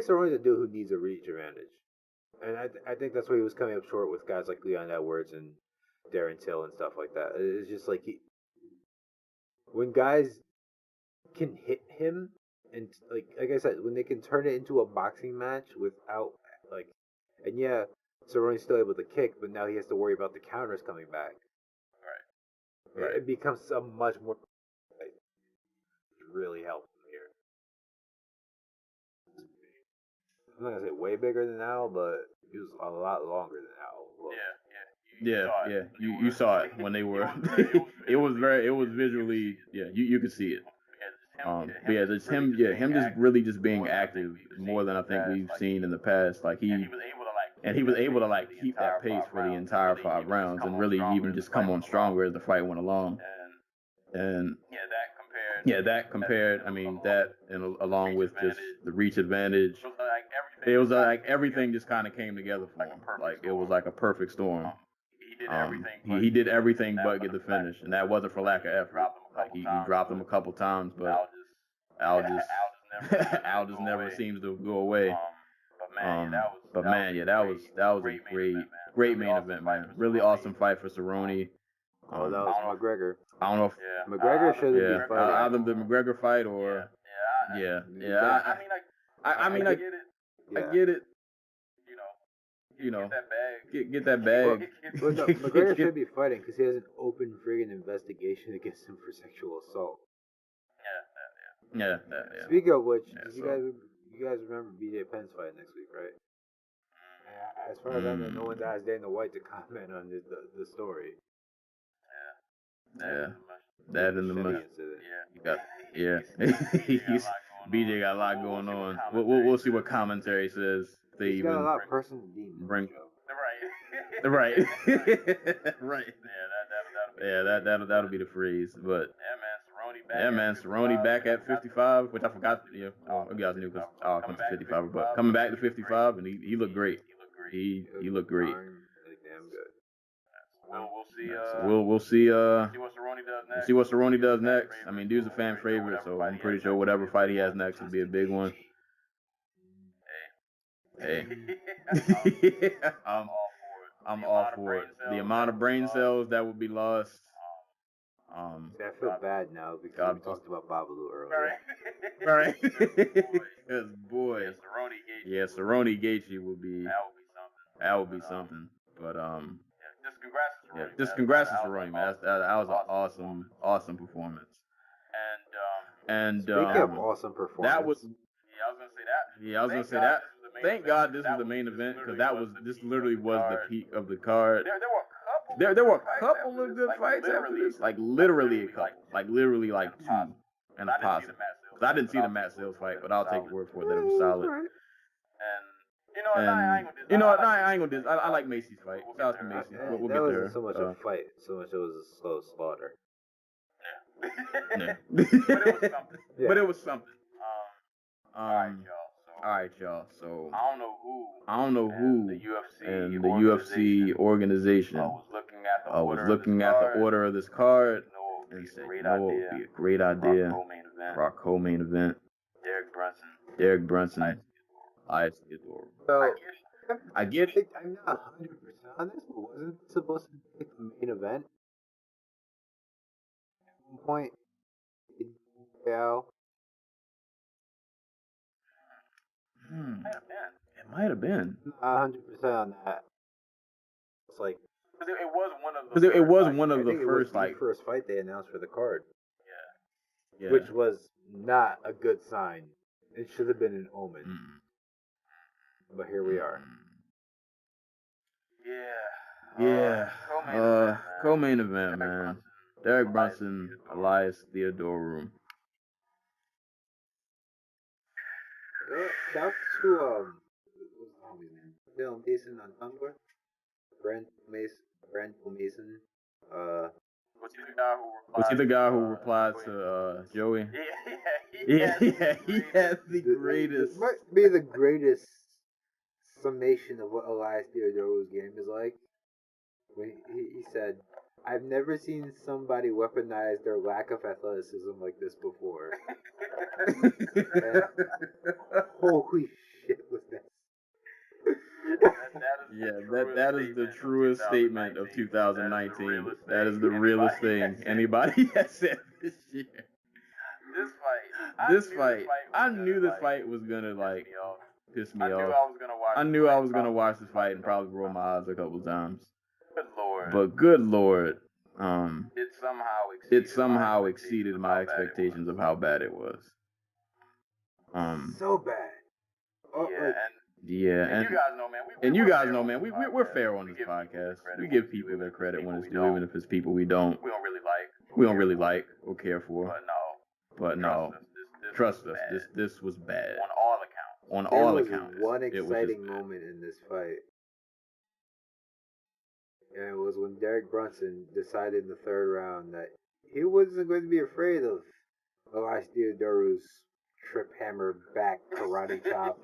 Cerrone's a dude who needs a reach advantage, and I think that's where he was coming up short with guys like Leon Edwards and Darren Till and stuff like that. It's just like when guys can hit him and like I said, when they can turn it into a boxing match without like, and Cerrone's still able to kick, but now he has to worry about the counters coming back. Right. It becomes a much more. It really helps him here. I'm not gonna say way bigger than Al, but he was a lot longer than Al. Yeah. You saw it when they were. it was visually. Yeah, you could see it. But yeah, just him just really just being active more than I think we've seen in the past. Like he was able to like keep that pace for the entire 5 rounds and really even just come on stronger as the fight went along. And that compared. I mean that, and along with just the reach advantage, it was like everything just kind of came together for him. Like it was like a perfect storm. He did everything but get the finish, and that wasn't for lack of effort. Like he dropped him a couple times, but Al just never seems to go away. But man, yeah, that was a great main event, man. Really awesome fight for Cerrone. Oh, that was McGregor. I don't know if McGregor shouldn't be fighting. either the McGregor fight or I mean, I get it. You know, get that bag. But no, McGregor should be fighting because he has an open friggin' investigation against him for sexual assault. Yeah. Speaking of which, Yeah, you guys remember BJ Penn's fight next week, right? Yeah, as far as I know, no one's asked Dana White to comment on the story. Yeah. That in the Chevy incident. incident. BJ got a lot going on. We'll see what commentary says. They He's even got a lot of person to demon. bring Right. right. Yeah, That'll be the freeze. But Cerrone back at 55, which I forgot. Yeah, well, you guys knew because I went to 55, but coming back to 55, and he looked great. He looked great. Really damn good. We'll see. We'll see. See what Cerrone does next. We'll see what Cerrone does next. I mean, dude's a fan favorite, so I'm pretty sure whatever fight he has next will be a big one. Hey, I'm all for it. The amount of brain cells that would be lost. See, I feel bad now because we talked about Babalu earlier. Right. Because boy, Cerrone Gaethje would be. That would be something. But just congrats to Cerrone, man. That was an awesome performance. And Speaking of awesome performance, that was. I was gonna say that. Thank God this was the main event because this literally was the peak of the card. There were a couple of good fights after this, like literally a couple, like literally like two and a positive. Because I didn't see the Matt Sales fight, but I'll take your word for it that it was solid. And you know what? I ain't gonna do this. I like Macy's fight. Shout out to Macy. We'll that get wasn't there. so much a fight, so much it was a slow slaughter. Yeah. Yeah. But it was something. All right, y'all. So I don't know who in the UFC organization was looking at the order of this card and said, you know what would be a great idea for our co-main event? Derek Brunson, Elias Theodorou. So I get it. I'm not 100% on this, but wasn't it supposed to be the main event? At one point, yeah. It might have been. Not 100% on that. It's like Because it was one of the first first fight they announced for the card, Yeah. which was not a good sign. It should have been an omen. But here we are. Yeah. Co-main event, man. Derek Brunson, Elias Theodorou. Shout to Bill Mason on Tumblr. Brent Mason. Was he the guy who replied to Joey? Yeah, he has the greatest. It might be the greatest summation of what Elias Theodorou's game is like. When he said, "I've never seen somebody weaponize their lack of athleticism like this before." And holy shit, was that? That is the truest statement of 2019. That is the realest thing anybody has said this year. This fight, I knew this fight was gonna like piss me off. I knew I was gonna watch this fight and probably roll my eyes a couple times. But good lord, it somehow exceeded my expectations of how bad it was. So bad. And you guys know, man, we're fair on this podcast. We give people their credit when it's due, even if it's people we don't really like or care for. But no, trust us, this was bad. On all accounts. One exciting moment in this fight. And it was when Derek Brunson decided in the third round that he wasn't going to be afraid of Elias Theodorou's trip hammer back karate chop.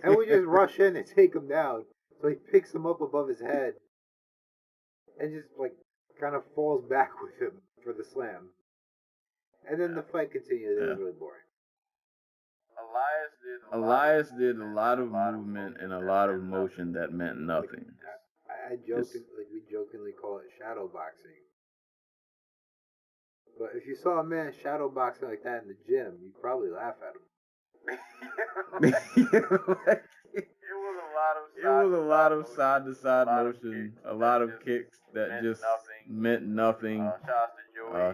And we just rush in and take him down. So he picks him up above his head and just like kind of falls back with him for the slam. And then the fight continues. It was really boring. Elias did a lot of movement and a lot of motion that meant nothing. I we jokingly call it shadow boxing. But if you saw a man shadow boxing like that in the gym, you'd probably laugh at him. It was a lot of side to side motion, a lot of kicks that just meant nothing.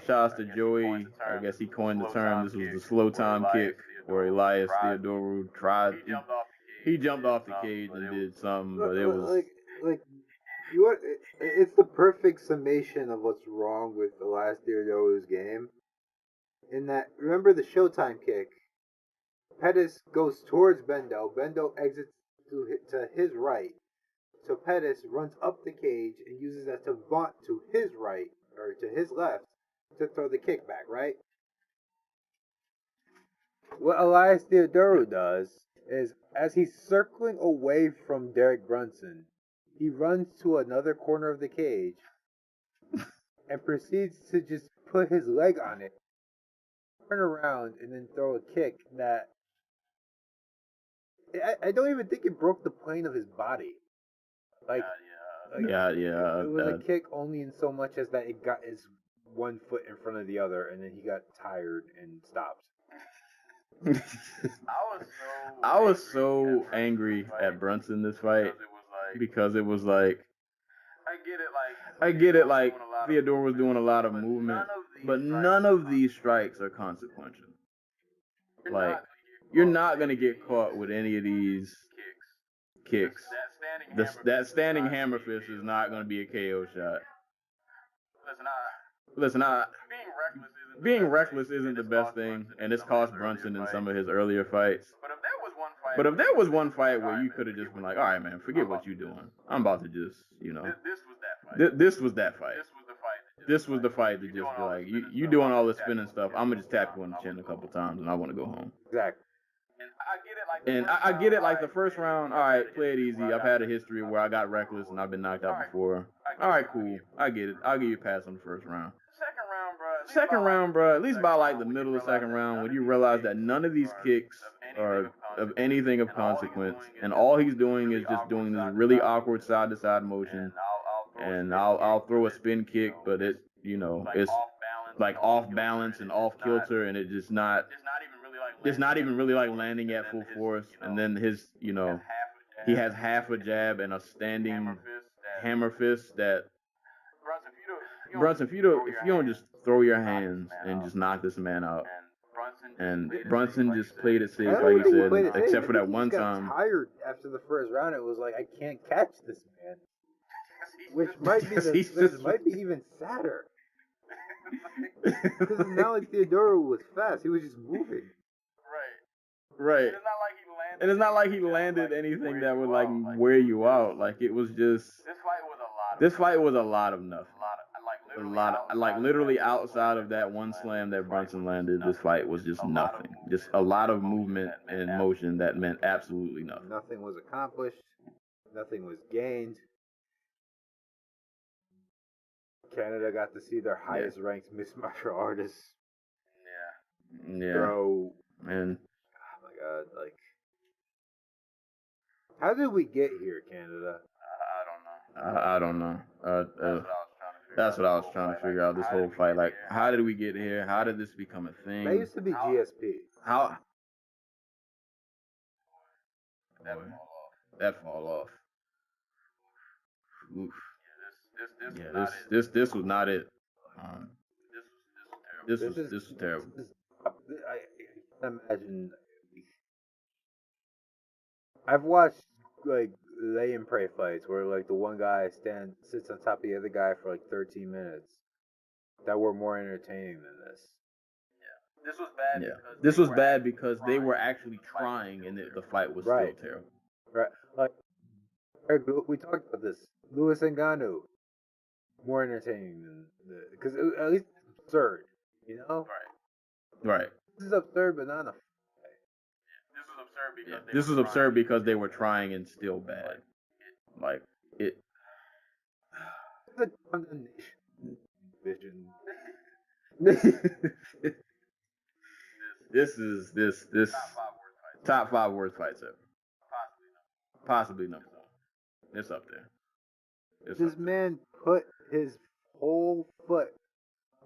Shouts to Joey. I guess he coined the term. This was the slow time kick where Elias Theodorou tried. He jumped off the cage and did something, but it was it's the perfect summation of what's wrong with Elias Theodorou's game. In that, remember the Showtime kick? Pettis goes towards Bendo. Bendo exits to his right. So Pettis runs up the cage and uses that to vault to his right, or to his left, to throw the kick back, right? What Elias Theodorou does is, as he's circling away from Derek Brunson, he runs to another corner of the cage and proceeds to just put his leg on it, turn around, and then throw a kick that I don't even think it broke the plane of his body. It was a kick only in so much as that it got his one foot in front of the other, and then he got tired and stopped. I was so angry at Brunson this fight because it was like, I get it, like Theodore was doing a lot of movement, but none of these strikes are consequential. Like, you're not gonna get caught with any of these kicks. That standing hammer fist is not gonna be a KO shot. Listen, being reckless isn't the best thing, and it's cost Brunson in some of his earlier fights. But if there was one fight where you could have just been like, all right, man, forget what you're doing. I'm about to just, This was that fight. This was the fight to just be like, you doing all this spinning stuff. I'm gonna just tap you on the chin a couple times, and I want to go home. Exactly. And I get it, like the first round, all right, play it easy. I've had a history where I got reckless and I've been knocked out before. All right, cool. I get it. I'll give you a pass on the first round. Second round, bro, at least by like the middle of the second round, when you realize that none of these kicks are of anything of consequence, and all he's doing is just doing this really awkward side to side motion, and I'll throw a spin kick, but it's like off balance and off kilter, and it's not even really like landing at full force. And then he has half a jab and a standing hammer fist that Brunson, if you don't just throw your hands and just knock this man out. And Brunson just played it safe, like you said, except for that one time. He got tired after the first round. It was like, I can't catch this man, which might be even sadder. Because it's not like Theodorou was fast; he was just moving. Right. And it's not like he landed anything that would like wear you out. Like, it was just, this fight was a lot of nothing. Like literally outside of that one slam that Brunson landed, this fight was just nothing. Just a lot of movement and motion that meant absolutely nothing. Nothing was accomplished. Nothing was gained. Canada got to see their highest ranked mixed martial artists. Yeah. Throw. And Oh my god, like, how did we get here, Canada? I don't know. That's what I was trying to figure out this whole fight. Like, how did we get here? How did this become a thing? That used to be GSP. How? That fall off. Oof. Yeah, this was not it. This was terrible. I can imagine. I've watched like lay and pray fights where like the one guy sits on top of the other guy for like 13 minutes that were more entertaining than this. This was bad because they were actually trying, and the fight was still terrible. Right. Like, we talked about this. Louis Ngannou, more entertaining than because at least it's absurd, you know? Right. This is absurd, but not enough. This was absurd because they were trying and still bad. Like, it. It's a condemnation vision. This Top 5 worst fights ever. Possibly number 1. It's up there. This man put his whole foot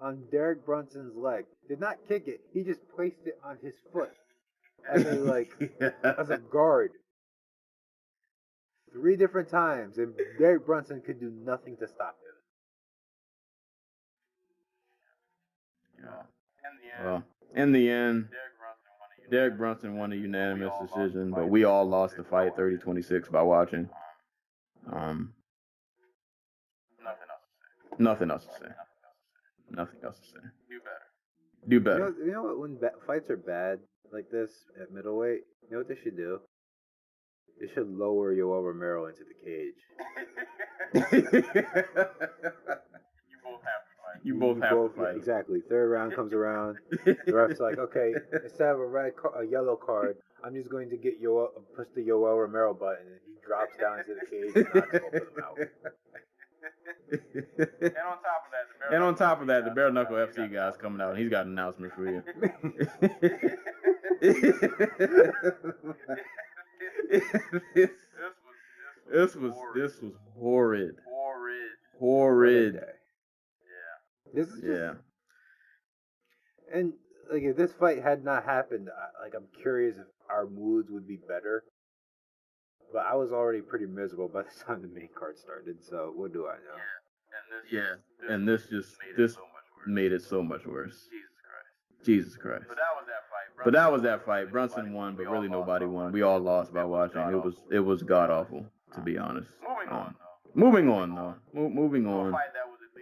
on Derek Brunson's leg. Did not kick it. He just placed it on his foot as as a guard. 3 different times, and Derek Brunson could do nothing to stop him. Well, in the end, Derek Brunson won a unanimous decision, but we all lost the fight 30-26 by watching. Nothing else to say. Do better. You know what? When fights are bad like this at middleweight, you know what they should do? They should lower Yoel Romero into the cage. You both have to fight. Yeah, exactly. 3rd round comes around. The ref's like, okay, instead of a yellow card, I'm just going to get push the Yoel Romero button, and he drops down into the cage and knocks both of them out. And on top of that, the Bare Knuckle FC guy's coming out, and he's got an announcement for you. This was horrid. This is just, and like if this fight had not happened, I'm curious if our moods would be better. But I was already pretty miserable by the time the main card started. So what do I know? And this made it so much worse. Jesus Christ. But that was that fight. Brunson won, but really nobody won. We all lost by watching. It was god awful, to be honest. Moving on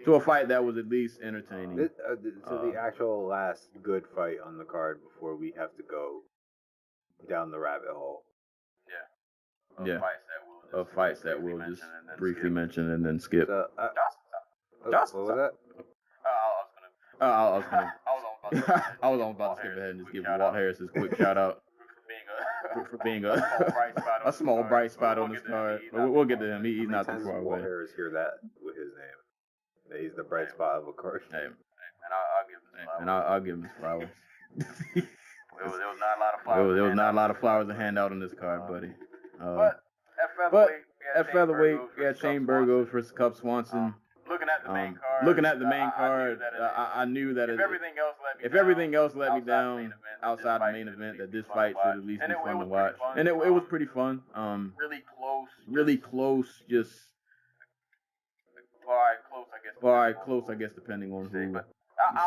to a fight that was at least entertaining. The actual last good fight on the card before we have to go down the rabbit hole. Of fights that we'll just briefly mention and then skip. So, what was that? I was about to skip ahead and just give Walt Harris his quick shout out for being a small bright spot on this card. But we'll get to him. He's not too far away. Walt Harris hear that with his name. That he's the bright spot of a card. Hey, and I'll give him his flowers. There was not a lot of flowers. There was not a lot of flowers to hand out on this card, buddy. But at featherweight, we had Shane Burgos versus Cub Swanson. Looking at the main card, I knew that if everything else let me down outside the main event, that this fight should at least be fun to watch. And it was pretty fun. Really close, just close, I guess, depending on who you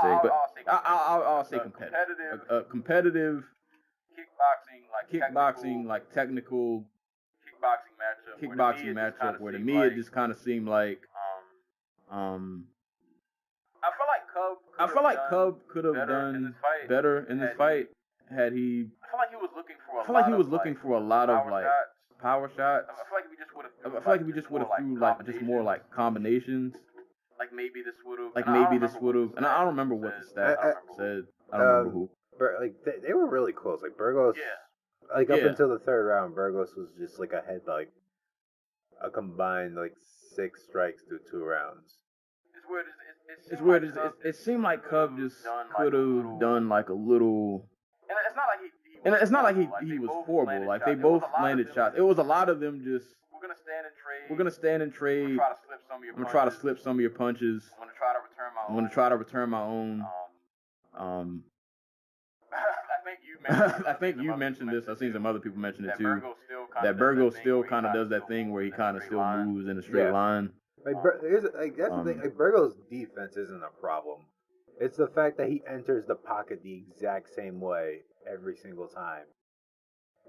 say. But I'll say competitive. Competitive kickboxing, like technical kickboxing matchup, where to me it just kind of seemed like I feel like Cub could have done better in this fight had he. I feel like he was looking for a lot of like power shots. I feel like if we just would have threw like just more like combinations. Like maybe this would have. And I don't remember what the stat said. I don't remember who. They were really close. Like Burgos. Yeah. Up until the 3rd round, Burgos was just like ahead, like a combined 6 strikes through 2 rounds. It's weird. It seemed like Cub just could have done like a little. And it's not like he was horrible. Like they both landed shots. It was a lot of them just. We're gonna stand and trade. I'm gonna try to slip some of your punches. I'm gonna try to return my own. I think you mentioned this. I've seen some other people mention it too. That Burgos still kind of does that thing where he kind of still moves in a straight line. That's the thing. Like Burgos' defense isn't a problem. It's the fact that he enters the pocket the exact same way every single time,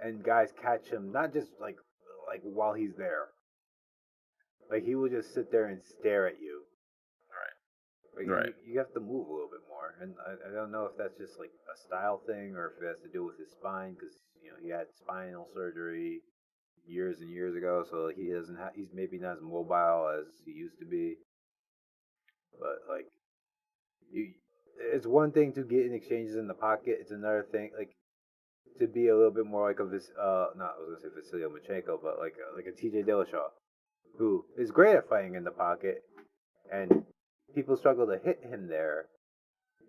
and guys catch him not just like while he's there. Like he will just sit there and stare at you. Right. You have to move a little bit more, and I don't know if that's just like a style thing or if it has to do with his spine, because he had spinal surgery years and years ago, so he's maybe not as mobile as he used to be. But it's one thing to get in exchanges in the pocket. It's another thing to be a little bit more like I was gonna say Vasilij Lomachenko, but like a TJ Dillashaw, who is great at fighting in the pocket, and people struggle to hit him there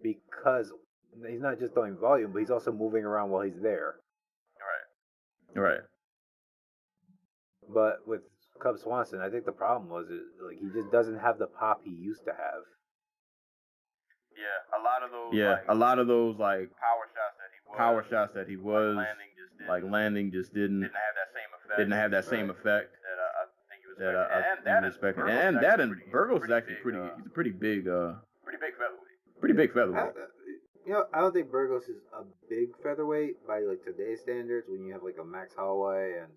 because he's not just throwing volume, but he's also moving around while he's there. Right. But with Cub Swanson, I think the problem was like he just doesn't have the pop he used to have. Yeah, a lot of those. Yeah, Like, a lot of those like power shots that he was. Like landing just didn't have that same effect. That I think he was expecting. And Burgos is actually pretty. He's a pretty big featherweight. pretty big featherweight. I don't think Burgos is a big featherweight by like today's standards. When you have like a Max Holloway and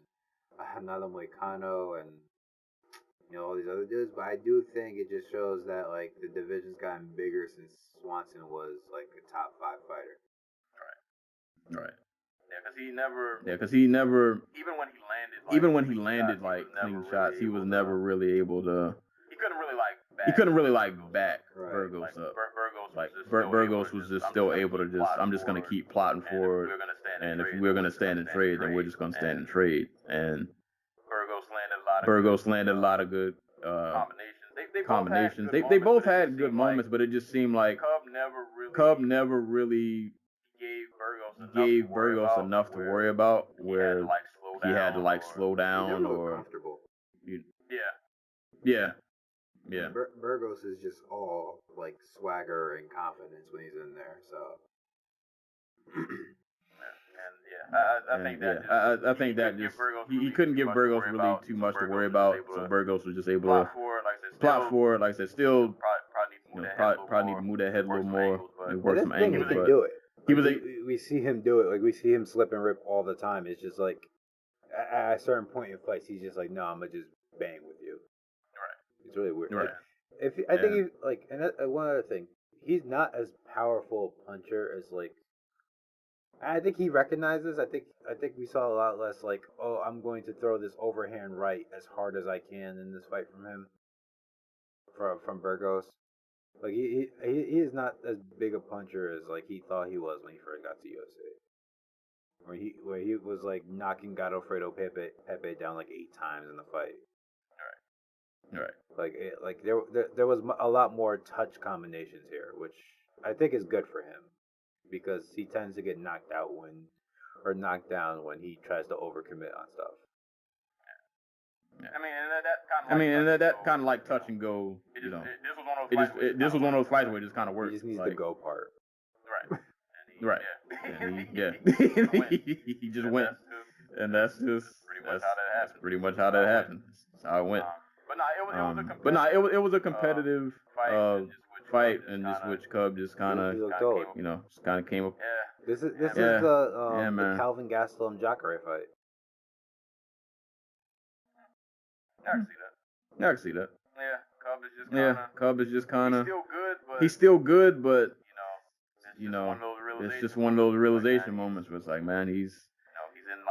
another Moicano and all these other dudes, but I do think it just shows that like the division's gotten bigger since Swanson was like a top 5 fighter. Right. Yeah, because he never. Even when he landed like clean shots, he was never really able to. He couldn't really back Right. Burgos up. Burgos was just still able to just. I'm just gonna keep plotting forward, and if we're gonna stand and trade, then we're just gonna stand and trade. And Burgos landed a lot of good combinations. They both had good moments, but it just seemed like Cub never really gave Burgos enough to worry about, where he had to like slow down or. Comfortable. Yeah. Burgos is just all like swagger and confidence when he's in there. So. I think that just he couldn't give Burgos really too much to worry about, so Burgos was just able to plot forward. Like I said, still probably need to move that head a little more and work some angles. He can But do it. he was we see him do it. Like we see him slip and rip all the time. It's just like at a certain point in fights, he's just like, no, I'm gonna just bang with you. Right. It's really weird. Right. Like, I think he like, and one other thing, he's not as powerful a puncher as like. I think he recognizes. I think we saw a lot less like, oh, I'm going to throw this overhand right as hard as I can in this fight from him. From Burgos, like he is not as big a puncher as like he thought he was when he first got to UFC. Where he was like knocking Godofredo Pepe down like 8 times in the fight. right. Like there was a lot more touch combinations here, which I think is good for him. Because he tends to get knocked down when he tries to overcommit on stuff. That kind of like touch and go. This was one of those fights where it just kind of worked. He just needs like, the go part. Right. He just went, and that's pretty much how that happened. That's how it went. It was a competitive fight, and just which Cub just kind of came up. This is the Calvin Gastelum Jacare fight. I can see that. Yeah, Cub is just kind of. He's still good, but It's just one of those realization moments where it's like, man, he's in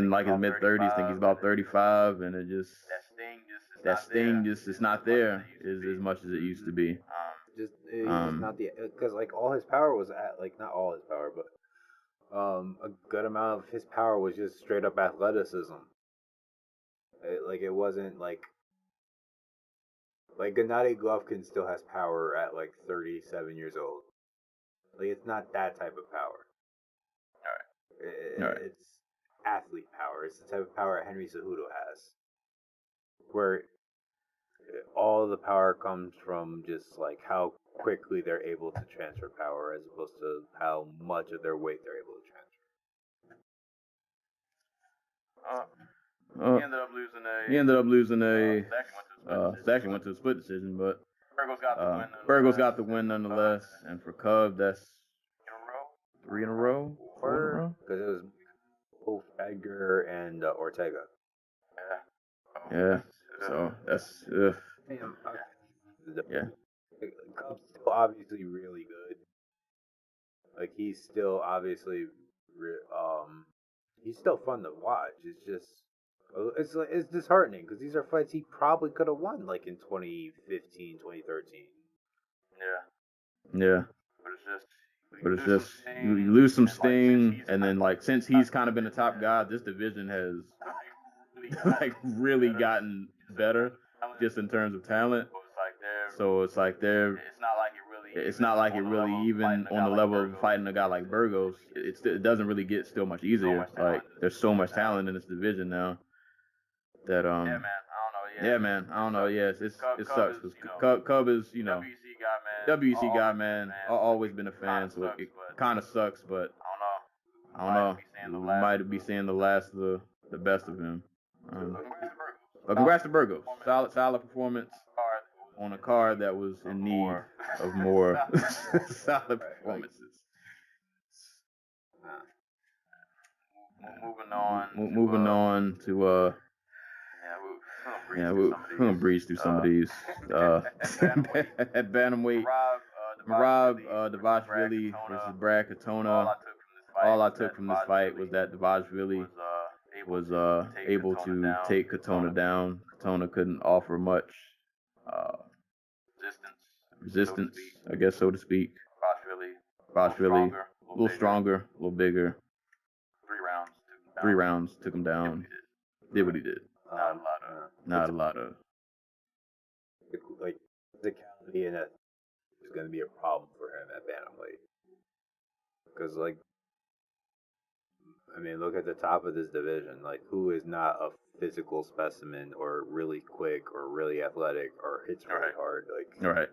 like his mid 30s. Think he's about 35, and it just that sting just is not there as much as it used to be. He's not because like all his power was at like not all his power, but a good amount of his power was just straight up athleticism. It wasn't like Gennady Golovkin still has power at like 37 years old. Like it's not that type of power. All right. It's athlete power. It's the type of power Henry Cejudo has, where all the power comes from just like how quickly they're able to transfer power, as opposed to how much of their weight they're able to transfer. He ended up losing a. Actually went to a split decision, but Burgos got the win nonetheless. And for Cub, that's 3 in a row. 4 in a row. Because it was both Edgar and Ortega. Yeah. So that's. Yeah. Cub's still obviously really good. Like he's still obviously, he's still fun to watch. It's just. It's disheartening because these are fights he probably could have won like in 2015, 2013. Yeah. But it's just you lose some sting, and then like since he's kind of been the top guy, this division has like really gotten better just in terms of talent. So it's like it's not like it really even on the level of fighting a guy like Burgos. It doesn't really get still much easier. Like there's so much talent in this division now that yeah, man, I don't know. Yes, it sucks because Cub is, you know, WC guy, man. Always been a fan, so it kind of sucks, but I don't know. We might be seeing the last of the best of him. But congrats to Burgos. Solid performance on a card that was in need of more solid performances. Moving on to we're gonna breeze through some of these. At bantamweight, Rob Davashvili versus Brad Katona. All I took from this fight was that Davashvili was able to take Katona down. Katona couldn't offer much resistance, I guess, so to speak. Davashvili, a little stronger, a little bigger. 3 rounds took him down. Did what he did. Not a lot of. Like, physicality in it is going to be a problem for him at bantamweight. Because, like, I mean, look at the top of this division. Like, who is not a physical specimen or really quick or really athletic or hits really hard? Like, Right.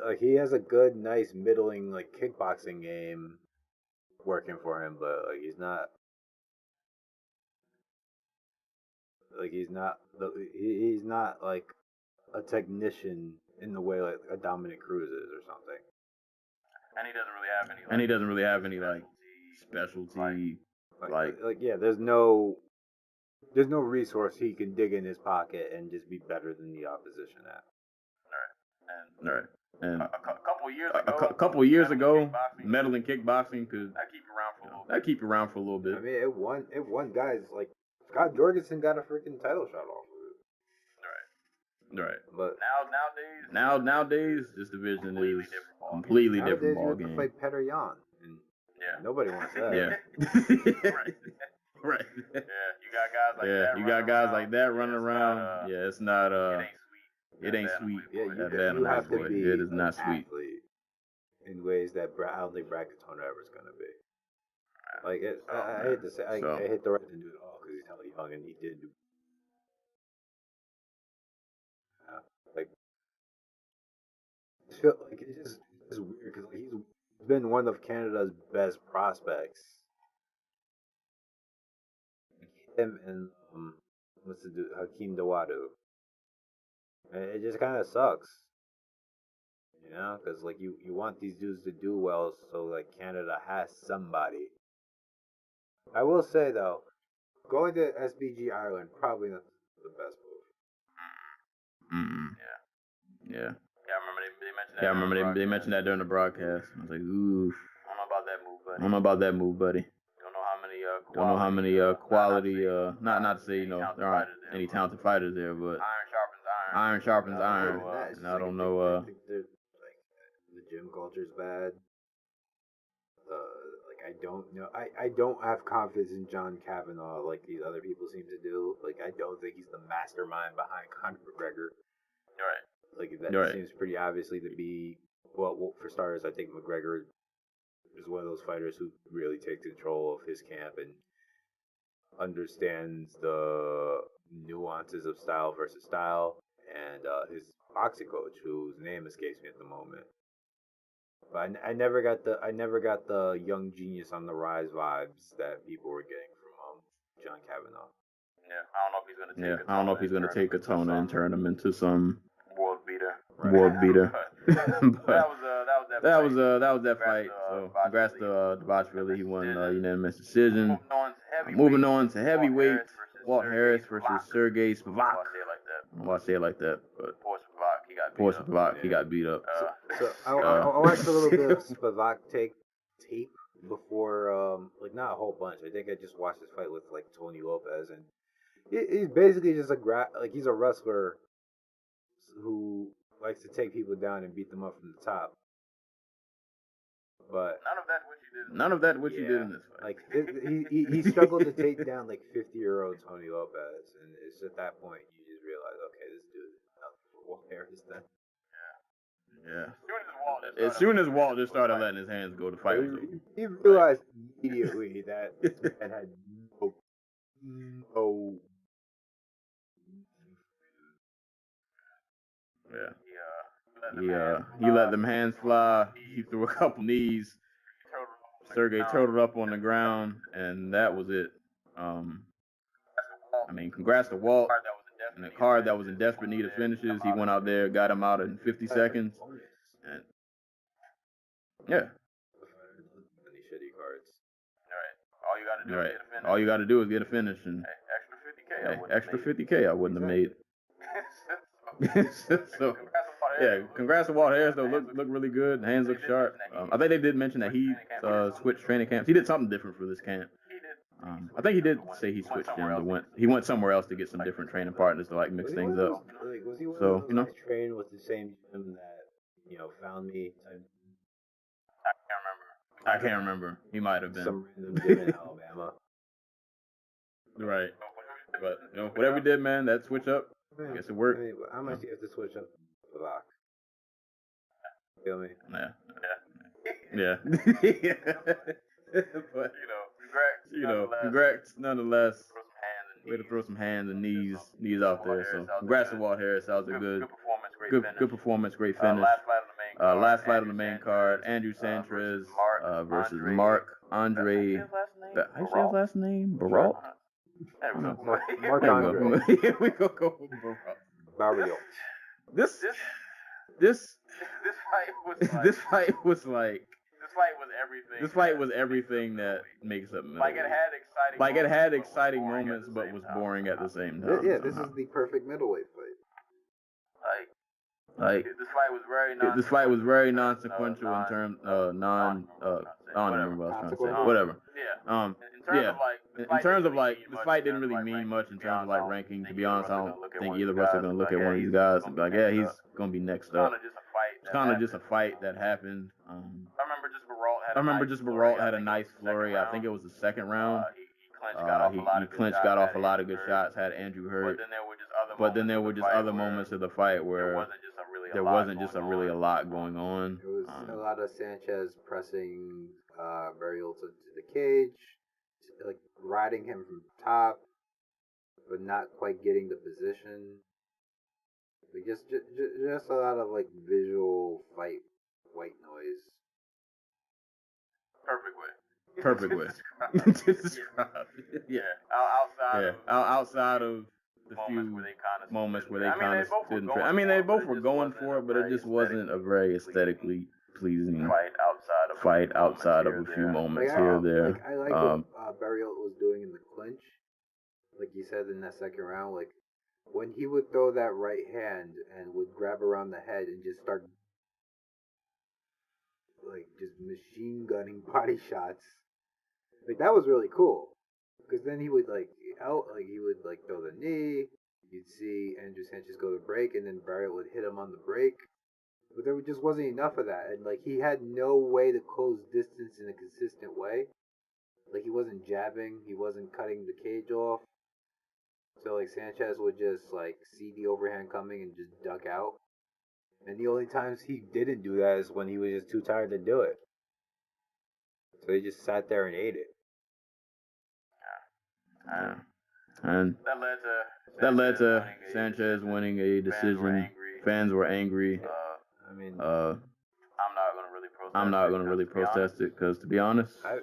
Like, he has a good, nice, middling, like, kickboxing game working for him, but, like, he's not like a technician in the way like a Dominic Cruz is or something. And he doesn't really have any like specialty like yeah, there's no resource he can dig in his pocket and just be better than the opposition at. Right. And a couple years ago, medal in kickboxing could keep you around for a little bit. I mean, it won guys like Scott Jorgensen got a freaking title shot off of it. Right. But nowadays this division is completely different ball game. You have to fight Petr Yan, and nobody wants that. Yeah. Right. Yeah, you got guys like that running around. Yeah, it's not it ain't sweet. Yeah, you have to be. It is not sweet. In ways that I don't think Brad Katona ever is gonna be. Like I hate to say, I hate the right to do it all because he's hella young and he did do. Like, I feel like it's just weird because like, he's been one of Canada's best prospects. Him and what's the dude, Hakeem Dawodu. And it just kind of sucks, you know, because like you want these dudes to do well, so like Canada has somebody. I will say though, going to SBG Ireland probably not the best move. Yeah. I remember they mentioned that during the broadcast. I was like, ooh. I don't know about that move, buddy. Don't know how many quality. Not to say there aren't any talented fighters there, but iron sharpens iron. And I don't know. I think like the gym culture's bad. Like I don't know. I don't have confidence in John Kavanagh like these other people seem to do. Like I don't think he's the mastermind behind Conor McGregor. Right. Like that seems pretty obviously to be. Well, for starters, I think McGregor is one of those fighters who really takes control of his camp and understands the nuances of style versus style. And his boxing coach, whose name escapes me at the moment. But I never got the young genius on the rise vibes that people were getting from John Kavanagh. Yeah, I don't know if he's gonna take Katona and turn him into some World beater. But that was that fight. So congrats to Davashvili. He won unanimous decision. Moving on to heavyweight, Walt Harris versus Sergey Spivak. I don't know why I say it like that, but poor Spivak, he got beat up. So I watched a little bit of Spivak tape before, like not a whole bunch. I think I just watched his fight with like Tony Lopez, and he's basically just he's a wrestler who likes to take people down and beat them up from the top. But none of that which he did in this fight. Like he struggled to take down like 50-year-old Tony Lopez, and it's at that point you just realize, okay, this dude is not for Walt Harris then. Yeah. As soon as Walt just started letting his hands go, the fight was over. He realized immediately that this man had no. Yeah. He let them hands fly. He threw a couple knees. Sergey turtled up on the ground, and that was it. I mean, congrats to Walt. And a card that was in desperate need of finishes. He went out there, got him out in 50 seconds. And yeah. Any shitty cards. All you got to do is get a finish. And extra 50K I wouldn't have made. So, yeah, congrats to Walt Harris, though. Look really good. Hands look sharp. I think they did mention that he switched training camps. He did something different for this camp. I think he did say he switched gyms. He went somewhere else to get some different training partners to like mix things up. Was he one So, of those trained with the same gym that found me? I can't remember. He might have been. Some random gym in Alabama. Right. But whatever he did, man, that switch up. I guess it worked. I mean, how much do you have to switch up the lock? Feel me? Yeah. But congrats nonetheless. Way to throw some hands and knees out there. So congrats to Walt Harris. That was a good performance, great finish. Last fight on the main card, Andrew Sanchez versus Mark Andre. How you say his last name? Baral? Mark Andre. Yeah, we go with Baral. Barrio. This fight was everything that makes up middleweight. It had exciting moments, but was boring at the same time. Yeah, this is the perfect middleweight fight. This fight was very non-sequential in terms I don't remember what I was trying to say. Whatever. In terms of this fight didn't really mean much in terms of ranking. To be honest, I don't think either of us are gonna look at one of these guys and be like, yeah, he's gonna be next up. It's kind of just a fight that happened. I remember just Baralt had a nice flurry. I think it was the second round. He clinched, got off a lot of good shots, had Andrew hurt. But then there were just other moments of the fight where there wasn't just really a lot going on. It was a lot of Sanchez pressing Barrios to the cage, riding him from top, but not quite getting the position. Just a lot of visual fight white noise. Perfect way. To describe. Yeah. Outside of the few moments where they kind of didn't. I mean, they both were going for it, but it just wasn't a very aesthetically pleasing fight outside of a few moments here or there. I like what Barrios was doing in the clinch. Like you said in that second round, when he would throw that right hand and would grab around the head and just start just machine gunning body shots. That was really cool. Because then he would throw the knee, you'd see Andrew Sanchez go to break, and then Barrios would hit him on the break. But there just wasn't enough of that. And he had no way to close distance in a consistent way. He wasn't jabbing, he wasn't cutting the cage off. So Sanchez would just see the overhand coming and just duck out. And the only times he didn't do that is when he was just too tired to do it. So he just sat there and ate it. And that led to Sanchez winning a decision. Fans were angry. I'm not gonna really protest it because, to be honest, I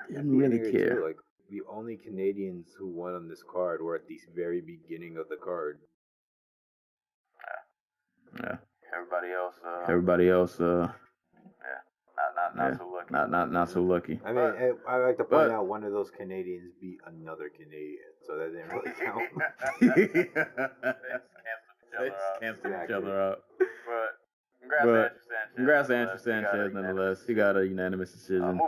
didn't really care. Too, the only Canadians who won on this card were at the very beginning of the card. Yeah. Everybody else. Not so lucky. I mean, I like to point out one of those Canadians beat another Canadian, so that didn't really count. Let's cancel each other out. But congrats to Andrew Sanchez, nonetheless. He got a unanimous decision.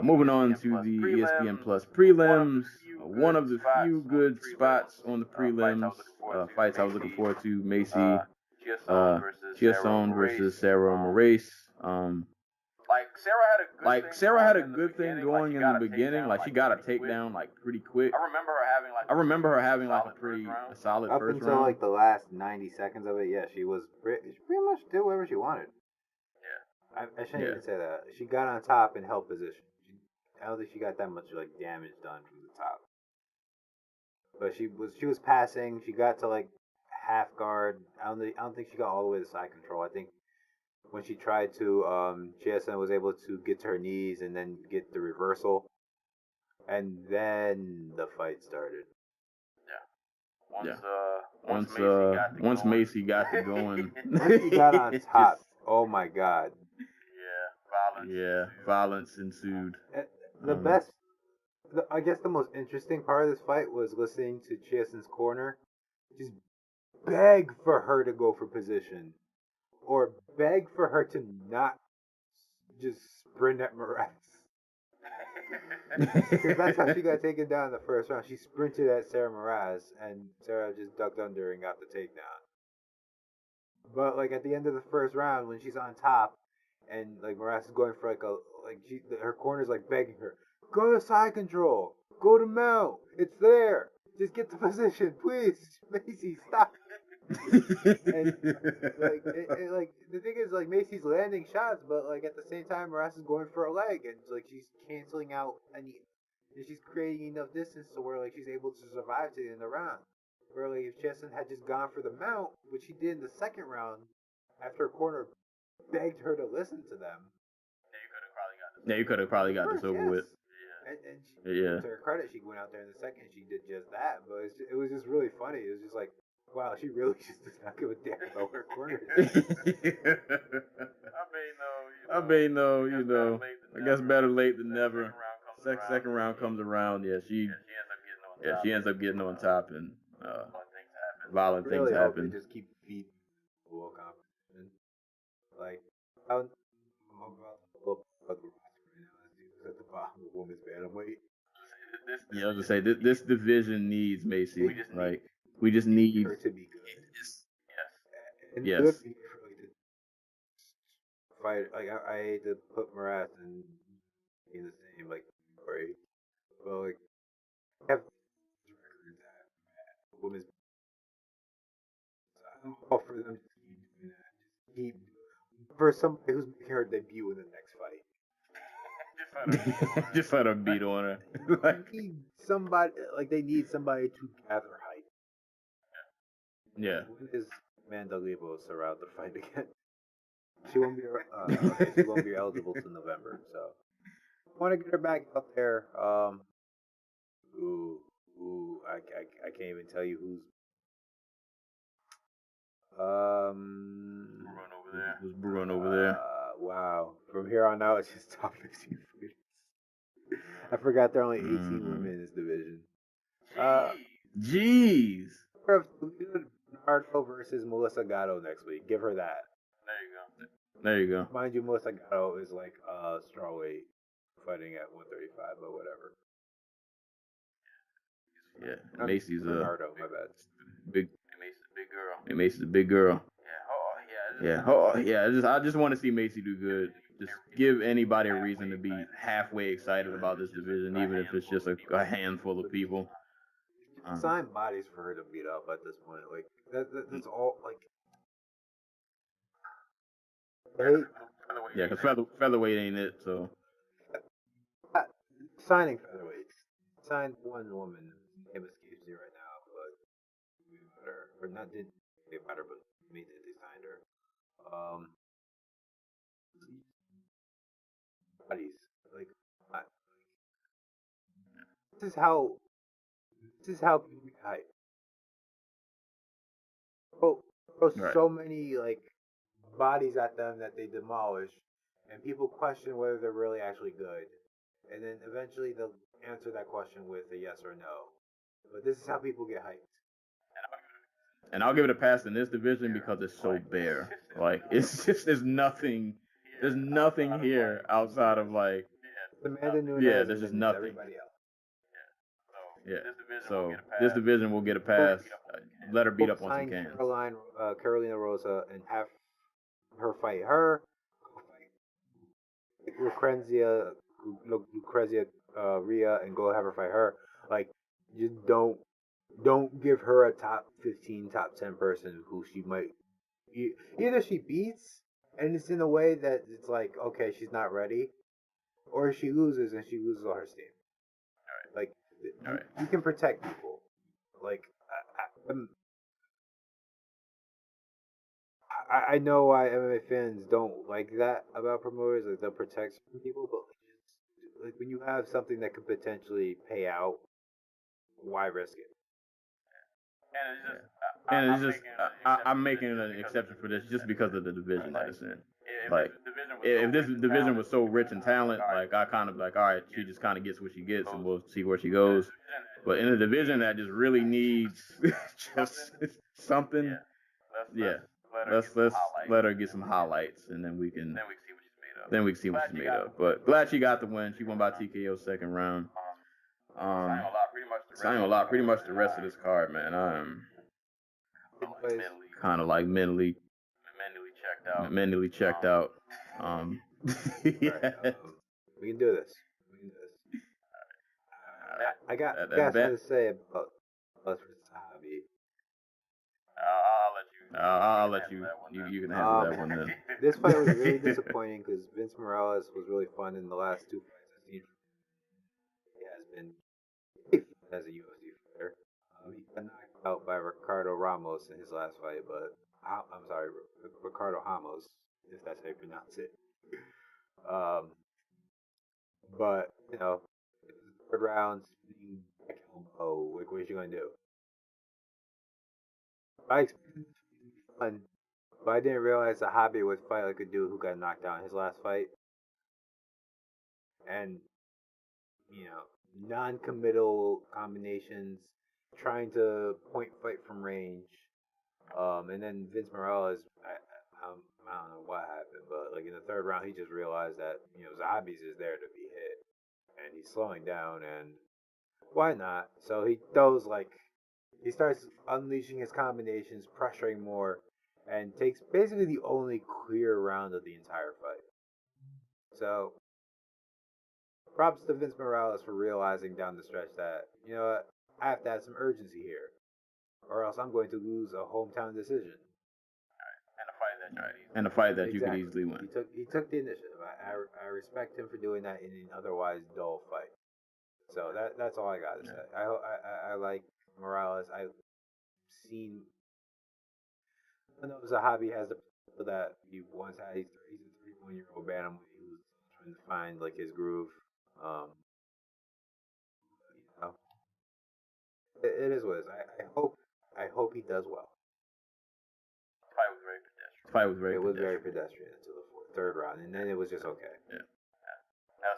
Moving on to the ESPN Plus prelims. One of the few good spots on the prelims. Fights I was looking forward to. Macy Chiasson versus Sarah Moraes. like Sarah had a good thing going in the beginning. Like she got a takedown like pretty quick. I remember her having like a pretty solid Up first until round. like the last 90 seconds of it, yeah, she pretty much did whatever she wanted. I shouldn't even say that. She got on top in held position. I don't think she got that much like damage done from the top. But she was passing. She got to like half guard. I don't think she got all the way to side control. I think when she tried to, JSN was able to get to her knees and then get the reversal, and then the fight started. Once Macy got to going, Once she got on top, oh my god. Violence ensued. I guess the most interesting part of this fight was listening to Chieson's corner just beg for her to go for position, or beg for her to not just sprint at Moraes. Because that's how she got taken down in the first round. She sprinted at Sarah Moraes, and Sarah just ducked under and got the takedown. But like at the end of the first round, when she's on top, and like Moraes is going for her corner's like begging her, go to side control, go to mount, it's there, just get to position, please, Macy, stop. And like the thing is, like Macy's landing shots, but like at the same time, Moraes is going for a leg, and like she's canceling out and she's creating enough distance to where like she's able to survive to the end of the round. Where like if Chesson had just gone for the mount, which he did in the second round, after her corner begged her to listen to them. You could have probably got this over with. And she, to her credit, she went out there in the second and she did just that. But it was just really funny. It was just like, wow, she really just does not give a damn about her corner. I guess better late than never. Second round comes around. She ends up getting on top, and violent things happen. They just keep feeding full competition. Like, I'm about to pull up the roster right now. At the bottom of women's bantamweight. I was gonna say this division needs Macy. We just need her to be good. And yes. Good fight. Like I hate to put Moraes in the same like category, but like have women's. I'm all for them to keep for somebody who's making her debut in the next fight. Just let her beat on her. They need somebody to gather hype. Yeah. When is Amanda Lemos allowed to fight again? She won't be eligible till November. So I want to get her back out there. I can't even tell you who's. Who's brewing over there? Wow. From here on out, it's just top 15 fighters. I forgot there are only 18 women in this division. Jeez. Bernardo versus Melissa Gatto next week. Give her that. There you go. Mind you, Melissa Gatto is like strawweight fighting at 135, but whatever. Yeah, Macy's Bernardo, my bad. Big. Macy's a big girl. I just want to see Macy do good. Just give anybody a reason to be halfway excited about this division, even if it's just a handful of people. Sign bodies for her to beat up at this point. Like that's all. Like, yeah, because featherweight ain't it. So signing featherweights. Signed one woman. Name escapes me right now, but we better or not did they better, but me that they signed her. Bodies like this is how people get hype. Throw right. So many like bodies at them that they demolish, and people question whether they're really actually good, and then eventually they'll answer that question with a yes or no. But this is how people get hyped. And I'll give it a pass in this division because it's so bare. Like it's just there's nothing here outside of like Amanda Nunes. Yeah, there's just nothing. Everybody else. Yeah. So this division will get a pass. Let her beat up once you can. Carolina Rosa and have her fight her. Lucrezia Rhea and go have her fight her. Like, just don't give her a top 15, top 10 person who she might either she beats and it's in a way that it's like, okay, she's not ready, or she loses and she loses all her steam. Like, you can protect people. Like, I know why MMA fans don't like that about promoters. Like, they'll protect people, but like when you have something that could potentially pay out, why risk it? And it's just, I'm making an exception for this just because of the division that it's in. Like, if this division was so rich in talent, like, I kind of like, all right, she just kind of gets what she gets, and we'll see where she goes. But in a division that just really needs just something, yeah, let's let her get some highlights, and then we can see what she's made of. But glad she got the win. She won by TKO second round. Saying a lot, pretty much the rest of this card, man. I'm kind of like mentally checked out. Yeah. We can do this. I got something to say about us versus Hobby. I'll let you. You can handle that one then. This fight was really disappointing because Vince Morales was really fun in the last two fights I've seen. He has been as a UFC fighter. He got knocked out by Ricardo Ramos in his last fight, but I'm sorry, Ricardo Ramos, if that's how you pronounce it. But you know, third round, oh, like what you gonna do? I expected it to be fun, but I didn't realize the Hobby would fight like a dude who got knocked out in his last fight, and you know, non-committal combinations, trying to point fight from range. And then Vince Morales, I don't know what happened, but like in the third round, he just realized that Zahabi's is there to be hit, and he's slowing down, and why not? So he starts unleashing his combinations, pressuring more, and takes basically the only clear round of the entire fight. So props to Vince Morales for realizing down the stretch that, you know what, I have to have some urgency here, or else I'm going to lose a hometown decision. And a fight that you could easily win. He took the initiative. I respect him for doing that in an otherwise dull fight. So that's all I got to say. I like Morales. I've seen. I know Zahabi has the potential that he once had. He's a 31-year-old bantamweight who's trying to find like his groove. You know, it is what it is. I hope he does well. The fight was very It was very pedestrian until the third round, and then it was just okay. Yeah.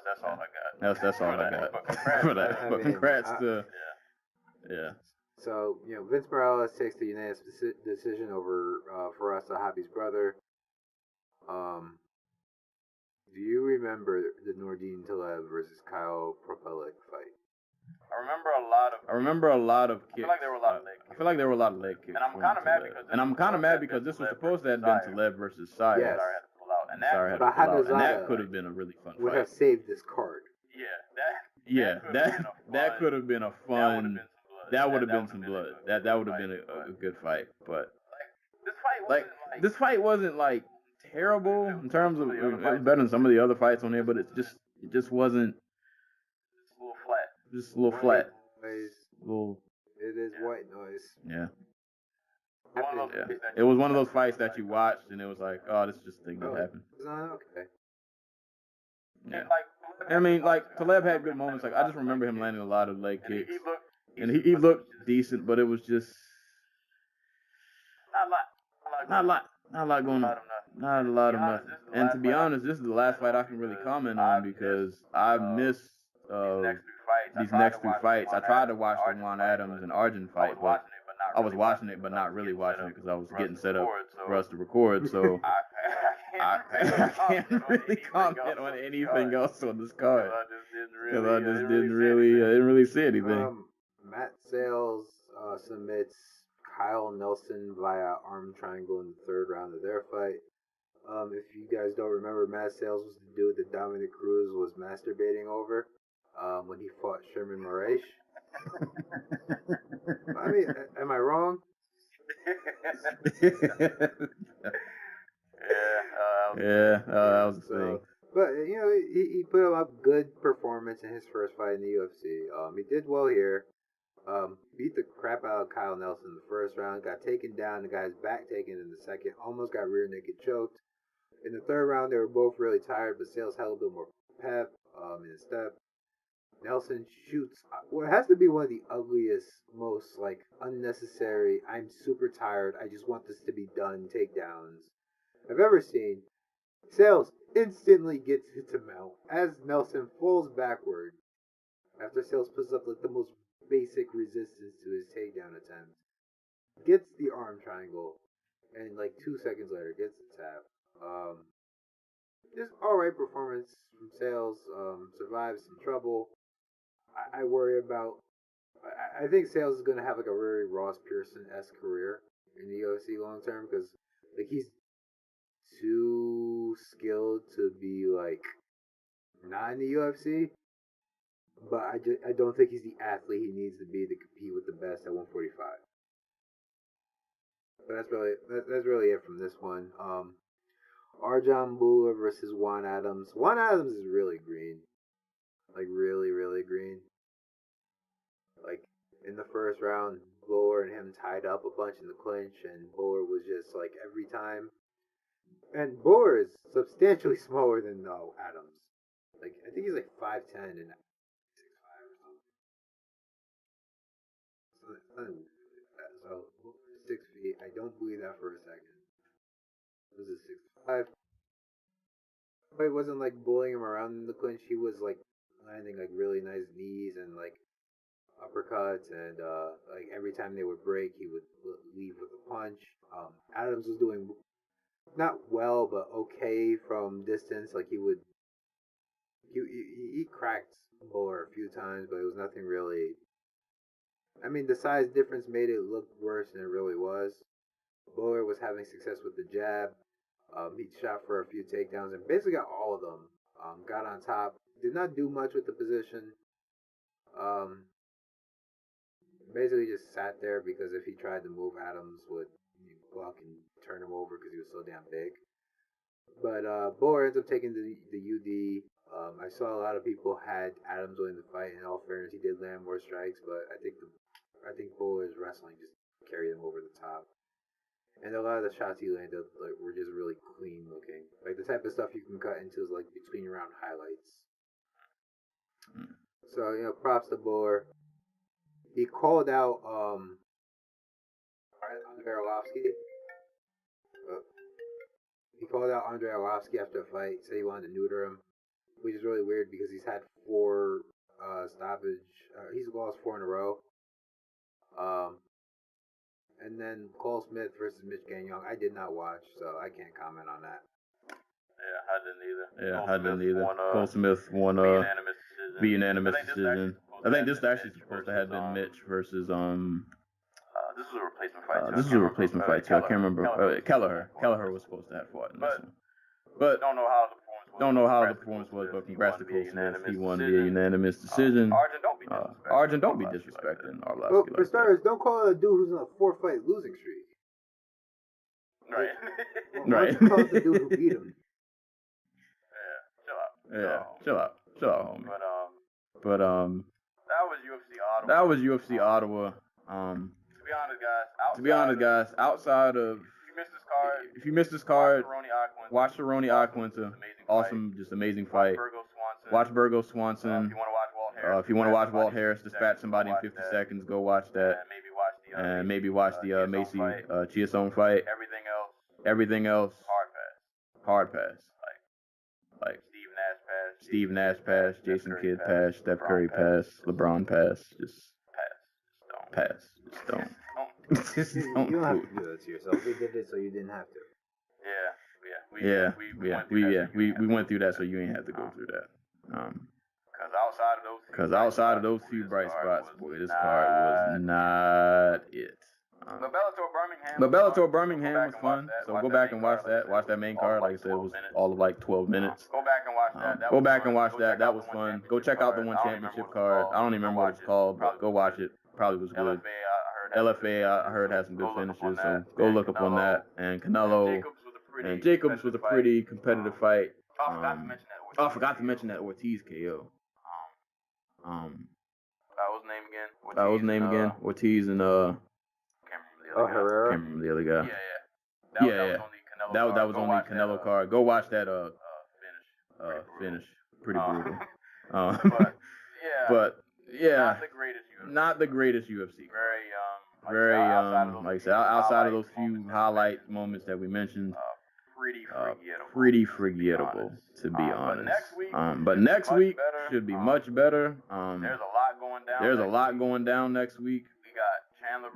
That's all I got. That's all I got for that. But congrats to yeah. So Vince Morales takes the unanimous decision over Faraz Zahabi's brother. Do you remember the Nordine Taleb versus Kyle Propelic fight? I remember a lot of kicks. I feel like there were a lot of leg kicks. And I'm kind of mad because this was supposed to have been Taleb versus Sire. Yes. And that could have been a really fun fight. Would have saved this card. Yeah, that could have been a fun. That would have been some blood. That would have been a good fight. But this fight wasn't like terrible in terms of it was better than some of the other fights on there. But it just wasn't. Just a little flat. It is white noise. Yeah. It was one of those fights that you watched and it was like, oh, this is just a thing that happened. It's not okay. Yeah. I mean, like, Taleb had good moments. Like, I just remember him landing a lot of leg kicks. And he looked decent, but it was just not a lot going on. Not a lot of nothing. And to be honest, this is the last fight I can really comment on because I missed these next three fights. I tried to watch the Juan Adams and Arjun fight, but I was watching it, but not really watching it because I was getting set up for us to record. So I can't really comment on anything else on this card because I just didn't really see anything. Matt Sales submits Kyle Nelson via arm triangle in the third round of their fight. If you guys don't remember, Matt Sales was the dude that Dominic Cruz was masturbating over when he fought Sherman Moraes. I mean, am I wrong? That was the thing. But you know, he put up a good performance in his first fight in the UFC. He did well here. Beat the crap out of Kyle Nelson in the first round. Got taken down. The guy's back taken in the second. Almost got rear naked choked. In the third round, they were both really tired, but Sales had a little bit more pep in his step. Nelson shoots what has to be one of the ugliest, most like unnecessary, I'm super tired, I just want this to be done takedowns I've ever seen. Sales instantly gets hit to mount as Nelson falls backward after Sales puts up like the most basic resistance to his takedown attempt. Gets the arm triangle, and like 2 seconds later gets the tap. Just alright performance from Sales. Survives some trouble. I worry about. I think Sales is going to have like a very Ross Pearson-esque career in the UFC long term because like he's too skilled to be like not in the UFC. But I don't think he's the athlete he needs to be to compete with the best at 145. But that's really it from this one. Arjan Bula versus Juan Adams. Juan Adams is really green. Like really, really green. Like in the first round, Bula and him tied up a bunch in the clinch, and Bula was just like every time. And Bula is substantially smaller than Adams. Like I think he's like 5'10" and 6'5" or something. So 6 feet. I don't believe that for a second. Was it 6'5"? But it wasn't like bullying him around in the clinch. He was like landing like really nice knees and like uppercuts, and like every time they would break, he would leave with a punch. Adams was doing not well, but okay from distance. Like he cracked Bowler a few times, but it was nothing really. I mean, the size difference made it look worse than it really was. Bowler was having success with the jab. He shot for a few takedowns and basically got all of them. Got on top. Did not do much with the position. Basically just sat there because if he tried to move, Adams would block and turn him over because he was so damn big. But Bowler ends up taking the UD. I saw a lot of people had Adams winning the fight. In all fairness, he did land more strikes, but I think Bowler's wrestling just carried him over the top. And a lot of the shots he landed like were just really clean looking. Like the type of stuff you can cut into is like between round highlights. So, you know, props to Bowler. He called out Andrei Arlovsky. He called out Andrei Arlovsky after a fight, said he wanted to neuter him, which is really weird because he's had 4 stoppage. He's lost 4 in a row. And then Cole Smith versus Mitch Gagnon. I did not watch, so I can't comment on that. Yeah, I didn't either. Cole Smith won via unanimous decision. I think this is actually supposed to have been Mitch versus This was a replacement fight too. This was a replacement fight too. I can't remember. Kelleher was supposed to have fought in this one. But don't know how the performance was. But congrats to Cole Smith. He won via unanimous decision. Arjun, don't be disrespecting Arlovsky. Well, for starters, don't call it a dude who's on a 4-fight losing streak. Right. Right. Call it the dude who beat him. Chill out, homie. But that was UFC Ottawa. To To be honest, guys, outside of if you missed this card, watch Cerrone Iaquinta. Awesome, just amazing fight. Watch Burgo Swanson. If you want to watch Walt Harris dispatch somebody in 50 seconds, go watch that. And maybe watch the Macy Chiasson fight. Everything else, hard pass. Like Steve Nash pass, Jason Kidd pass, Steph Curry pass, LeBron pass. Just pass. Just don't. Just You don't have to do that to yourself. We did it so you didn't have to. We went through that, so you ain't have to go through that. Because outside of those few bright spots, boy, this card was not it. But Bellator Birmingham was fun, so go back and watch that. Watch that main card. Like I said, it was all of like 12 minutes. Go back and watch that. Go back and watch that. That was fun. Go check out the one championship card. I don't even remember what it's called, but go watch it. Probably was good. LFA, I heard had some good finishes, so go look up on that. And Canelo and Jacobs was a pretty competitive fight. I forgot to mention that Ortiz KO. That was name again. Ortiz and Herrera. Can't remember the other guy. Yeah. That was only Canelo card. Go watch that finish. Pretty brutal. But yeah, not the greatest UFC. Very like I said, outside of those few highlight moments that we mentioned, pretty forgettable, to be honest. But next week should be much better. There's a lot going down next week.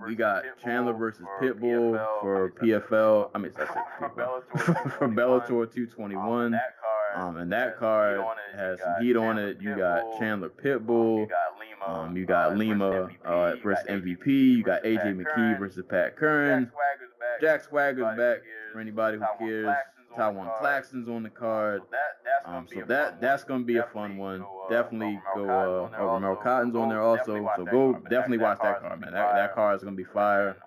We got Chandler versus Pitbull for PFL. I mean, that's for Bellator 221. And that card has some heat on it. You got Chandler Pitbull. You got Lima versus MVP. You got AJ McKee versus Pat Curran. Jack Swagger's back for anybody who cares. Taiwan Claxton's on the card. So that's gonna be a fun one. Definitely go. Romero Cotton's on there also. So go definitely watch that card, man. That card is gonna be fire.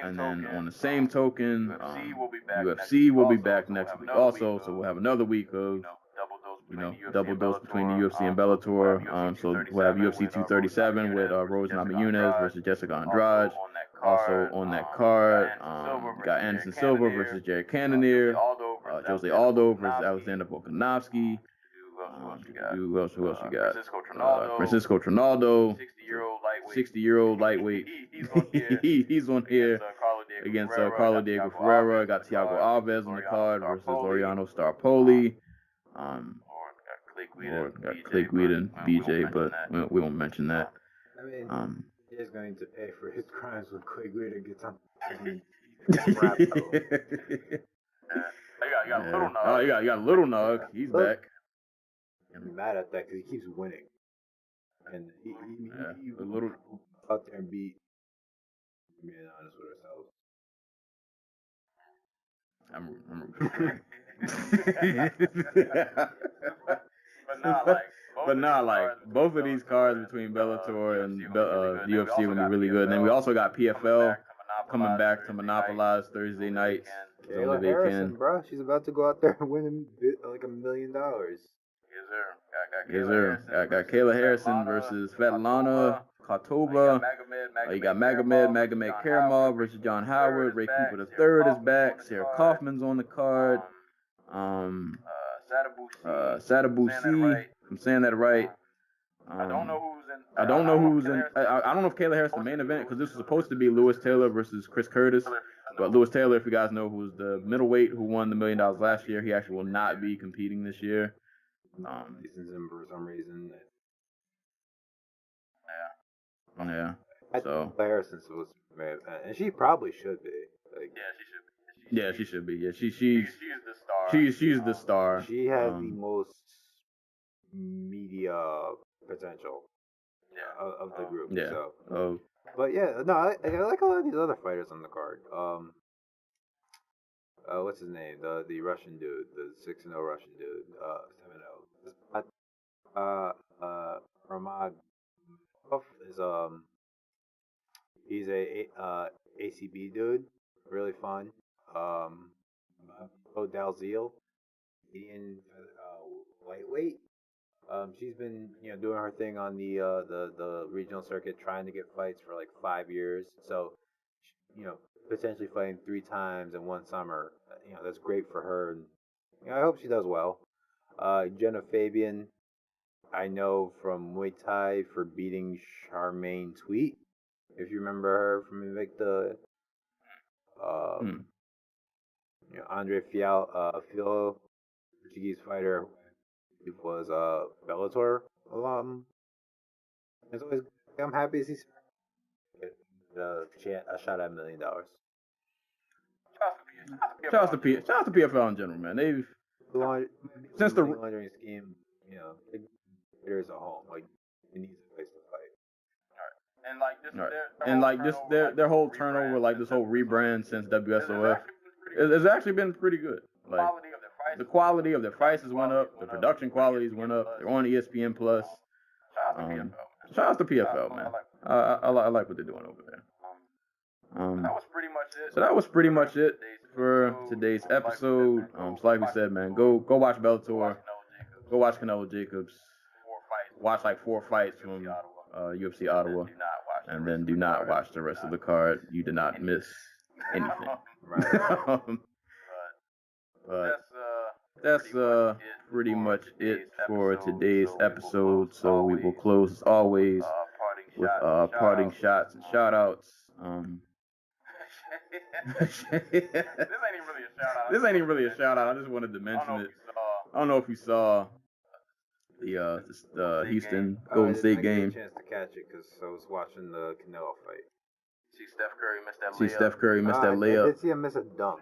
And then on the same token, UFC will be back next week also. So we'll have another week of double dose between the UFC and Bellator. So we'll have UFC 237 with Rose Namajunas versus Jessica Andrade. Also on that card, you got Anderson Silva versus Jared Cannonier, Jose Aldo versus Alexander Volkanovski. Who else you got? Francisco Trinaldo, 60-year-old lightweight. He's on here against Carlo Diego Ferreira. Got Thiago Alves on the card versus Laureano Starpoli. Or got Clay Guida and BJ, but we won't mention that. I mean, he's going to pay for his crimes when Clay Guida gets on. You got Little Nog. He's back. I'm mad at that because he keeps winning, and he little out there and beat. Being honest with ourselves. But like both of these cards between Bellator and the UFC will be really good. And then we also got PFL coming back to monopolize Thursday nights. Kayla Harrison, bro, she's about to go out there and win like $1 million. Yes, sir. Got Kayla Harrison versus Svetlana Kotova. You got Magomed Karamov versus John Howard. Ray Cooper III is back. Sarah Kaufman's on the card. Sadabusi. I'm saying that right. I don't know who's in. I don't know if Kayla Harrison's the main event because this was supposed to be Lewis Taylor versus Chris Curtis. But Lewis Taylor, if you guys know, who's the middleweight who won the $1 million last year, he actually will not be competing this year. This is him for some reason. Yeah. So Harrison's supposed to be, and she probably should be. Like, yeah, she should be. Yeah, she's the star. She's the star. She has the most media potential of the group. Yeah. So. But yeah, no, I like a lot of these other fighters on the card. What's his name? The Russian dude, the 6-0 Russian dude, 7-0. Ramad is he's a ACB dude, really fun. Dalziel, Indian lightweight. She's been doing her thing on the regional circuit, trying to get fights for like 5 years. So potentially fighting 3 times in one summer. That's great for her, and I hope she does well. Jenna Fabian, I know from Muay Thai for beating Charmaine Tweet, if you remember her from Invicta. Andre Fiallo, Portuguese fighter, who was Bellator alum. It's always, I'm happy to see a shot at $1 million. Shout out to PFL in general, man. They've since the laundering scheme, there's a home. Like, it needs a place to fight. Right. And like this, their whole turnover, like this whole rebrand since WSOF, has actually been pretty good. Like the quality of their prices went up, the production qualities went up. They're on ESPN Plus. Shout out to PFL, man. I like what they're doing over there. So that was pretty much it for today's episode. So like we said, man, go watch Bellator, go watch Canelo Jacobs, watch like 4 fights from UFC Ottawa, and then do not watch the rest of the card. You did not miss anything. But that's pretty much it for today's episode. So we will close as always with parting shots and shout outs. This ain't even really a shout out. I just wanted to mention it. I don't know if you saw the Houston Golden State game. I didn't get a chance to catch it because I was watching the Canelo fight. See Steph Curry missed that layup. I did see him miss a dunk.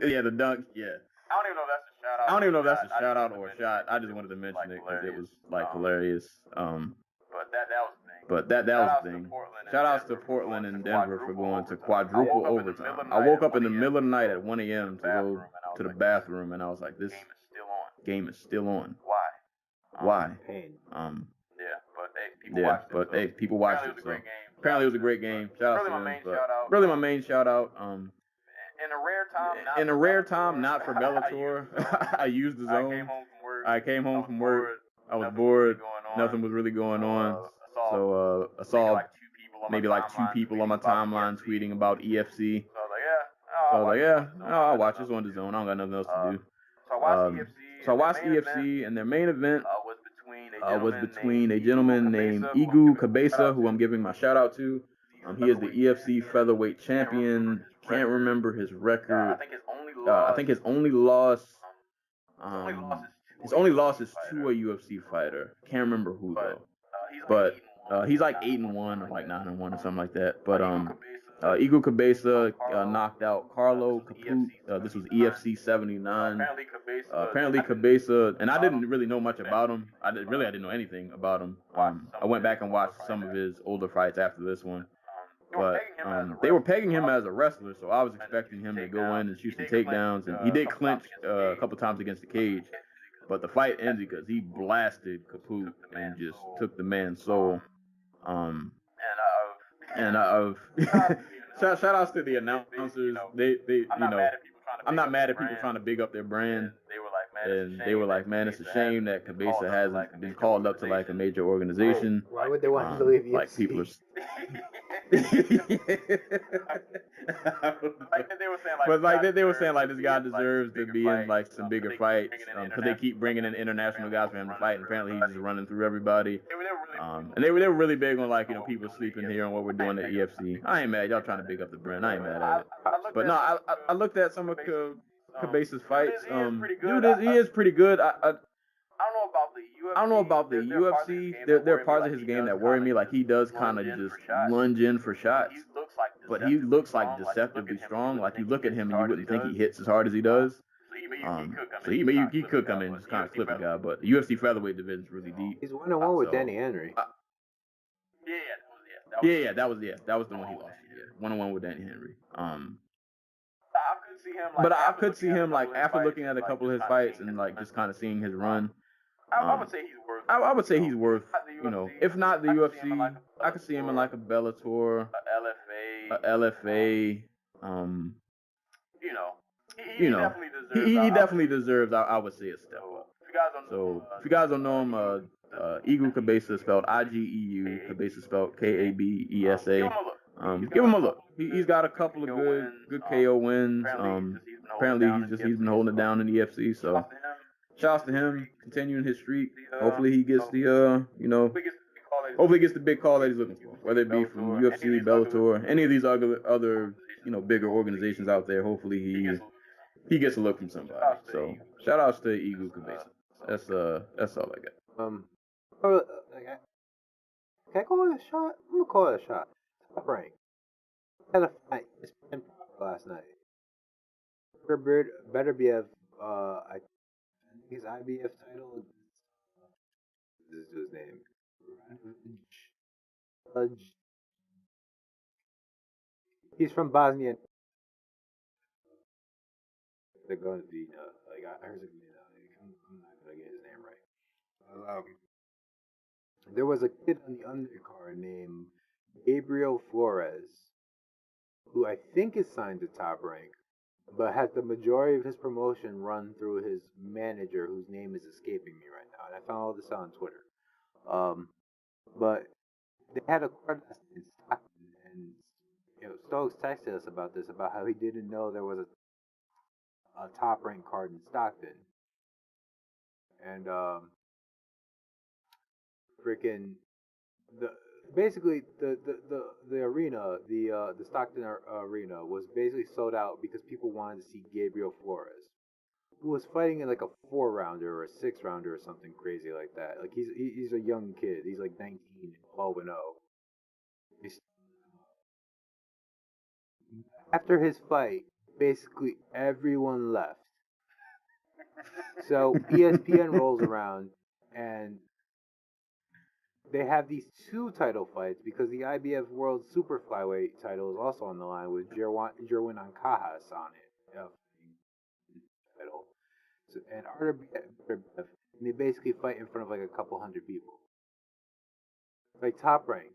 Yeah, the dunk. Yeah. I don't even know if that's a shout out or a shot. I just wanted to mention it because it was like hilarious. But that was the thing. Shout outs to Portland and Denver for going to quadruple overtime. I woke up in the middle of the night at 1 a.m. to go to the bathroom, and I was like, this game is still on. Why? Yeah, but hey, people watched it. So apparently it was a great game. Shout out to them. Really my main shout out. In a rare time, not for Bellator, I used the zone. I came home from work. I was bored. Nothing was really going on. So I saw maybe like 2 people on my timeline tweeting about EFC. So I was like, yeah, I'll watch this on the zone. I don't got nothing else to do. So I watched EFC, and their main event was between a gentleman named Igu Cabeza, who I'm giving my shout out to. He is the EFC featherweight champion. Can't remember his record. I think his only loss is to a UFC fighter. Can't remember who though. But he's like 8-1 or like 9-1 or something like that. But Igu Cabeza knocked out Carlo Caput. This was EFC 79. Apparently Cabeza, and I didn't really know much about him. I didn't know anything about him. I went back and watched some of his older fights after this one. But they were pegging him as a wrestler, so I was expecting him to go in and shoot some takedowns, and he did clinch a couple times against the cage. But the fight ended because he blasted Caput and just took the man's soul. Shout outs to the announcers. They I'm not mad at people trying to big up their brand. And they were like, man, it's a shame that Cabeza hasn't been called up to like a major organization. Why would they want to leave UFC? Like people are. But like they were saying like this guy deserves to be in like some bigger fights because they keep bringing in international guys for him to fight, and apparently he's just running through everybody. And they were really big on like people sleeping here on what we're doing at EFC. I ain't mad, y'all trying to big up the brand. I ain't mad at it. But no, I looked at some of Cabeza's fights. Dude, he is pretty good. I don't know about the UFC. There are parts of his game that worry me. Like he does kind of just lunge in for shots, but he looks like deceptively strong. Like you look at him and you wouldn't think he hits as hard as he does. So he could come in and just kind of clip a guy. But the UFC featherweight division is really deep. He's 1-1 with Danny Henry. Yeah, that was the one he lost. Yeah, 1-1 with Danny Henry. But I could see him like after looking at a couple of his fights and like just kind of seeing his run. I would say he's worth, if not the UFC, I could see him in like a Bellator, a LFA. He definitely deserves. I would say a step up. So if you guys don't know him, Igu Cabeza spelled IGEU, Cabeza spelled KABESA. Give him a look. He's got a couple of good KO wins. Apparently he's been holding it down in the EFC. So shouts to him, continuing his streak. Hopefully he gets the hopefully he gets the big call that he's looking for, whether it be from UFC, Bellator, any of these other bigger organizations out there. Hopefully he gets a look from somebody. So shout outs to Igu Cabeza. That's all I got. Can I call it a shot? I'm gonna call it a shot. Top rank. Had a fight. It's been last night. Better be a I think his IBF title. This is his name. He's from Bosnia. They're going to be Herzegovina. I'm not gonna get his name right. There was a kid on the undercard named Gabriel Flores, who I think is signed to Top Rank, but has the majority of his promotion run through his manager, whose name is escaping me right now. And I found all this out on Twitter. But they had a card in Stockton, and Stokes texted us about this, about how he didn't know there was a Top Rank card in Stockton, and freaking the arena, the Stockton arena was basically sold out because people wanted to see Gabriel Flores, who was fighting in like a 4-rounder or a 6-rounder or something crazy like that. Like he's a young kid. He's like 19 and 12-0. After his fight, basically everyone left. So ESPN rolls around and they have these 2 title fights because the IBF World Super Flyweight title is also on the line with Jerwin Ancajas on it. Title. So, and Artur Beterbiev, and they basically fight in front of like a couple hundred people. Like Top Rank.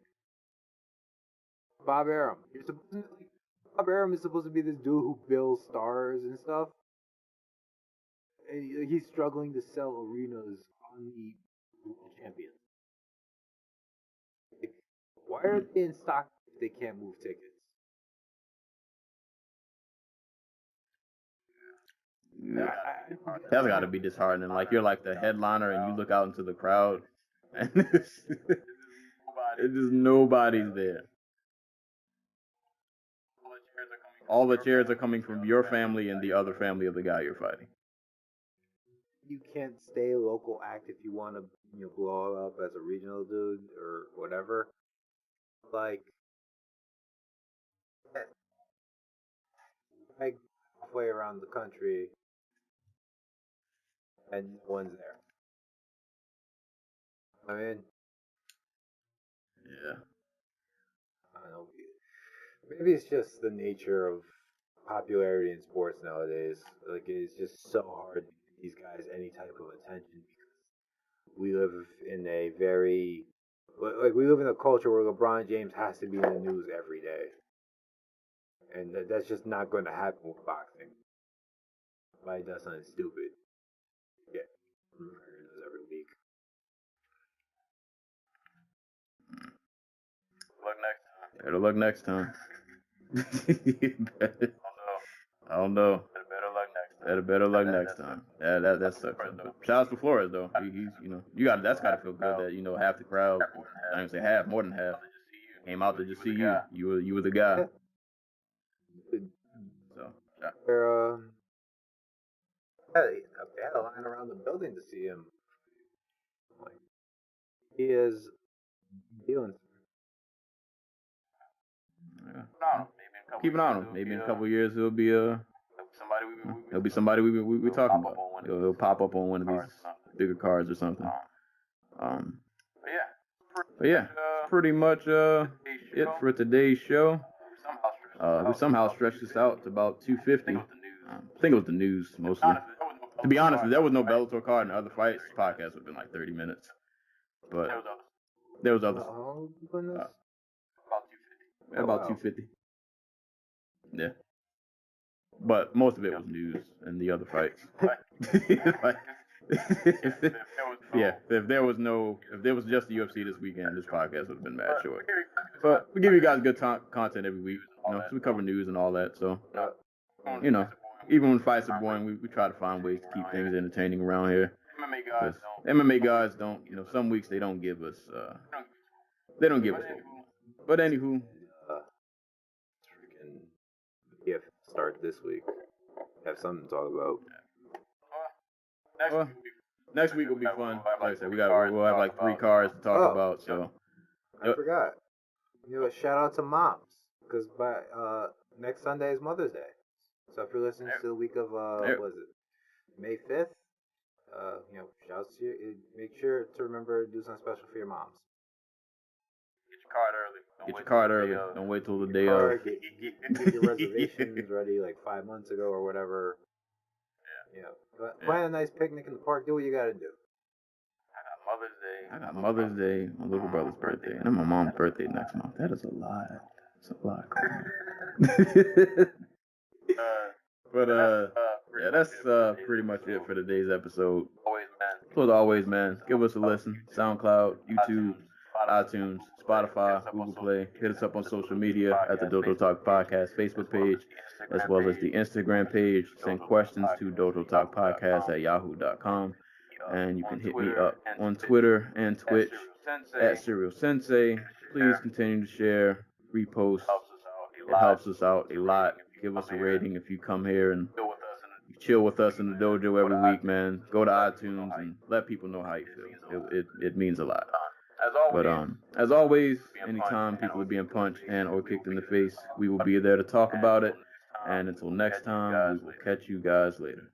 Bob Arum. Bob Arum is supposed to be this dude who builds stars and stuff. And he's struggling to sell arenas on the world champions. Why are they in stock if they can't move tickets? Yeah. That's got to be disheartening. Like you're like the headliner and you look out into the crowd and it's just nobody's there. All the cheers are coming from your family and the other family of the guy you're fighting. You can't stay local act if you want to, blow up as a regional dude or whatever. Like halfway around the country and no one's there. I mean, Yeah. I don't know. Maybe it's just the nature of popularity in sports nowadays. Like, it's just so hard to give these guys any type of attention because we live in a very, we live in a culture where LeBron James has to be in the news every day. And that's just not going to happen with boxing. Somebody does something stupid. Yeah, every week. Better luck next time. I don't know. Better luck next time. That sucks. Shout out to Flores though. He's that's gotta feel good that half the crowd, I didn't say half, more than half, came out to just see you. You were the guy. So they had a line around the building to see him. Like, he is dealing. Yeah. Keep an eye on him. Maybe in a couple of years he'll be somebody we talking about. He'll pop up on one of these bigger cards or something. But yeah, pretty much it for today's show. We somehow stretched this out to about 250. I think it was the news mostly. To be honest, if there was no Bellator card and other fights, the podcast would have been like 30 minutes. But there was others. About 250. Yeah. But most of it was news and the other fights. If there was just the UFC this weekend, this podcast would have been mad short. But we give you guys good content every week. So we cover news and all that. So, even when fights are boring, we try to find ways to keep things entertaining around here. MMA guys don't, some weeks they don't give us, But anywho. Freaking start this week. Have something to talk about. Next week will be fun. Like I said, we'll have like 3 cards to talk about. So I forgot. Shout out to moms because by next Sunday is Mother's Day. So if you're listening to the week of May 5th, shouts to you. Make sure to remember to do something special for your moms. Get your card early. Don't wait till the day of. Or get your reservations ready like 5 months ago or whatever. Plan a nice picnic in the park. Do what you gotta do. I got Mother's Day, my little brother's birthday, and then my mom's birthday next month. That is a lot. It's a lot. But yeah, that's pretty much it for today's episode. So as always, man, give us a listen. SoundCloud, YouTube, iTunes, Spotify, Google Play. Hit us up on social media at the Dojo Talk Podcast Facebook page, as well as the Instagram page. Send questions to dojotalkpodcast@yahoo.com. And you can hit me up on Twitter and Twitch at Serial Sensei. Please continue to share, repost. It helps us out a lot. Give us a rating if you come here and you chill with us in the dojo every week, man. Go to iTunes and let people know how you feel. It means a lot. But as always, anytime people are being punched and or kicked in the face, we will be there to talk about it. And until next time, we will catch you guys later.